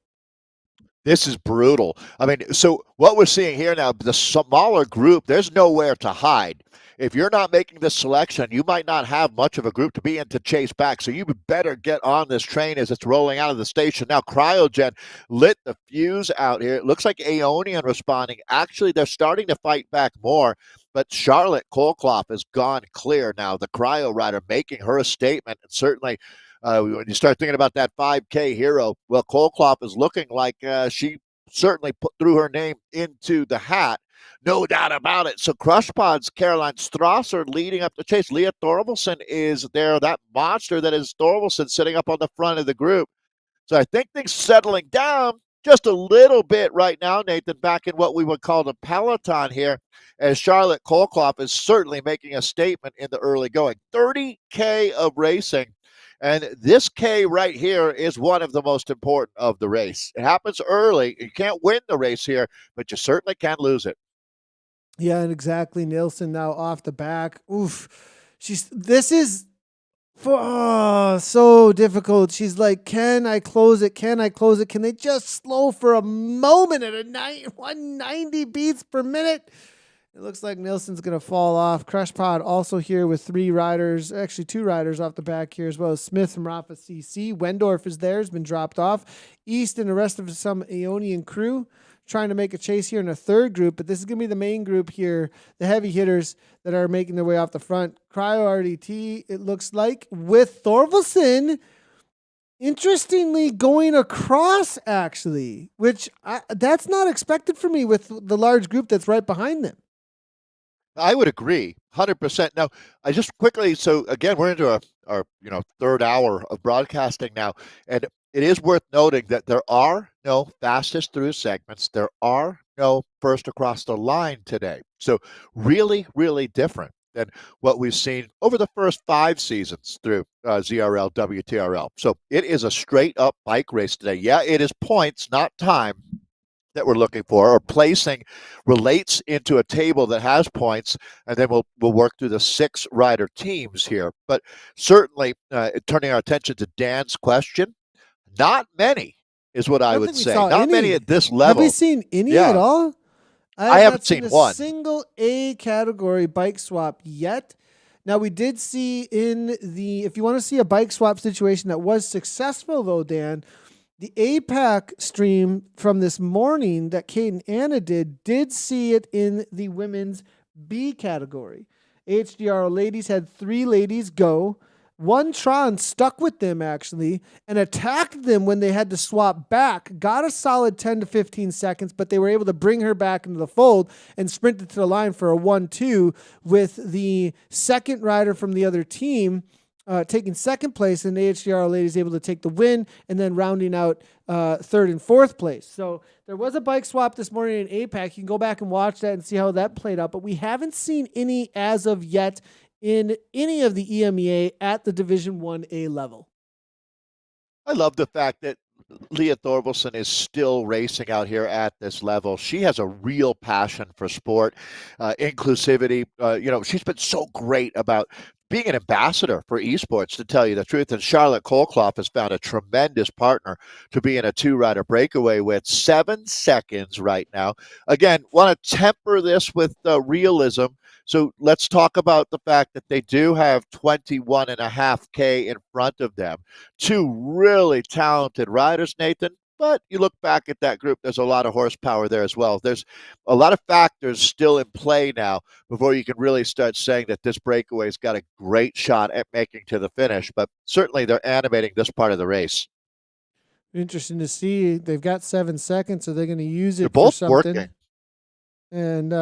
This is brutal. I mean, so what we're seeing here now, the smaller group, there's nowhere to hide. If you're not making this selection, you might not have much of a group to be in to chase back. So you better get on this train as it's rolling out of the station. Now, Cryogen lit the fuse out here. It looks like Aeonian responding. Actually, they're starting to fight back more. But Charlotte Kolkloff has gone clear now. The Cryo rider making her a statement. And certainly when you start thinking about that 5K hero, well, Kolkloff is looking like she certainly threw her name into the hat. No doubt about it. So Crush Pod's Caroline Strasser leading up the chase. Leah Thorvaldsen is there, that monster that is Thorvaldsen sitting up on the front of the group. So I think things settling down just a little bit right now, Nathan, back in what we would call the peloton here, as Charlotte Kolkloff is certainly making a statement in the early going. 30K of racing. And this K right here is one of the most important of the race. It happens early. You can't win the race here, but you certainly can lose it. Yeah, and exactly. Nilsson now off the back. Oof. This is so difficult. She's like, can I close it? Can I close it? Can they just slow for a moment at 190 beats per minute? It looks like Nilsson's going to fall off. Crush Pod also here with 3 riders, actually 2 riders off the back here, as well as Smith from Rafa CC. Wendorf is there, has been dropped off. East and the rest of some Aeonian crew trying to make a chase here in a third group, but this is going to be the main group here, the heavy hitters that are making their way off the front. Cryo RDT, it looks like, with Thorvaldsen, interestingly going across, actually, which that's not expected for me with the large group that's right behind them. I would agree, 100%. Now, I just quickly, so again, we're into our third hour of broadcasting now, and it is worth noting that there are no fastest through segments. There are no first across the line today. So really, really different than what we've seen over the first 5 seasons through ZRL, WTRL. So it is a straight up bike race today. Yeah, it is points, not time, that we're looking for, or placing relates into a table that has points, and then we'll work through the 6 rider teams here. But certainly turning our attention to Dan's question, not many is what I would say. Not many at this level. Have we seen any at all? I haven't seen one. Single A category bike swap yet. Now, we did see if you want to see a bike swap situation that was successful, though, Dan, the APAC stream from this morning that Kate and Anna did see it in the women's B category. HDR ladies had 3 ladies go. One Tron stuck with them, actually, and attacked them when they had to swap back. Got a solid 10 to 15 seconds, but they were able to bring her back into the fold and sprinted to the line for a 1-2 with the second rider from the other team taking second place, and the HDR ladies able to take the win, and then rounding out third and fourth place. So there was a bike swap this morning in APAC. You can go back and watch that and see how that played out, but we haven't seen any as of yet in any of the EMEA at the Division 1A level. I love the fact that Leah Thorvaldsen is still racing out here at this level. She has a real passion for sport, inclusivity. She's been so great about being an ambassador for esports, to tell you the truth. And Charlotte Kolkloff has found a tremendous partner to be in a two-rider breakaway with 7 seconds right now. Again, want to temper this with realism. So let's talk about the fact that they do have 21.5K in front of them. Two really talented riders, Nathan. But you look back at that group, there's a lot of horsepower there as well. There's a lot of factors still in play now before you can really start saying that this breakaway's got a great shot at making to the finish. But certainly they're animating this part of the race. Interesting to see. They've got 7 seconds, so they're going to use They're it both for something. working. And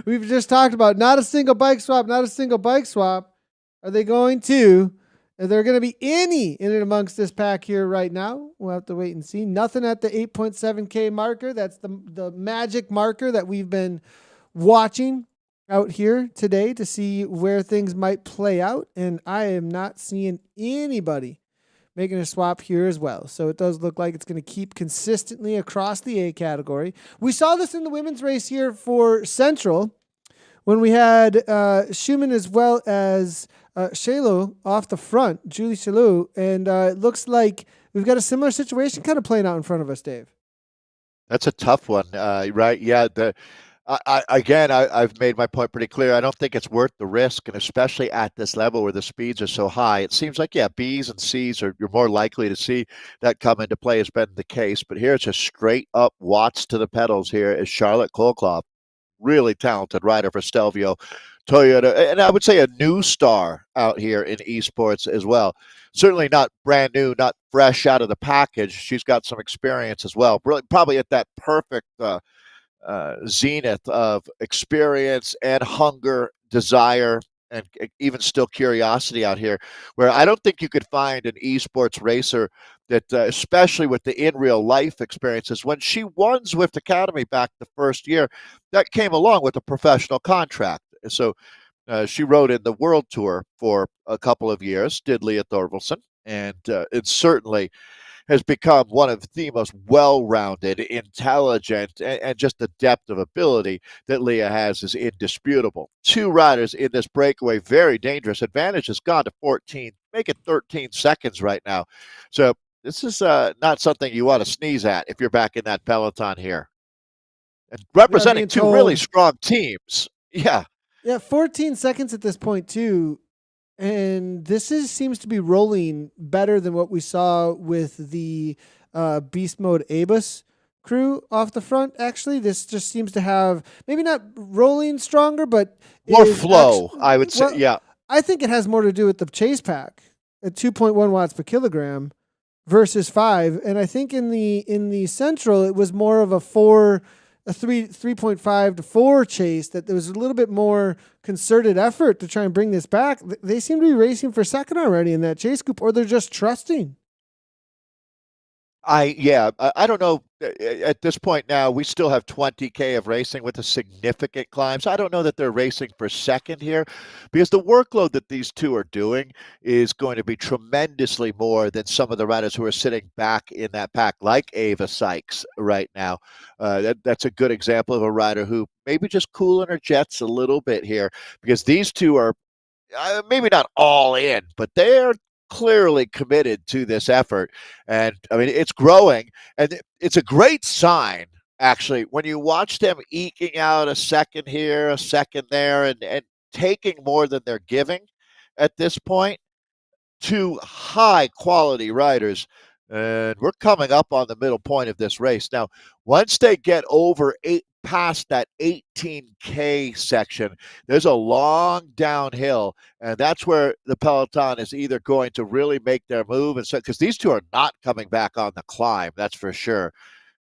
we've just talked about not a single bike swap, not a single bike swap. Are they going to? Are there going to be any in and amongst this pack here right now? We'll have to wait and see. Nothing at the 8.7K marker. That's the magic marker that we've been watching out here today to see where things might play out. And I am not seeing anybody making a swap here as well. So it does look like it's going to keep consistently across the A category. We saw this in the women's race here for Central when we had Schumann as well as Shalo off the front, Julie Shalo, and it looks like we've got a similar situation kind of playing out in front of us, Dave. That's a tough one, right? Yeah. I've made my point pretty clear. I don't think it's worth the risk, and especially at this level where the speeds are so high. It seems like, Bs and Cs you're more likely to see that come into play, has been the case. But here it's a straight up watts to the pedals here is Charlotte Kolkloff. Really talented rider for Stelvio Toyota, and I would say a new star out here in esports as well. Certainly not brand new, not fresh out of the package. She's got some experience as well. Probably at that perfect zenith of experience and hunger, desire, and even still curiosity out here, where I don't think you could find an esports racer that, especially with the in real life experiences, when she won Zwift Academy back the first year, that came along with a professional contract. So she rode in the World Tour for a couple of years, did Leah Thorvaldsen, and it certainly has become one of the most well-rounded, intelligent, and just the depth of ability that Leah has is indisputable. Two riders in this breakaway, very dangerous. Advantage has gone to 14, make it 13 seconds right now. So this is not something you want to sneeze at if you're back in that peloton here. And representing two really strong teams. Yeah. Yeah, 14 seconds at this point, too. And this seems to be rolling better than what we saw with the Beast Mode Abus crew off the front. Actually, this just seems to have maybe not rolling stronger, but more flow, I would say. Yeah. I think it has more to do with the chase pack at 2.1 watts per kilogram versus 5. And I think in the Central, it was more of a 3.5 to 4 chase, that there was a little bit more concerted effort to try and bring this back. They seem to be racing for second already in that chase group, or they're just trusting. I don't know. At this point now, we still have 20K of racing with a significant climb. So I don't know that they're racing for second here, because the workload that these two are doing is going to be tremendously more than some of the riders who are sitting back in that pack, like Ava Sykes right now. That's a good example of a rider who maybe just cooling her jets a little bit here, because these two are maybe not all in, but they're clearly committed to this effort. And I mean, it's growing, and it's a great sign, actually, when you watch them eking out a second here, a second there, and taking more than they're giving at this point. Two high quality riders. And we're coming up on the middle point of this race. Now, once they get past that 18K section, there's a long downhill, and that's where the peloton is either going to really make their move, and so because these two are not coming back on the climb, that's for sure.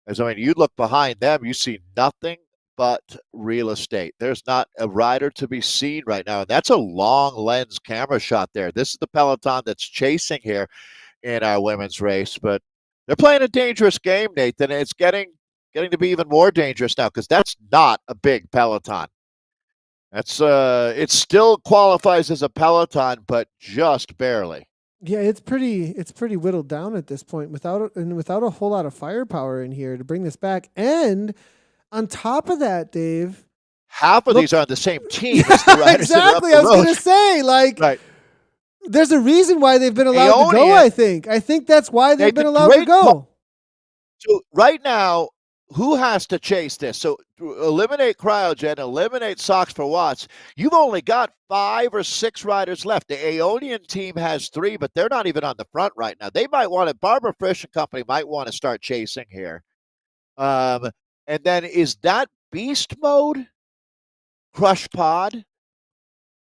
As I mean, you look behind them, you see nothing but real estate. There's not a rider to be seen right now, and that's a long lens camera shot there. This is the peloton that's chasing here in our women's race, but they're playing a dangerous game, Nathan. And it's getting to be even more dangerous now, because that's not a big peloton. That's it still qualifies as a peloton, but just barely. Yeah, it's pretty whittled down at this point without a whole lot of firepower in here to bring this back. And on top of that, Dave, Half of look, these are on the same team as the riders that are up exactly. the I was road. gonna say, like, Right. there's a reason why they've been allowed to go. Aeonian, I think that's why they've been Nathan, allowed to great call. go. So right now, who has to chase this? So eliminate Cryogen, eliminate Sox for Watts. You've only got 5 or 6 riders left. The Aeonian team has 3, but they're not even on the front right now. They might want to, Barbara Frisch and company might want to start chasing here. And then is that beast mode? Crush pod?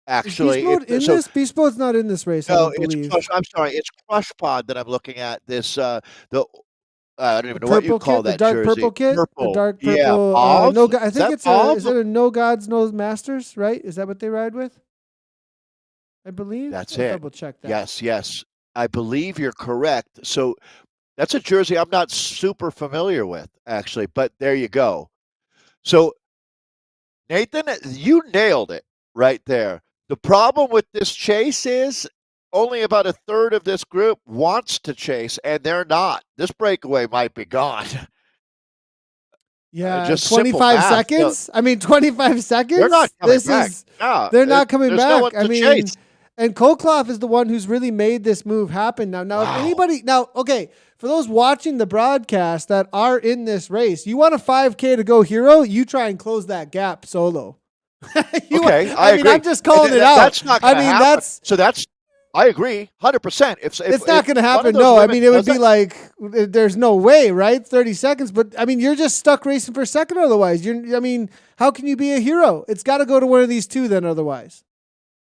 Actually, Beast mode in so this? Beast mode's not in this race, I no, don't it's believe. Crush. I'm sorry, it's Crush pod that I'm looking at. This the I don't The even know what you purple call kit, the that dark jersey. purple kit, the Purple, dark yeah. purple. Mauve? No, I Is think that it's mauve? is it a No Gods No Masters? Right? Is that what they ride with? I believe. That's I'll it. double check that. Yes. I believe you're correct. So that's a jersey I'm not super familiar with, actually, but there you go. So, Nathan, you nailed it right there. The problem with this chase is only about a third of this group wants to chase, and they're not. This breakaway might be gone. Yeah, Just simple 25 math. No, seconds. I mean, 25 they're not seconds. coming back. No, They're not coming there's no back. one I to mean, chase. and Kolkloff is the one who's really made this move happen. Now, if Wow. anybody, okay, for those watching the broadcast that are in this race, you want a 5K to go hero, you try and close that gap solo. Okay, I mean, agree. I'm just calling it out. That's not going to happen. That's I agree, 100%. it's not going to happen. No, I mean, it would be like there's no way, right? 30 seconds, but I mean, you're just stuck racing for second otherwise. I mean, how can you be a hero? It's got to go to one of these two then otherwise.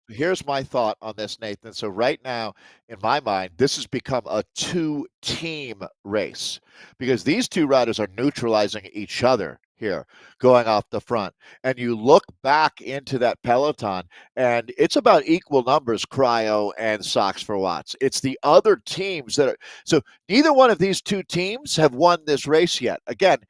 Here's my thought on this, Nathan. So right now, in my mind, this has become a 2-team race because these 2 riders are neutralizing each other here going off the front. And you look back into that peloton, and it's about equal numbers, Cryo and Sox for Watts. It's the other teams that are – so neither one of these 2 teams have won this race yet. Again,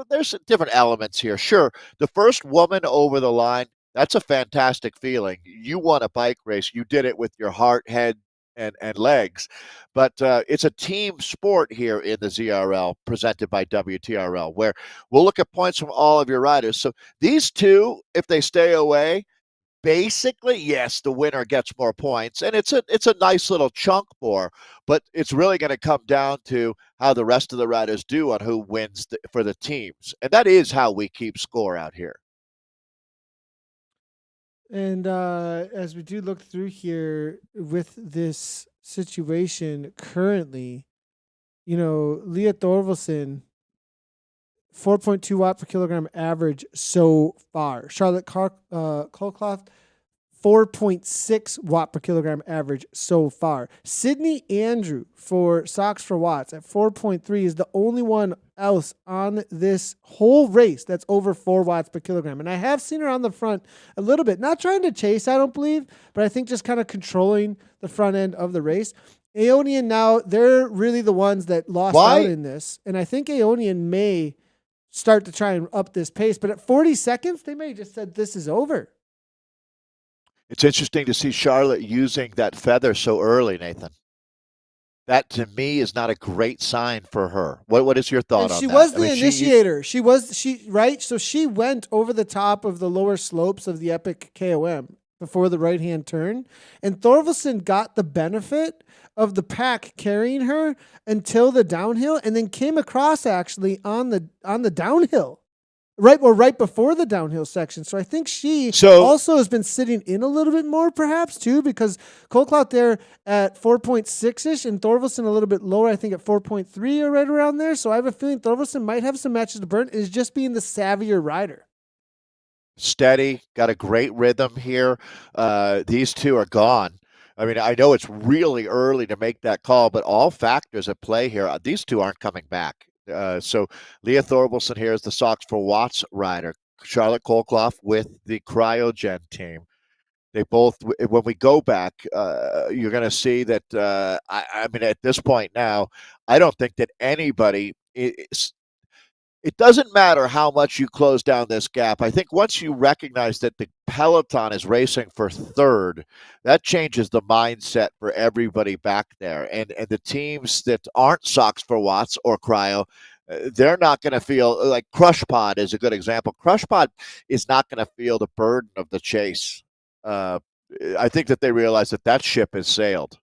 there's different elements here. Sure, the first woman over the line, that's a fantastic feeling. You won a bike race. You did it with your heart, head, and legs. But it's a team sport here in the ZRL presented by WTRL, where we'll look at points from all of your riders. So these 2, if they stay away, basically, yes, the winner gets more points. And it's a nice little chunk more. But it's really going to come down to how the rest of the riders do on who wins for the teams. And that is how we keep score out here. And as we do look through here with this situation currently, Leah Thorvaldsen, 4.2 watt per kilogram average so far. Charlotte Kolkloff, 4.6 watt per kilogram average so far. Sydney Andrew for Sox for Watts at 4.3 is the only one else on this whole race that's over 4 watts per kilogram. And I have seen her on the front a little bit, not trying to chase, I don't believe, but I think just kind of controlling the front end of the race. Aeonian now, they're really the ones that lost out in this. And I think Aeonian may start to try and up this pace, but at 40 seconds, they may have just said this is over. It's interesting to see Charlotte using that feather so early, Nathan. That to me is not a great sign for her. What is your thought on that? She was the initiator. She right? So she went over the top of the lower slopes of the Epic KOM before the right-hand turn, and Thorvaldsen got the benefit of the pack carrying her until the downhill, and then came across actually on the downhill. Right before the downhill section. So I think she also has been sitting in a little bit more, perhaps, too, because Kolkloff there at 4.6-ish and Thorvaldsen a little bit lower, I think at 4.3 or right around there. So I have a feeling Thorvaldsen might have some matches to burn. Is just being the savvier rider. Steady, got a great rhythm here. These 2 are gone. I mean, I know it's really early to make that call, but all factors at play here. These 2 aren't coming back. So Leah Thorvaldsen here is the Sox for Watts rider. Charlotte Kolkloff with the Cryogen team. They both, when we go back, you're going to see that, I mean, at this point now, I don't think that anybody is, It doesn't matter how much you close down this gap. I think once you recognize that the peloton is racing for third, that changes the mindset for everybody back there. And the teams that aren't Socks for Watts or Cryo, they're not going to feel like Crush Pod is a good example. Crush Pod is not going to feel the burden of the chase. Uh, I think that they realize that that ship has sailed.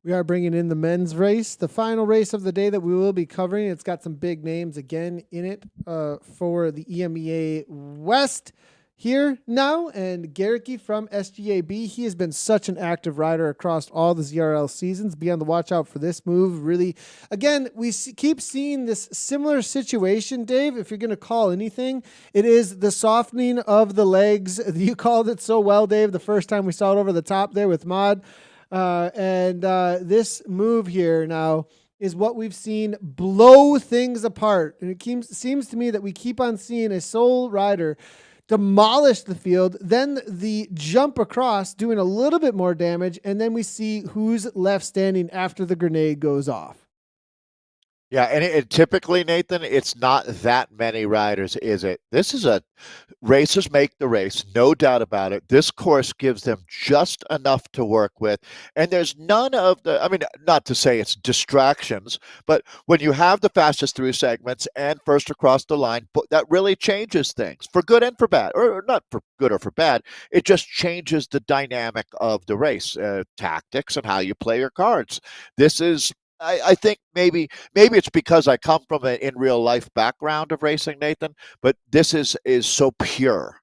We are bringing in the men's race, the final race of the day that we will be covering. It's got some big names again in it for the EMEA West here now. And Guerra from SGAB, he has been such an active rider across all the ZRL seasons. Be on the watch out for this move. Really, again, we keep seeing this similar situation, Dave. If you're going to call anything, it is the softening of the legs. You called it so well, Dave, the first time we saw it over the top there with Mod. This move here now is what we've seen blow things apart. And it seems to me that we keep on seeing a sole rider demolish the field, then the jump across doing a little bit more damage, and then we see who's left standing after the grenade goes off. Yeah, and it typically, Nathan, it's not that many riders, is it? This is racers make the race, no doubt about it. This course gives them just enough to work with, and there's none of I mean, not to say it's distractions, but when you have the fastest through segments and first across the line, that really changes things for good and for bad, or not for good or for bad. It just changes the dynamic of the race, tactics, and how you play your cards. This is I think maybe it's because I come from an in real life background of racing, Nathan, but this is so pure.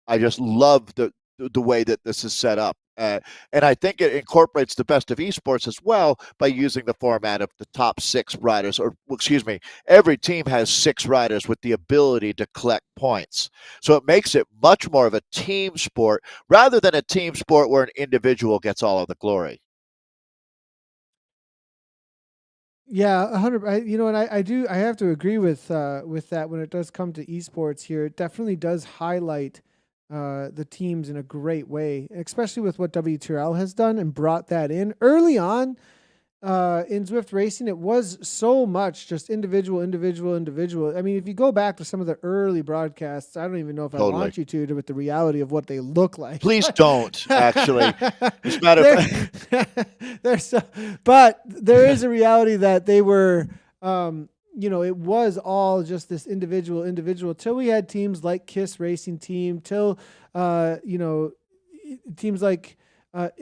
I just love the way that this is set up. And I think it incorporates the best of esports as well by using the format of the top 6 riders, or excuse me, every team has 6 riders with the ability to collect points. So it makes it much more of a team sport rather than a team sport where an individual gets all of the glory. Yeah, 100. You know, and I have to agree with that when it does come to esports here. It definitely does highlight the teams in a great way, especially with what WTRL has done and brought that in early on in Zwift racing. It was so much just individual. I mean, if you go back to some of the early broadcasts, I don't even know if I want you to with the reality of what they look like. Please don't, actually. As a matter of fact. But there is a reality that they were, it was all just this individual till we had teams like KISS Racing Team, till, teams like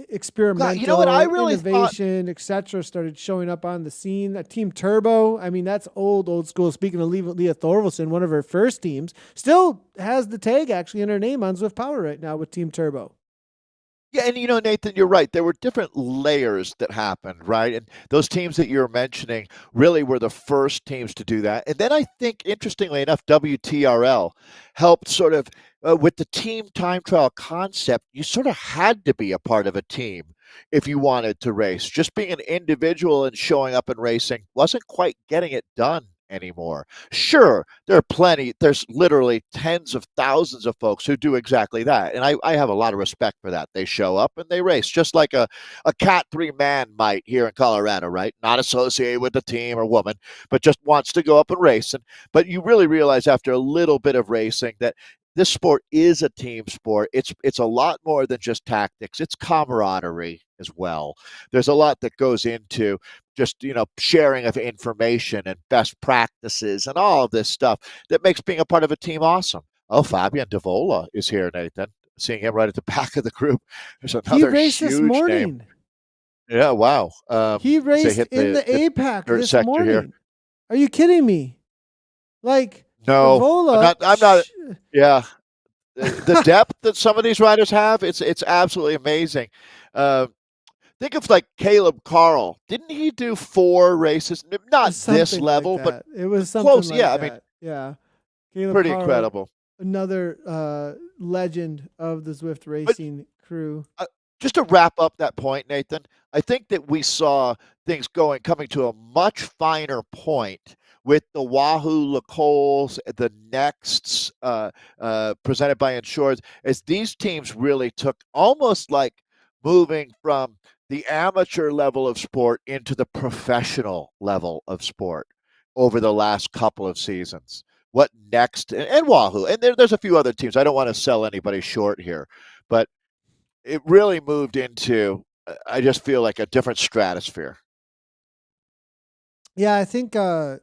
experimental, innovation, etc. started showing up on the scene. Team Turbo, I mean, that's old school. Speaking of Leah Thorvaldsen, one of her first teams, still has the tag actually in her name on Zwift Power right now with Team Turbo. Yeah, and Nathan, you're right. There were different layers that happened, right? And those teams that you're mentioning really were the first teams to do that. And then I think, interestingly enough, WTRL helped sort of with the team time trial concept. You sort of had to be a part of a team if you wanted to race. Just being an individual and showing up and racing wasn't quite getting it done anymore. Sure, there's literally tens of thousands of folks who do exactly that. And I have a lot of respect for that. They show up and they race just like a Cat 3 man might here in Colorado, right? Not associated with the team or woman, but just wants to go up and race. But you really realize after a little bit of racing that this sport is a team sport. It's a lot more than just tactics. It's camaraderie as well. There's a lot that goes into just, sharing of information and best practices and all of this stuff that makes being a part of a team awesome. Oh, Fabian Davola is here, Nathan. Seeing him right at the back of the group. There's another huge this morning. Name. Yeah, wow. He raced in the APAC this morning. Here. Are you kidding me? Like, no, Davola, I'm not. Yeah, the depth that some of these riders have, it's absolutely amazing. Think of like Caleb Carl. Didn't he do 4 races? Not this level, but it was something close. Like yeah, that. I mean, yeah, Caleb pretty Carl, incredible. Another legend of the Zwift racing crew. Just to wrap up that point, Nathan, I think that we saw things coming to a much finer point with the Wahoo Lacoles, the Nexts presented by Insured, as these teams really took almost like moving from the amateur level of sport into the professional level of sport. over the last couple of seasons. What next? And Wahoo. And there's a few other teams. I don't want to sell anybody short here, but it really moved into, I just feel like a different stratosphere. Yeah, I think Leah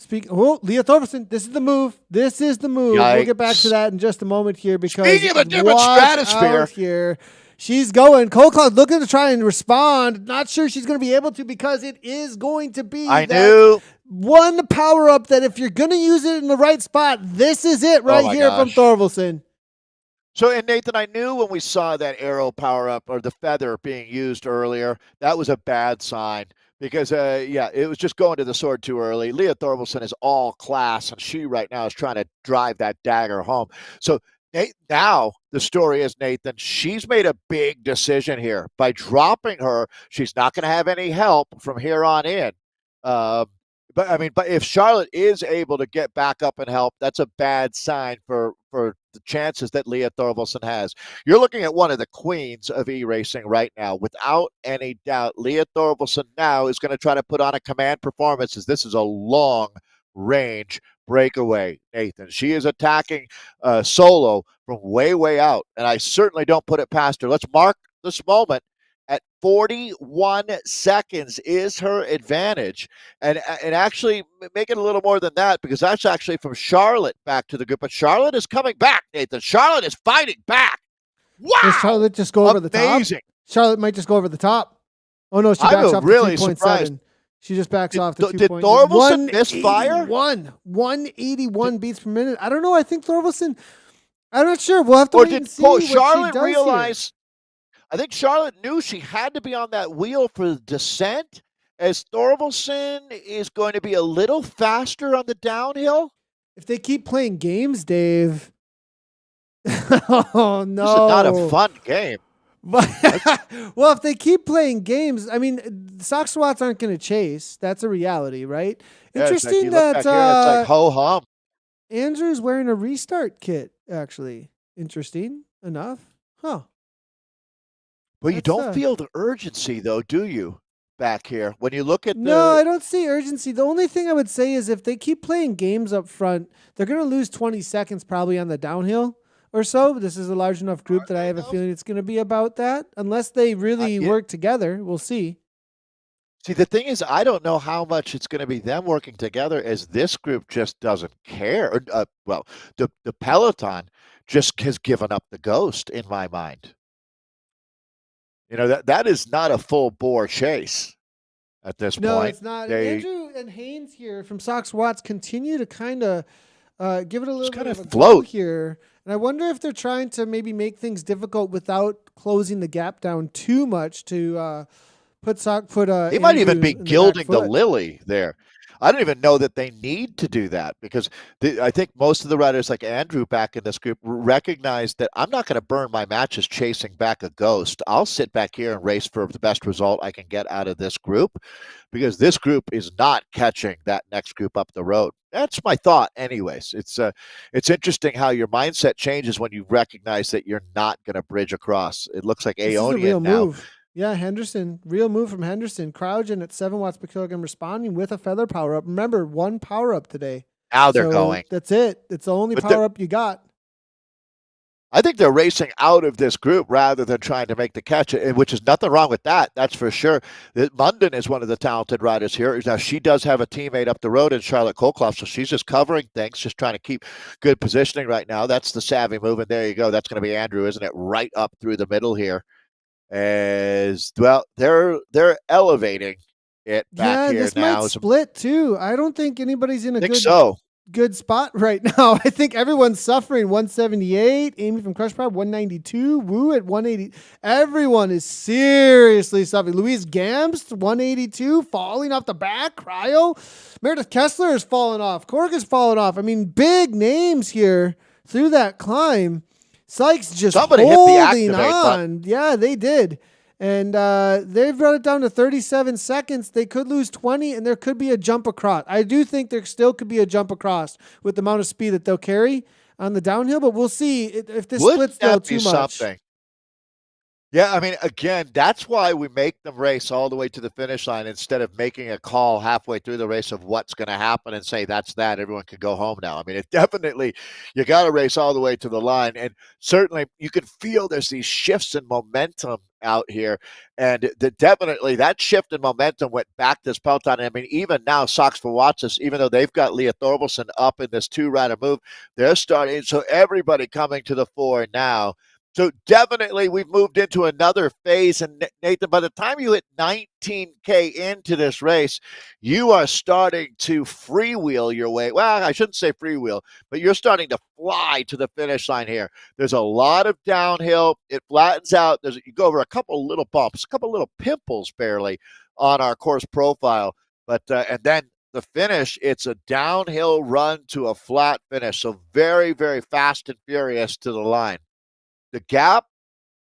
Thorvaldsen, this is the move. This is the move. Yikes. We'll get back to that in just a moment here because Speaking of a different watch stratosphere out here. She's going. Cole Cloud looking to try and respond. Not sure she's going to be able to because it is going to be I knew one power up that if you're going to use it in the right spot, this is it right here from Thorvaldsen. So, and Nathan, I knew when we saw that arrow power up or the feather being used earlier, that was a bad sign because, it was just going to the sword too early. Leah Thorvaldsen is all class, and she right now is trying to drive that dagger home. So, now the story is, Nathan, she's made a big decision here. By dropping her, she's not going to have any help from here on in. But if Charlotte is able to get back up and help, that's a bad sign for the chances that Leah Thorvaldsen has. You're looking at one of the queens of e-racing right now. Without any doubt, Leah Thorvaldsen now is going to try to put on a command performance as this is a long-range breakaway, Nathan. She is attacking solo from way, way out, and I certainly don't put it past her. Let's mark this moment. At 41 seconds is her advantage. And actually make it a little more than that because that's actually from Charlotte back to the group. But Charlotte is coming back, Nathan. Charlotte is fighting back. Wow! Does Charlotte just go over the top? Amazing. Charlotte might just go over the top. Oh, no, she backs off really to 3.7. She just backs off to 2.1. Did Thorvaldsen misfire? 181 beats per minute. I don't know. I think Thorvaldsen, I'm not sure. We'll have to wait and see what Charlotte she does realize here. I think Charlotte knew she had to be on that wheel for the descent, as Thorvaldsen is going to be a little faster on the downhill. If they keep playing games, Dave. Oh, no. This is not a fun game. Well, if they keep playing games, I mean, sock swats aren't going to chase. That's a reality, right? Yeah, Interesting that it's like ho-hum. Andrew's wearing a restart kit, actually. Interesting enough. Huh. But you don't feel the urgency, though, do you, back here? When you look at No, I don't see urgency. The only thing I would say is if they keep playing games up front, they're going to lose 20 seconds probably on the downhill or so. This is a large enough group that I have a feeling it's going to be about that. Unless they really work together, we'll see. See, the thing is, I don't know how much it's going to be them working together as this group just doesn't care. The peloton just has given up the ghost in my mind. You know, that is not a full bore chase at this point. No, it's not. Andrew and Haynes here from Sox Watts continue to kind of give it a little bit of a float here. And I wonder if they're trying to maybe make things difficult without closing the gap down too much to put they might even be gilding the lily there. I don't even know that they need to do that because I think most of the riders like Andrew back in this group recognize that I'm not going to burn my matches chasing back a ghost. I'll sit back here and race for the best result I can get out of this group because this group is not catching that next group up the road. That's my thought anyways. It's interesting how your mindset changes when you recognize that you're not going to bridge across. It looks like Aeonian now. Move. Yeah, Henderson. Real move from Henderson. Cryogen at 7 watts per kilogram responding with a feather power up. Remember, one power up today. Now they're going. That's it. It's the only power up you got. I think they're racing out of this group rather than trying to make the catch, which is nothing wrong with that. That's for sure. Munden is one of the talented riders here. Now, she does have a teammate up the road in Charlotte Kolkloff, so she's just covering things, just trying to keep good positioning right now. That's the savvy move, and there you go. That's going to be Andrew, isn't it? Right up through the middle here. As well, they're elevating it back here this now. Might split too. I don't think anybody's in a good spot right now. I think everyone's suffering. 178. Amy from Crush Pride 192. Woo at 180. Everyone is seriously suffering. Louise Gamst 182, falling off the back. Cryo. Meredith Kessler is falling off. Korg is falling off. I mean, big names here through that climb. Sykes just Somebody holding hit the activate on. button. Yeah, they did. And they've brought it down to 37 seconds. They could lose 20, and there could be a jump across. I do think there still could be a jump across with the amount of speed that they'll carry on the downhill, but we'll see if this splits though too much. Yeah, I mean, again, that's why we make them race all the way to the finish line instead of making a call halfway through the race of what's going to happen and say, that's that. Everyone can go home now. I mean, it definitely, you got to race all the way to the line. And certainly you can feel there's these shifts in momentum out here. And definitely that shift in momentum went back to this peloton. I mean, even now, Sox for Watts, even though they've got Leah Thorvaldsen up in this two-rider move, they're starting. So everybody coming to the fore now. So definitely we've moved into another phase. And Nathan, by the time you hit 19K into this race, you are starting to freewheel your way. Well, I shouldn't say freewheel, but you're starting to fly to the finish line here. There's a lot of downhill. It flattens out. You go over a couple little bumps, a couple little pimples barely on our course profile. But and then the finish, it's a downhill run to a flat finish. So very, very fast and furious to the line. The gap,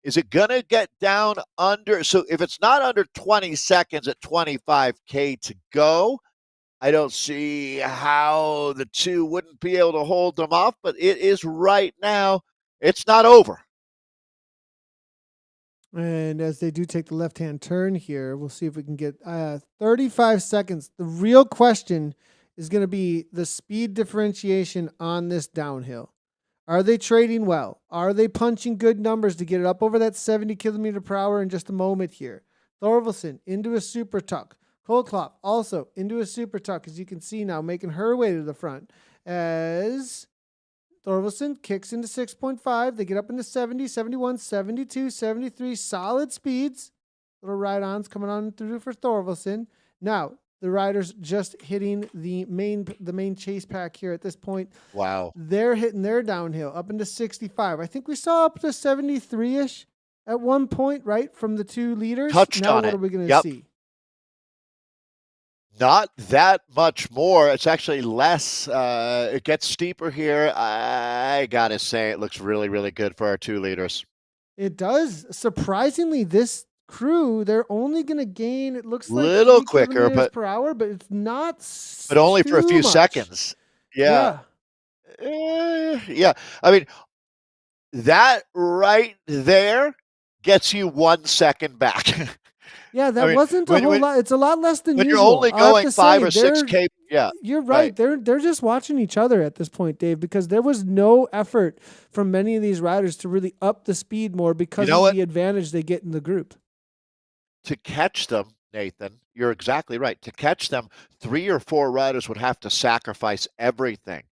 is it going to get down under? So if it's not under 20 seconds at 25K to go, I don't see how the two wouldn't be able to hold them off, but it is right now. It's not over. And as they do take the left-hand turn here, we'll see if we can get 35 seconds. The real question is going to be the speed differentiation on this downhill. Are they trading well? Are they punching good numbers to get it up over that 70 kilometer per hour in just a moment here? Thorvaldsen into a super tuck. Kolklop also into a super tuck, as you can see now, making her way to the front. As Thorvaldsen kicks into 6.5. They get up into 70, 71, 72, 73. Solid speeds. Little ride-ons coming on through for Thorvaldsen. Now, the riders just hitting the main chase pack here at this point. Wow. They're hitting their downhill up into 65. I think we saw up to 73-ish at one point, right, from the two leaders. Touched now on what it. are we going to see? Not that much more. It's actually less. It gets steeper here. I got to say, it looks really, really good for our two leaders. It does. Surprisingly, this crew, they're only going to gain, it looks like little 3 quicker, kilometers per hour, but it's not but only for a few much. seconds. Yeah. Yeah. I mean, that right there gets you 1 second back. Yeah, that wasn't a whole lot. It's a lot less than usual. When you're only going 5 or 6K, yeah. You're right. They're just watching each other at this point, Dave, because there was no effort from many of these riders to really up the speed more because of the advantage they get in the group. To catch them, Nathan, you're exactly right. To catch them, 3 or 4 riders would have to sacrifice everything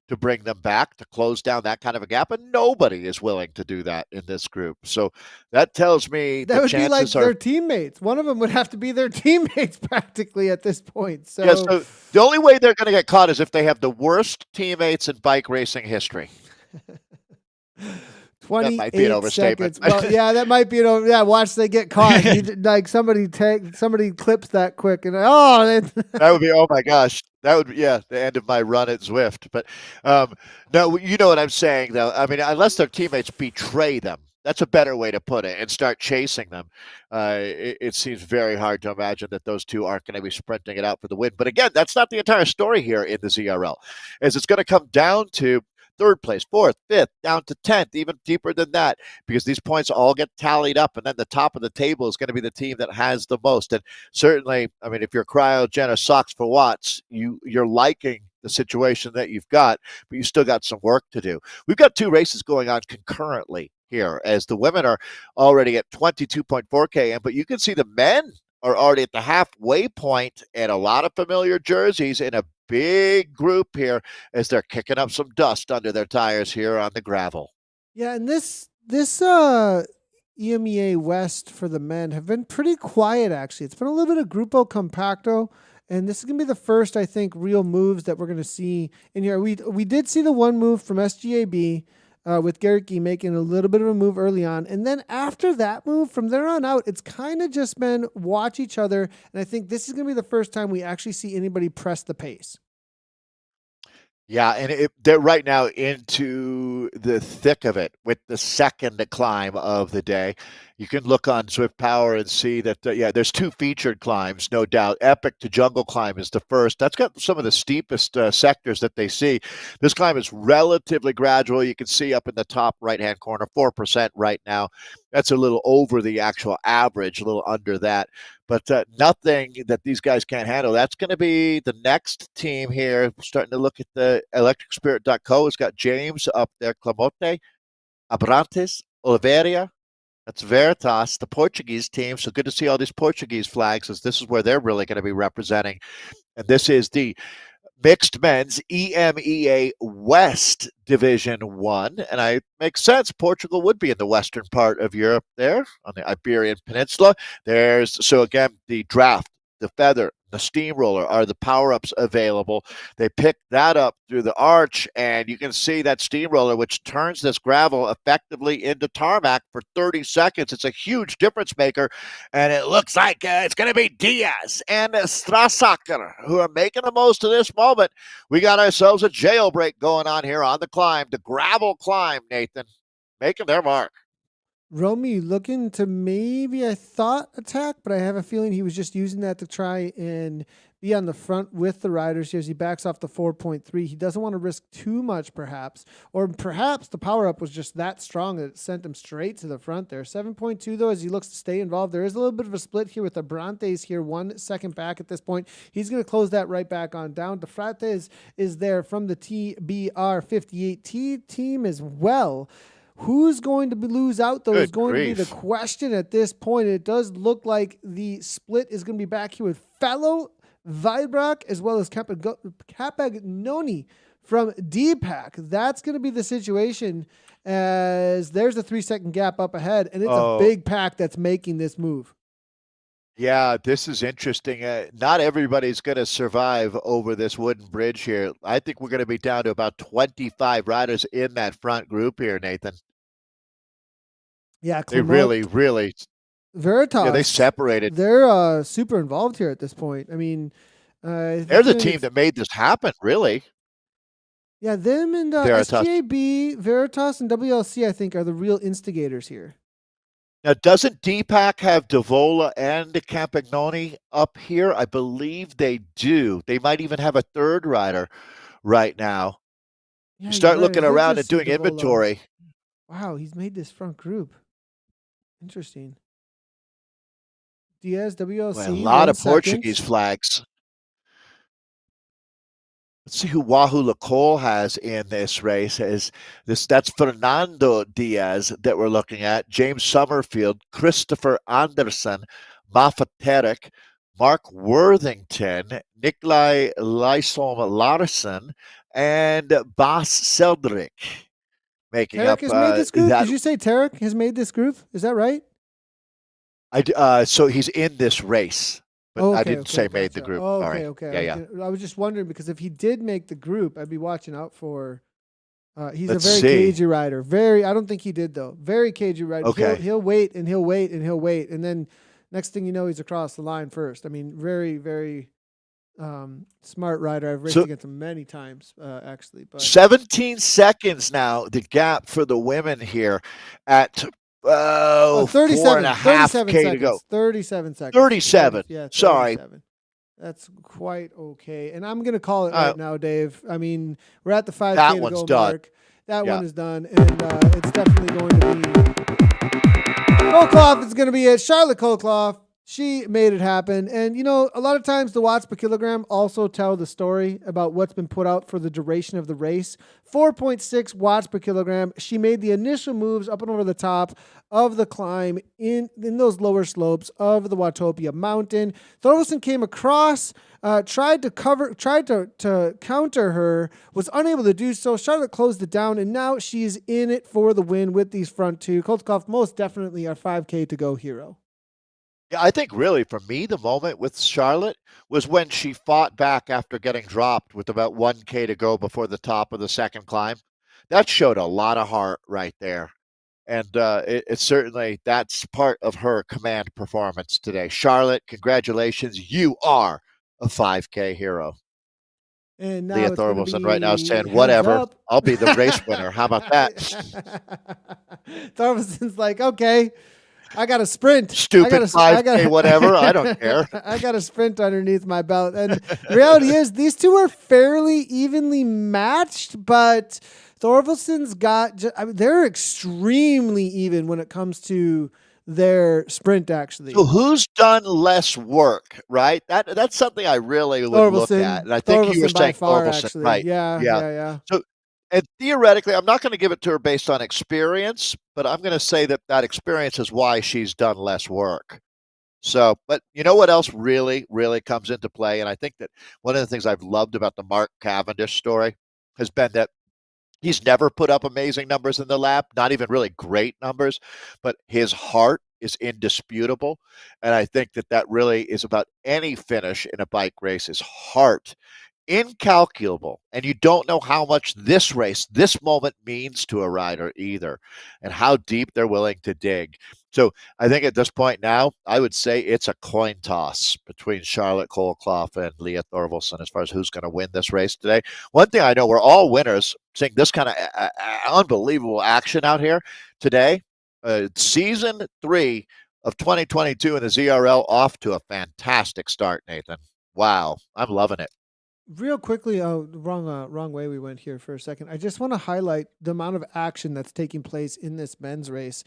to bring them back, to close down that kind of a gap, and nobody is willing to do that in this group. So that tells me that would be like their teammates. One of them would have to be their teammates practically at this point. So, yeah, so the only way they're going to get caught is if they have the worst teammates in bike racing history. 28 that might be an overstatement. Seconds. Well, yeah, that might be watch they get caught. Like somebody clips that quick and that would be, oh my gosh, that would be, the end of my run at Zwift. But no, you know what I'm saying though. I mean, unless their teammates betray them, that's a better way to put it, and start chasing them. It seems very hard to imagine that those two aren't going to be sprinting it out for the win. But again, that's not the entire story here in the ZRL, as it's going to come down to 3rd place, 4th, 5th, down to 10th, even deeper than that, because these points all get tallied up, and then the top of the table is going to be the team that has the most. And certainly, I mean, if you're Cryogenic Sox for Watts, you're liking the situation that you've got, but you still got some work to do. We've got 2 races going on concurrently here, as the women are already at 22.4 km, but you can see the men are already at the halfway point, and a lot of familiar jerseys in a big group here as they're kicking up some dust under their tires here on the gravel. Yeah, and this EMEA West for the men have been pretty quiet, actually. It's been a little bit of Grupo Compacto, and this is going to be the first, I think, real moves that we're going to see in here. We did see the one move from SGAB, with Guerra making a little bit of a move early on. And then after that move, from there on out, it's kind of just been watch each other. And I think this is going to be the first time we actually see anybody press the pace. Yeah, and they're right now into the thick of it with the second climb of the day. You can look on Zwift Power and see that, yeah, there's 2 featured climbs, no doubt. Epic to Jungle Climb is the first. That's got some of the steepest sectors that they see. This climb is relatively gradual. You can see up in the top right-hand corner, 4% right now. That's a little over the actual average, a little under that. But nothing that these guys can't handle. That's going to be the next team here. Starting to look at the electricspirit.co. It's got James up there, Clamote, Abrantes, Oliveira. That's Veritas, the Portuguese team. So good to see all these Portuguese flags, as this is where they're really going to be representing. And this is the mixed men's EMEA West Division 1. And it makes sense. Portugal would be in the western part of Europe there on the Iberian Peninsula. So again, the draft, the feather, the steamroller are the power-ups available. They pick that up through the arch, and you can see that steamroller, which turns this gravel effectively into tarmac for 30 seconds. It's a huge difference maker, and it looks like it's going to be Diaz and Strassacker who are making the most of this moment. We got ourselves a jailbreak going on here on the climb, the gravel climb, Nathan, making their mark. Romy looking to maybe, I thought, attack, but I have a feeling he was just using that to try and be on the front with the riders here as he backs off the 4.3. He doesn't want to risk too much, perhaps. Or perhaps the power-up was just that strong that it sent him straight to the front there. 7.2, though, as he looks to stay involved. There is a little bit of a split here with Abrantes here, 1 second back at this point. He's going to close that right back on down. DeFrates is there from the TBR58T team as well. Who's going to lose out, though, is going to be the question at this point. It does look like the split is going to be back here with Fellow, Weilbach, as well as Capagnoni from D-Pack. That's going to be the situation, as there's a 3-second gap up ahead, and it's a big pack that's making this move. Yeah, this is interesting. Not everybody's going to survive over this wooden bridge here. I think we're going to be down to about 25 riders in that front group here, Nathan. Yeah, they really Veritas. Yeah, they separated. They're super involved here at this point. I mean, they're the team that made this happen, really. Yeah, them and SGAB, Veritas, and WLC, I think, are the real instigators here. Now, doesn't Deepak have Davola and Campagnoni up here? I believe they do. They might even have a third rider right now. Yeah, you start looking around and doing inventory. Wow, he's made this front group. Interesting. Diaz, WLC. Well, a lot of Portuguese flags. Let's see who Wahoo Lacole has in this race. That's Fernando Diaz that we're looking at. James Summerfield, Christopher Anderson, Maffa Terek, Mark Worthington, Nikolai Lysom Larson, and Bas Seldrick. Making Tarek up, has made this group? Did you say Tarek has made this group? Is that right? So he's in this race, but I didn't say made the group. Oh, okay, okay. Yeah. I was just wondering, because if he did make the group, I'd be watching out for. He's Let's a very see. cagey rider. I don't think he did, though. Very cagey rider. Okay. He'll wait and he'll wait and he'll wait, and then next thing you know, he's across the line first. I mean, very, very smart rider. I've raced against him many times, actually. But 17 seconds now, the gap for the women here at 4.5K to go. 37 seconds. 37. Yeah, 37. Sorry. That's quite okay. And I'm going to call it right now, Dave. I mean, we're at the 5K that to one's go done. mark. That one is done. And it's definitely going to be... Kolkloff is going to be it. Charlotte Kolkloff. She made it happen. And, you know, a lot of times the watts per kilogram also tell the story about what's been put out for the duration of the race. 4.6 watts per kilogram. She made the initial moves up and over the top of the climb in those lower slopes of the Watopia Mountain. Thorvaldsen came across, tried to counter her, was unable to do so. Charlotte closed it down, and now she's in it for the win with these front two. Kolkloff most definitely our 5K to go hero. Yeah, I think really for me, the moment with Charlotte was when she fought back after getting dropped with about 1K to go before the top of the second climb. That showed a lot of heart right there. And it's certainly, that's part of her command performance today. Charlotte, congratulations. You are a 5K hero. And now Leah Thorvaldsen right now saying, whatever, up. I'll be the race winner. How about that? Thorvaldsen's like, okay. I got a sprint. Stupid 5K, whatever. I don't care. I got a sprint underneath my belt. And the reality is these two are fairly evenly matched, but Thorvaldsen's got, they're extremely even when it comes to their sprint, actually. So who's done less work, right? That's something I really would look at. And I think you were saying Thorvaldsen, right? Yeah. So, and theoretically, I'm not going to give it to her based on experience, but I'm going to say that experience is why she's done less work. So, but you know what else really, really comes into play? And I think that one of the things I've loved about the Mark Cavendish story has been that he's never put up amazing numbers in the lap, not even really great numbers, but his heart is indisputable. And I think that really is about any finish in a bike race, his heart. Incalculable. And you don't know how much this race, this moment means to a rider either, and how deep they're willing to dig. So I think at this point now, I would say it's a coin toss between Charlotte Kohlkopf and Leah Thorvaldsen as far as who's going to win this race today. One thing I know, we're all winners, seeing this kind of unbelievable action out here today. Season 3 of 2022 in the ZRL off to a fantastic start, Nathan. Wow, I'm loving it. Real quickly, wrong way we went here for a second. I just want to highlight the amount of action that's taking place in this men's race.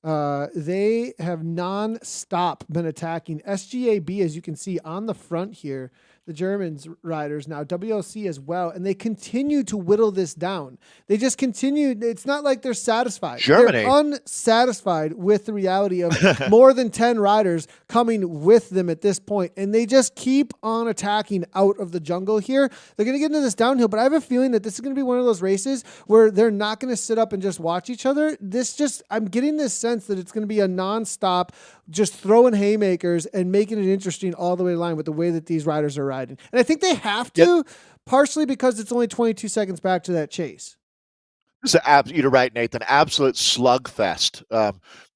They have non-stop been attacking SGAB, as you can see on the front here, the Germans riders, now WLC as well, and they continue to whittle this down. They just continue. It's not like they're satisfied. Germany. They're unsatisfied with the reality of more than 10 riders coming with them at this point, and they just keep on attacking out of the jungle here. They're going to get into this downhill, but I have a feeling that this is going to be one of those races where they're not going to sit up and just watch each other. I'm getting this sense that it's going to be a nonstop, just throwing haymakers and making it interesting all the way to line with the way that these riders are riding. And I think they have to, partially because it's only 22 seconds back to that chase. You're right, Nathan. Absolute slugfest.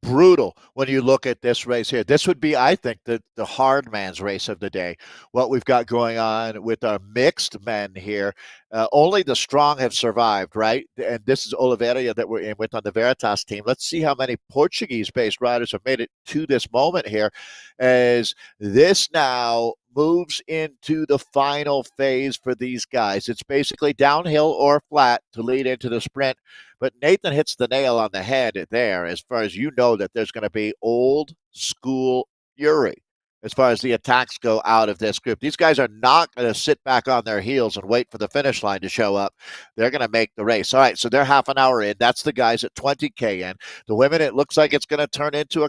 Brutal when you look at this race here. This would be, I think, the hard man's race of the day. What we've got going on with our mixed men here. Only the strong have survived, right? And this is Oliveira that we're in with on the Veritas team. Let's see how many Portuguese-based riders have made it to this moment here, as this now moves into the final phase for these guys. It's basically downhill or flat to lead into the sprint. But Nathan hits the nail on the head there, as far as you know that there's going to be old school fury as far as the attacks go out of this group. These guys are not going to sit back on their heels and wait for the finish line to show up. They're going to make the race. All right, so they're half an hour in. That's the guys at 20K in. The women, it looks like it's going to turn into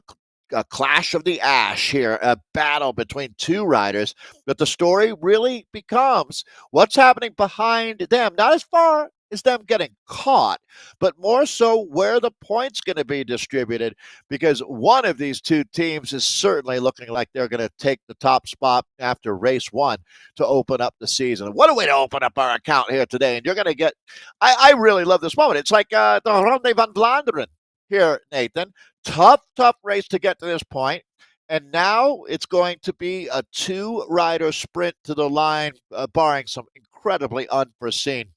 a clash of the ash here, a battle between two riders. But the story really becomes what's happening behind them, not as far as them getting caught, but more so where the points going to be distributed, because one of these two teams is certainly looking like they're going to take the top spot after race 1 to open up the season. What a way to open up our account here today. And you're going to get, I really love this moment. It's like the Ronde van Vlaanderen here, Nathan. Tough race to get to this point. And now it's going to be a 2-rider sprint to the line, barring some incredibly unforeseen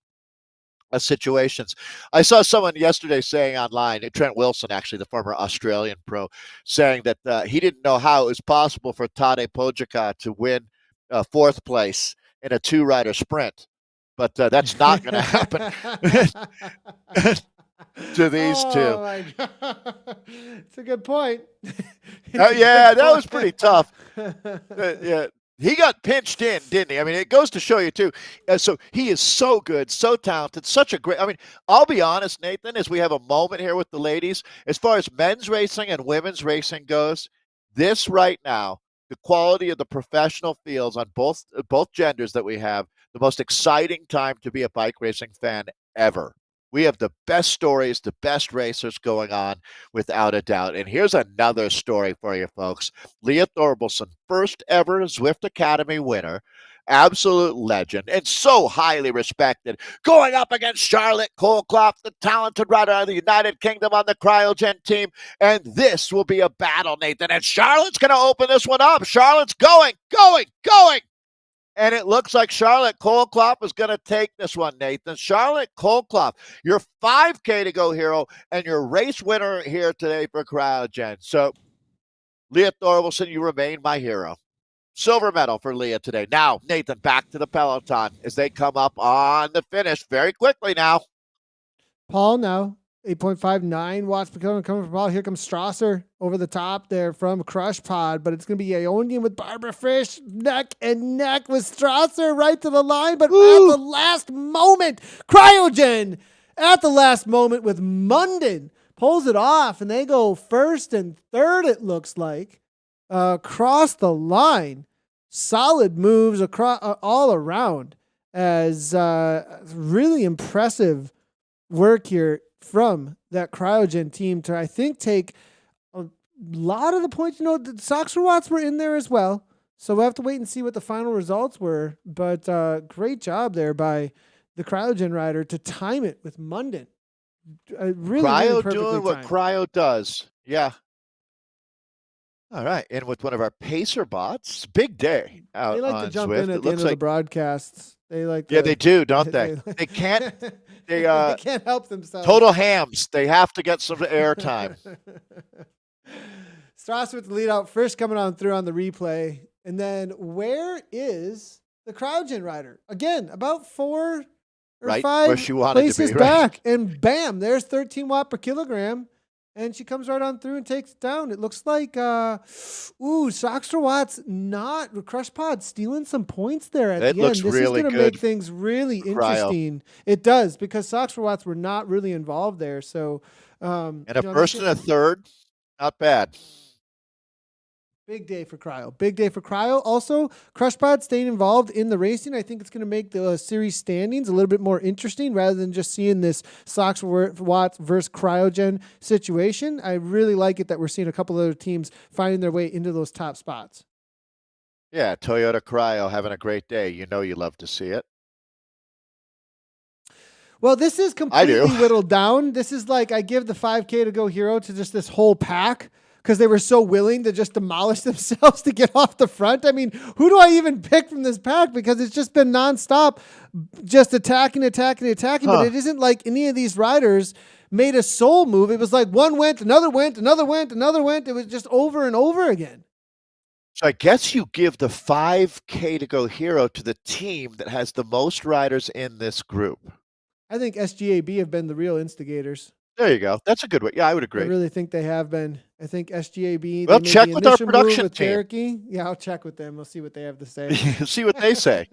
situations. I saw someone yesterday saying online, Trent Wilson, actually, the former Australian pro, saying that he didn't know how it was possible for Tadej Pogačar to win 4th place in a 2-rider sprint. But that's not going to happen to these two. My God. It's a good point. Yeah, that was pretty tough. Yeah. He got pinched in, didn't he? I mean, it goes to show you, too. So he is so good, so talented, such a great... I mean, I'll be honest, Nathan, as we have a moment here with the ladies, as far as men's racing and women's racing goes, this right now, the quality of the professional fields on both genders that we have, the most exciting time to be a bike racing fan ever. We have the best stories, the best racers going on, without a doubt. And here's another story for you folks. Leah Thorvaldsen, first ever Zwift Academy winner, absolute legend, and so highly respected, going up against Charlotte Kohlkopf, the talented rider of the United Kingdom on the Cryogen team. And this will be a battle, Nathan. And Charlotte's going to open this one up. Charlotte's going. And it looks like Charlotte Kohlkopf is going to take this one, Nathan. Charlotte Kohlkopf, your 5K to go hero and your race winner here today for Cryogen. So Leah Thorwaldsen, you remain my hero. Silver medal for Leah today. Now, Nathan, back to the peloton as they come up on the finish very quickly now. Paul now, 8.59 watts per kilometer coming from Paul. Here comes Strasser over the top there from Crush Pod, but it's going to be Ionian with Barbara Frisch neck and neck with Strasser right to the line, but Woo! at the last moment, Cryogen at the last moment with Munden pulls it off, and they go first and third, it looks like, across the line. Solid moves across all around as really impressive work here from that Cryogen team to, I think, take a lot of the points. You know, the Soxer Watts were in there as well, so we'll have to wait and see what the final results were. But great job there by the Cryogen rider to time it with Munden. Really Cryo perfectly doing what timed. Cryo does. Yeah. All right. And with one of our pacer bots, big day out They like on to jump Zwift. in It at the end looks of the like, broadcasts. They like yeah, to, they do, don't they? They can't, they can't help themselves. total hams. They have to get some airtime. Strasser with the lead out first coming on through on the replay. And then where is the Cryogen rider? Again, about 4 or Right 5 where she wanted to places be, right? back. And bam, there's 13 watt per kilogram. And she comes right on through and takes it down. It looks like, Soxer Watts not, Crush Pod stealing some points there at It the looks end. This really is going to good make things really for Cryo. interesting. It does, because Soxer Watts were not really involved there. So, And a first and a third, not bad. big day for Cryo. Big day for Cryo. Also, Crush Pod staying involved in the racing. I think it's going to make the series standings a little bit more interesting rather than just seeing this Soxer Watts versus Cryogen situation. I really like it that we're seeing a couple other teams finding their way into those top spots. Yeah, Toyota Cryo having a great day. You know you love to see it. Well, this is I completely do. whittled down. This is like I give the 5K to go hero to just this whole pack because they were so willing to just demolish themselves to get off the front. I mean, who do I even pick from this pack? Because it's just been nonstop, just attacking. Huh. But it isn't like any of these riders made a soul move. It was like one went, another went, another went, another went. It was just over and over again. So I guess you give the 5K to go hero to the team that has the most riders in this group. I think SGAB have been the real instigators. There you go. That's a good way. Yeah, I would I agree. really think they have been. I think SGAB. Well, they made check the with our initial move production with team. Cherokee. Yeah, I'll check with them. We'll see what they have to say. See what they say.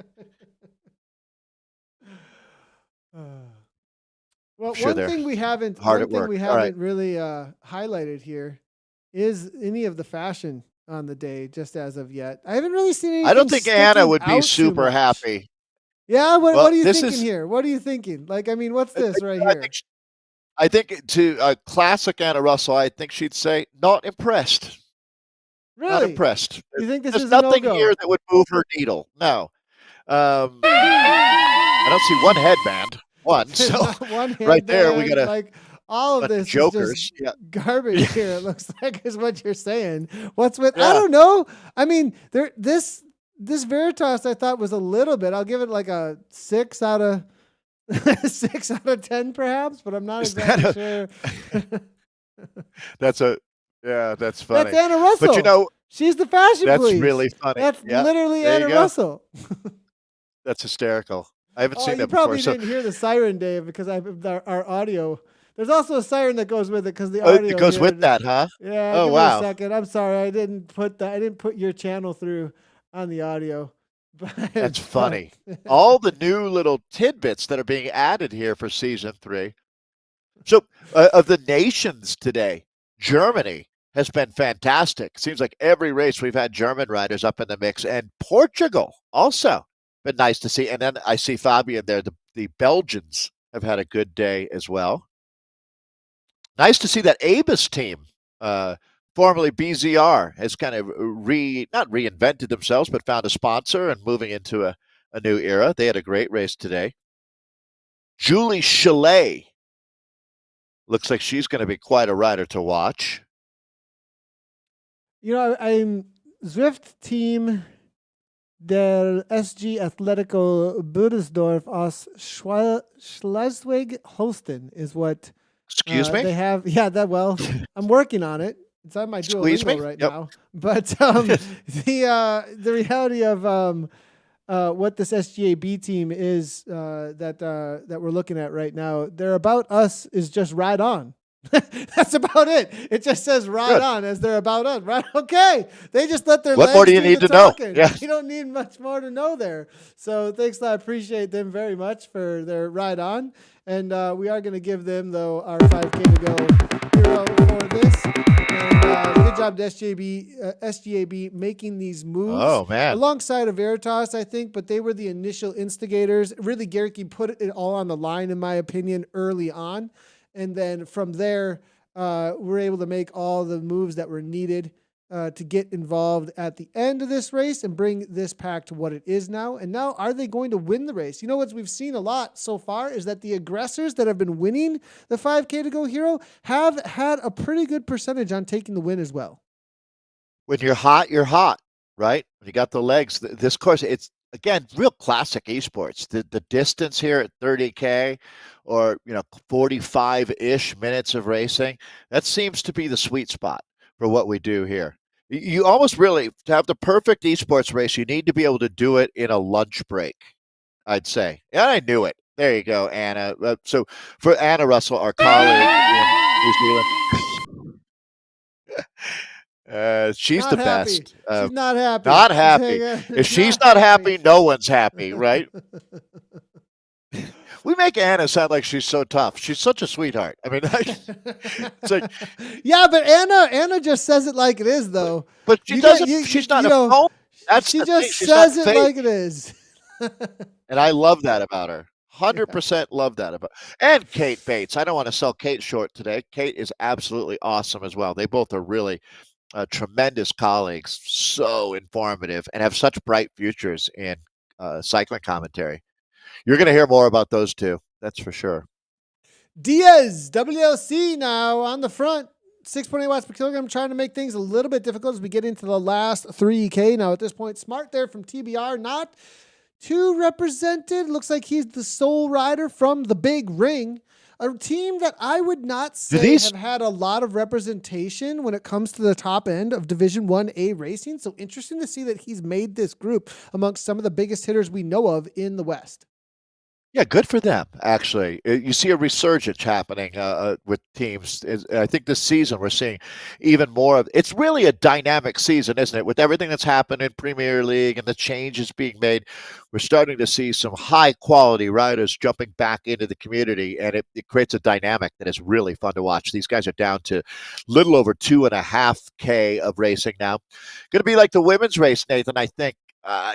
Well, Sure one they're thing we haven't hard at work. All right. really highlighted here is any of the fashion on the day, just as of yet. I haven't really seen anything. I don't think Anna sticking would be out too super much. happy. Yeah, what Well, are you this thinking is- here? What are you thinking? Like, I mean, what's this right I here? think, I think to a classic Anna Russell, I think she'd say, not impressed. Not Really? impressed. You think this There's is a nothing no-go? here that would move her needle. No. I don't see one headband. One. So One right there, we headband, got a like all of bunch of this is jokers. just Yeah. garbage here. It looks like is what you're saying. What's with? I Yeah. don't know. I mean, this Veritas I thought was a little bit. I'll give it like a 6 out of 6 out of 10 perhaps, but I'm not Is that exactly a- sure. That's funny. That's Anna Russell. But you know, she's the fashion that's police. really funny. That's Yeah, literally there you Anna go. Russell. That's hysterical. I haven't Oh, seen you that before. probably So didn't hear the siren, Dave, because our audio. There's also a siren that goes with it because the audio it goes here- with that, huh? Yeah. Oh, give wow. me a second. I'm sorry, I didn't put your channel through on the audio. But, That's funny. All the new little tidbits that are being added here for season 3. So of the nations today, Germany has been fantastic. Seems like every race we've had German riders up in the mix, and Portugal also been nice to see. And then I see Fabian there. The Belgians have had a good day as well. Nice to see that Abus team, formerly BZR, has kind of not reinvented themselves, but found a sponsor and moving into a new era. They had a great race today. Julie Chalet looks like she's going to be quite a rider to watch. You know, I'm Zwift Team der SG Atletico Budesdorf aus Schleswig-Holstein is what Excuse me? they have. Yeah, that well, I'm working on it. It's on my Squeeze me? Duolingo right Yep. now. But the reality of what this SGAB team is that we're looking at right now, they're about us is just ride on. That's about it. It just says ride on as they're about us. Right? Okay. They just let their What legs more do you do need the to know? talking. Yeah. You don't need much more to know there. So thanks. I appreciate them very much for their ride on. And we are going to give them, though, our 5K to go hero for this. And good job to SGAB making these moves. Oh, man. Alongside of Veritas, I think, but they were the initial instigators. Really, Guerra put it all on the line, in my opinion, early on. And then from there, we're able to make all the moves that were needed to get involved at the end of this race and bring this pack to what it is now. And now, are they going to win the race? You know what we've seen a lot so far is that the aggressors that have been winning the 5K to go hero have had a pretty good percentage on taking the win as well. When you're hot, right? When you got the legs. This course, it's, again, real classic esports. The distance here at 30K or, 45-ish minutes of racing, that seems to be the sweet spot for what we do here. You almost really, to have the perfect esports race, you need to be able to do it in a lunch break, I'd say. And I knew it. There you go, Anna. So for Anna Russell, our colleague in New Zealand, she's Not the happy. best. She's not happy. Not happy. If she's not happy, no one's happy, right? We make Anna sound like she's so tough. She's such a sweetheart. I mean, it's like, yeah, but Anna just says it like it is, though. but she doesn't. She's not a phone. She just says it like it is. And I love that about her. 100% love that about. And Kate Bates. I don't want to sell Kate short today. Kate is absolutely awesome as well. They both are really tremendous colleagues, so informative, and have such bright futures in cycling commentary. You're going to hear more about those two. That's for sure. Diaz, WLC now on the front. 6.8 watts per kilogram, trying to make things a little bit difficult as we get into the last 3K. Now, at this point, Smart there from TBR, not too represented. Looks like he's the sole rider from the Big Ring. A team that I would not say have had a lot of representation when it comes to the top end of Division 1A racing. So interesting to see that he's made this group amongst some of the biggest hitters we know of in the West. Yeah, good for them, actually. You see a resurgence happening with teams. I think this season we're seeing even more of. It's really a dynamic season, isn't it? With everything that's happened in Premier League and the changes being made, we're starting to see some high-quality riders jumping back into the community, and it creates a dynamic that is really fun to watch. These guys are down to little over 2.5K of racing now. Going to be like the women's race, Nathan, I think.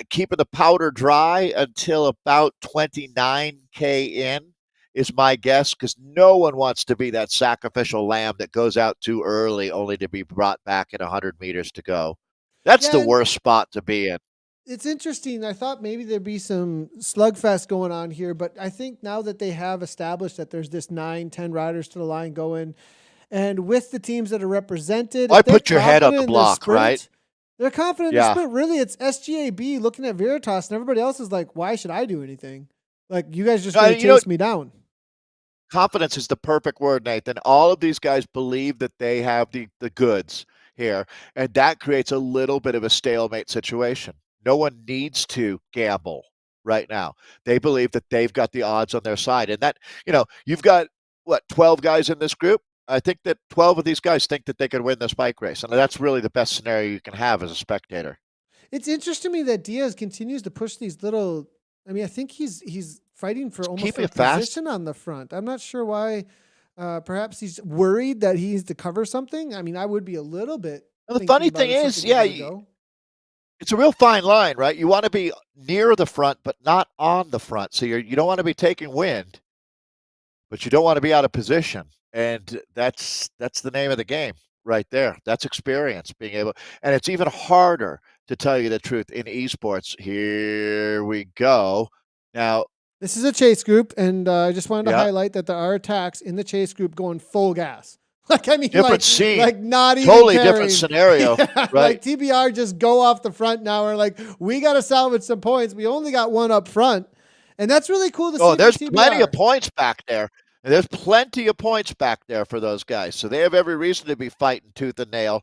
Keeping the powder dry until about 29K in is my guess, because no one wants to be that sacrificial lamb that goes out too early only to be brought back in 100 meters to go. That's the worst spot to be in. It's interesting. I thought maybe there'd be some slugfest going on here, but I think now that they have established that there's this 9-10 riders to the line going, and with the teams that are represented, why put your head on the block, right? They're confident in the sprint. Really, it's SGAB looking at Veritas, and everybody else is like, why should I do anything? Like, you guys just going to chase me down. Confidence is the perfect word, Nathan. All of these guys believe that they have the goods here, and that creates a little bit of a stalemate situation. No one needs to gamble right now. They believe that they've got the odds on their side. And that, you've got, 12 guys in this group? I think that 12 of these guys think that they could win this bike race. And that's really the best scenario you can have as a spectator. It's interesting to me that Diaz continues to push these little, I think he's fighting for almost a position on the front. I'm not sure why. Perhaps he's worried that he needs to cover something. I would be a little bit. Well, the funny thing is, it's a real fine line, right? You want to be near the front, but not on the front. So you don't want to be taking wind, but you don't want to be out of position. And that's the name of the game right there. That's experience, being able, and it's even harder to tell you the truth in esports. Here we go. Now, this is a chase group, and I just wanted to highlight that there are attacks in the chase group going full gas. Different scene. Like not even totally caring. Different scenario, right? Like TBR just go off the front now. We're like, we got to salvage some points. We only got one up front, and that's really cool to see. Oh, there's plenty of points back there. And there's plenty of points back there for those guys. So they have every reason to be fighting tooth and nail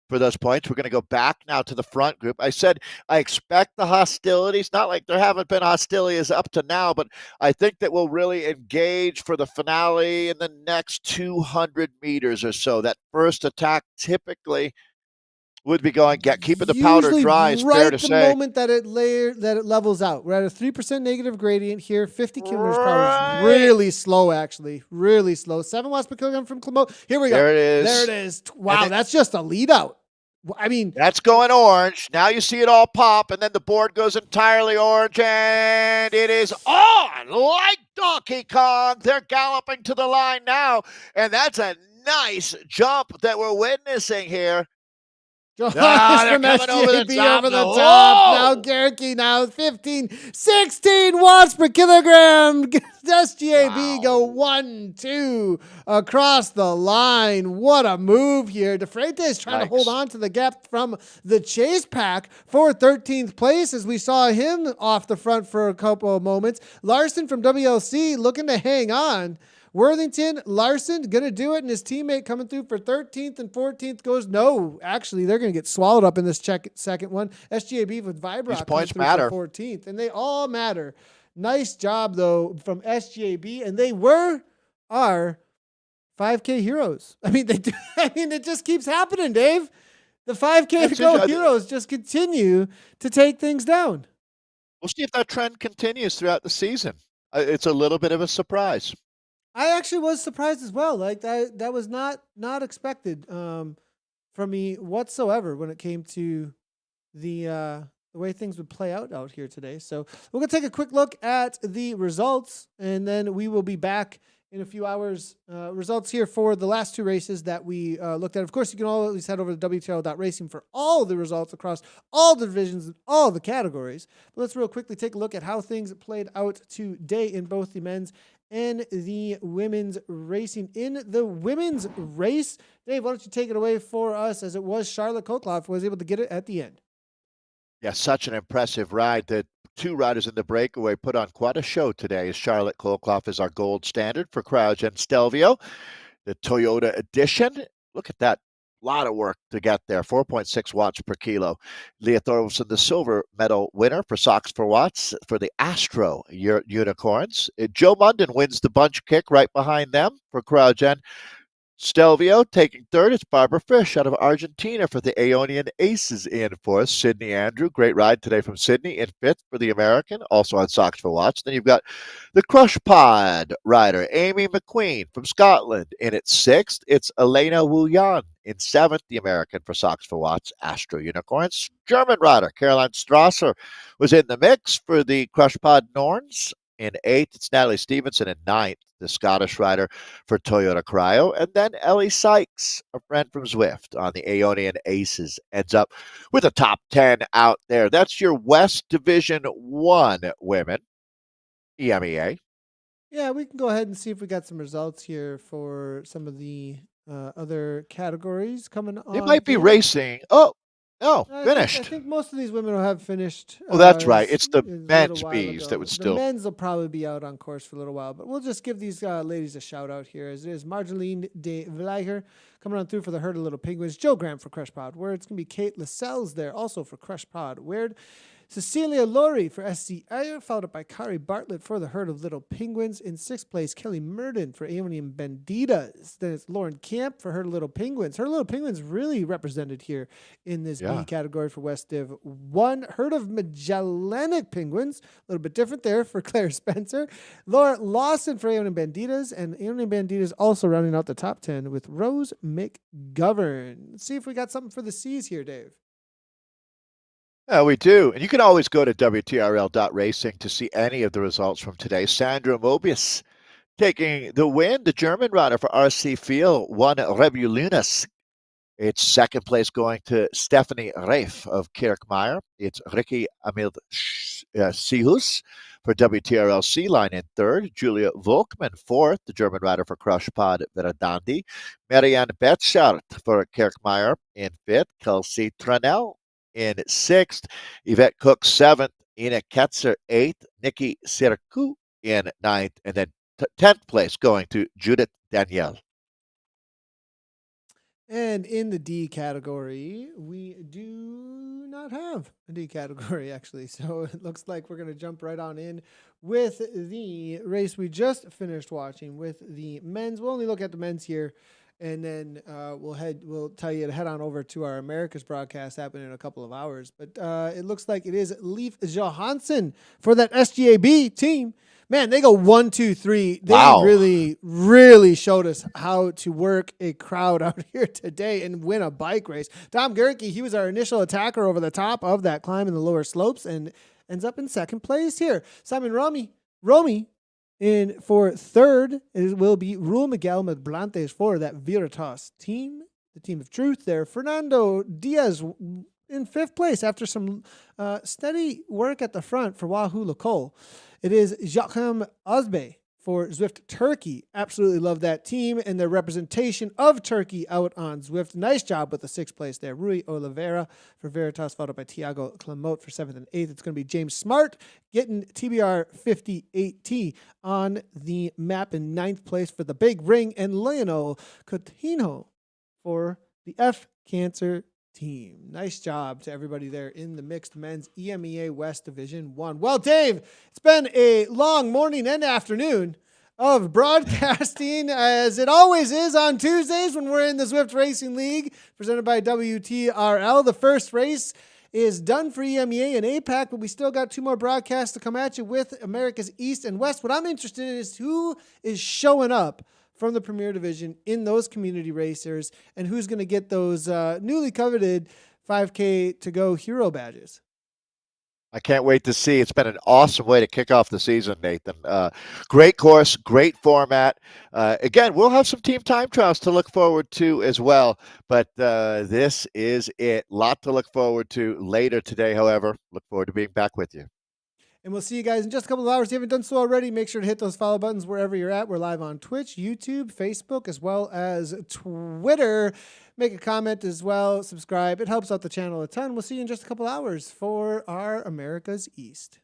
for those points. We're going to go back now to the front group. I said I expect the hostilities, not like there haven't been hostilities up to now, but I think that we'll really engage for the finale in the next 200 meters or so. That first attack typically would be going, keeping the powder Usually dry, is right fair to the say. moment that it levels out. We're at a 3% negative gradient here. 50 kilometers per hour Right. is really slow, actually. Really slow. 7 watts per kilogram from Clement. Here we go. There it is. There it is. Wow, that's just a lead out. I mean, that's going orange. Now you see it all pop, and then the board goes entirely orange, and it is on like Donkey Kong. They're galloping to the line now, and that's a nice jump that we're witnessing here. Johannes they're from coming over the SJB top. over the Whoa! top. Now Guerra now 15, 16 watts per kilogram. SJB go 1, 2 across the line. What a move here. De Freitas is trying to hold on to the gap from the chase pack for 13th place as we saw him off the front for a couple of moments. Larson from WLC looking to hang on. Worthington, Larson, going to do it, and his teammate coming through for 13th and 14th goes, no, actually, they're going to get swallowed up in this second one. SGAB with Vibrock These points coming through matter. for 14th, and they all matter. Nice job, though, from SGAB, and they are 5K heroes. I mean, it just keeps happening, Dave. The 5K to go heroes just continue to take things down. We'll see if that trend continues throughout the season. It's a little bit of a surprise. I actually was surprised as well. Like that was not expected from me whatsoever when it came to the way things would play out here today. So we're gonna take a quick look at the results, and then we will be back in a few hours. Results here for the last 2 races that we looked at. Of course, you can always head over to WTRL.racing for all the results across all the divisions and all the categories. But let's real quickly take a look at how things played out today in both the men's and the women's racing. In the women's race, Dave, why don't you take it away for us, as it was Charlotte Kotloff was able to get it at the end. Yeah, such an impressive ride. The 2 riders in the breakaway put on quite a show today. Charlotte Kotloff is our gold standard for Cryogen Stelvio. The Toyota edition, look at that. A lot of work to get there, 4.6 watts per kilo. Leah Thorvaldsen, the silver medal winner for Sox for Watts for the Astro Unicorns. Joe Munden wins the bunch kick right behind them for Cryogen Stelvio. Taking third, it's Barbara Fish out of Argentina for the Aeonian Aces in fourth. Sydney Andrew, great ride today from Sydney, in fifth for the American, also on Sox for Watch. Then you've got the Crush Pod rider, Amy McQueen from Scotland, in at sixth. It's Elena Wuyan in seventh, the American for Sox for Watch, Astro Unicorns. German rider, Caroline Strasser, was in the mix for the Crush Pod Norns. In eighth, it's Natalie Stevenson. In ninth, the Scottish rider for Toyota Cryo. And then Ellie Sykes, a friend from Zwift on the Aeonian Aces, ends up with a top 10 out there. That's your West Division 1 women, EMEA. Yeah, we can go ahead and see if we got some results here for some of the other categories coming on. It might be racing. Oh, finished. I think most of these women will have finished. Oh, that's right. It's the men's Bs that would still. The men's will probably be out on course for a little while, but we'll just give these ladies a shout out here, as it is Marjolein de Vleijer coming on through for the Herd of Little Penguins. Joe Graham for Crush Pod Weird. It's going to be Kate Lascelles there also for Crush Pod Weird. Cecilia Laurie for SC Ayer, followed up by Kari Bartlett for the Herd of Little Penguins. In sixth place, Kelly Murden for Aeonian Banditas. Then it's Lauren Camp for Herd of Little Penguins. Herd of Little Penguins really represented here in this B category for West Div 1. Herd of Magellanic Penguins, a little bit different there for Claire Spencer. Laura Lawson for Aeonian Banditas, and Aeonian Banditas also rounding out the top 10 with Rose McGovern. Let's see if we got something for the C's here, Dave. Yeah, we do. And you can always go to WTRL.racing to see any of the results from today. Sandra Mobius taking the win. The German rider for RC Fiel won Rebulinus. It's second place going to Stephanie Reif of Kirkmeyer. It's Ricky Amild Sihus for WTRL C Line in third. Julia Volkmann fourth, the German rider for Crush Pod Verdandi. Marianne Betschart for Kirkmeyer in fifth. Kelsey Tranel in sixth, Yvette Cook seventh, Ina Ketzer eighth, Nikki Sirku in ninth, and then 10th place going to Judith Danielle. And in the D category, we do not have a D category, actually. So it looks like we're going to jump right on in with the race we just finished watching with the men's. We'll only look at the men's here, and then we'll tell you to head on over to our America's broadcast happening in a couple of hours. But it looks like it is Leif Johansson for that SGAB team. Man, they go 1, 2, 3. They really, really showed us how to work a crowd out here today and win a bike race. Tom Gerke, he was our initial attacker over the top of that climb in the lower slopes and ends up in second place here. Simon Romy in for third. It will be Rul Miguel Medblantes for that Veritas team, the team of truth there. Fernando Diaz in fifth place after some steady work at the front for Wahoo Lacole. It is Joachim Osbe for Zwift Turkey. Absolutely love that team and their representation of Turkey out on Zwift. Nice job with the sixth place there. Rui Oliveira for Veritas, followed by Thiago Clemote for 7th and 8th. It's going to be James Smart getting TBR 58T on the map in 9th place for the Big Ring, and Lionel Coutinho for the F Cancer team. Nice job to everybody there in the mixed men's EMEA West Division 1. Well, Dave, it's been a long morning and afternoon of broadcasting, as it always is on Tuesdays when we're in the Zwift Racing League, presented by WTRL. The first race is done for EMEA and APAC, but we still got 2 more broadcasts to come at you with America's East and West. What I'm interested in is who is showing up from the Premier Division in those community racers, and who's going to get those newly coveted 5K to go hero badges. I can't wait to see. It's been an awesome way to kick off the season, Nathan. Great course, great format. Again, we'll have some team time trials to look forward to as well, but this is it. Lot to look forward to later today, however. Look forward to being back with you. And we'll see you guys in just a couple of hours. If you haven't done so already, make sure to hit those follow buttons wherever you're at. We're live on Twitch, YouTube, Facebook, as well as Twitter. Make a comment as well. Subscribe. It helps out the channel a ton. We'll see you in just a couple hours for our America's East.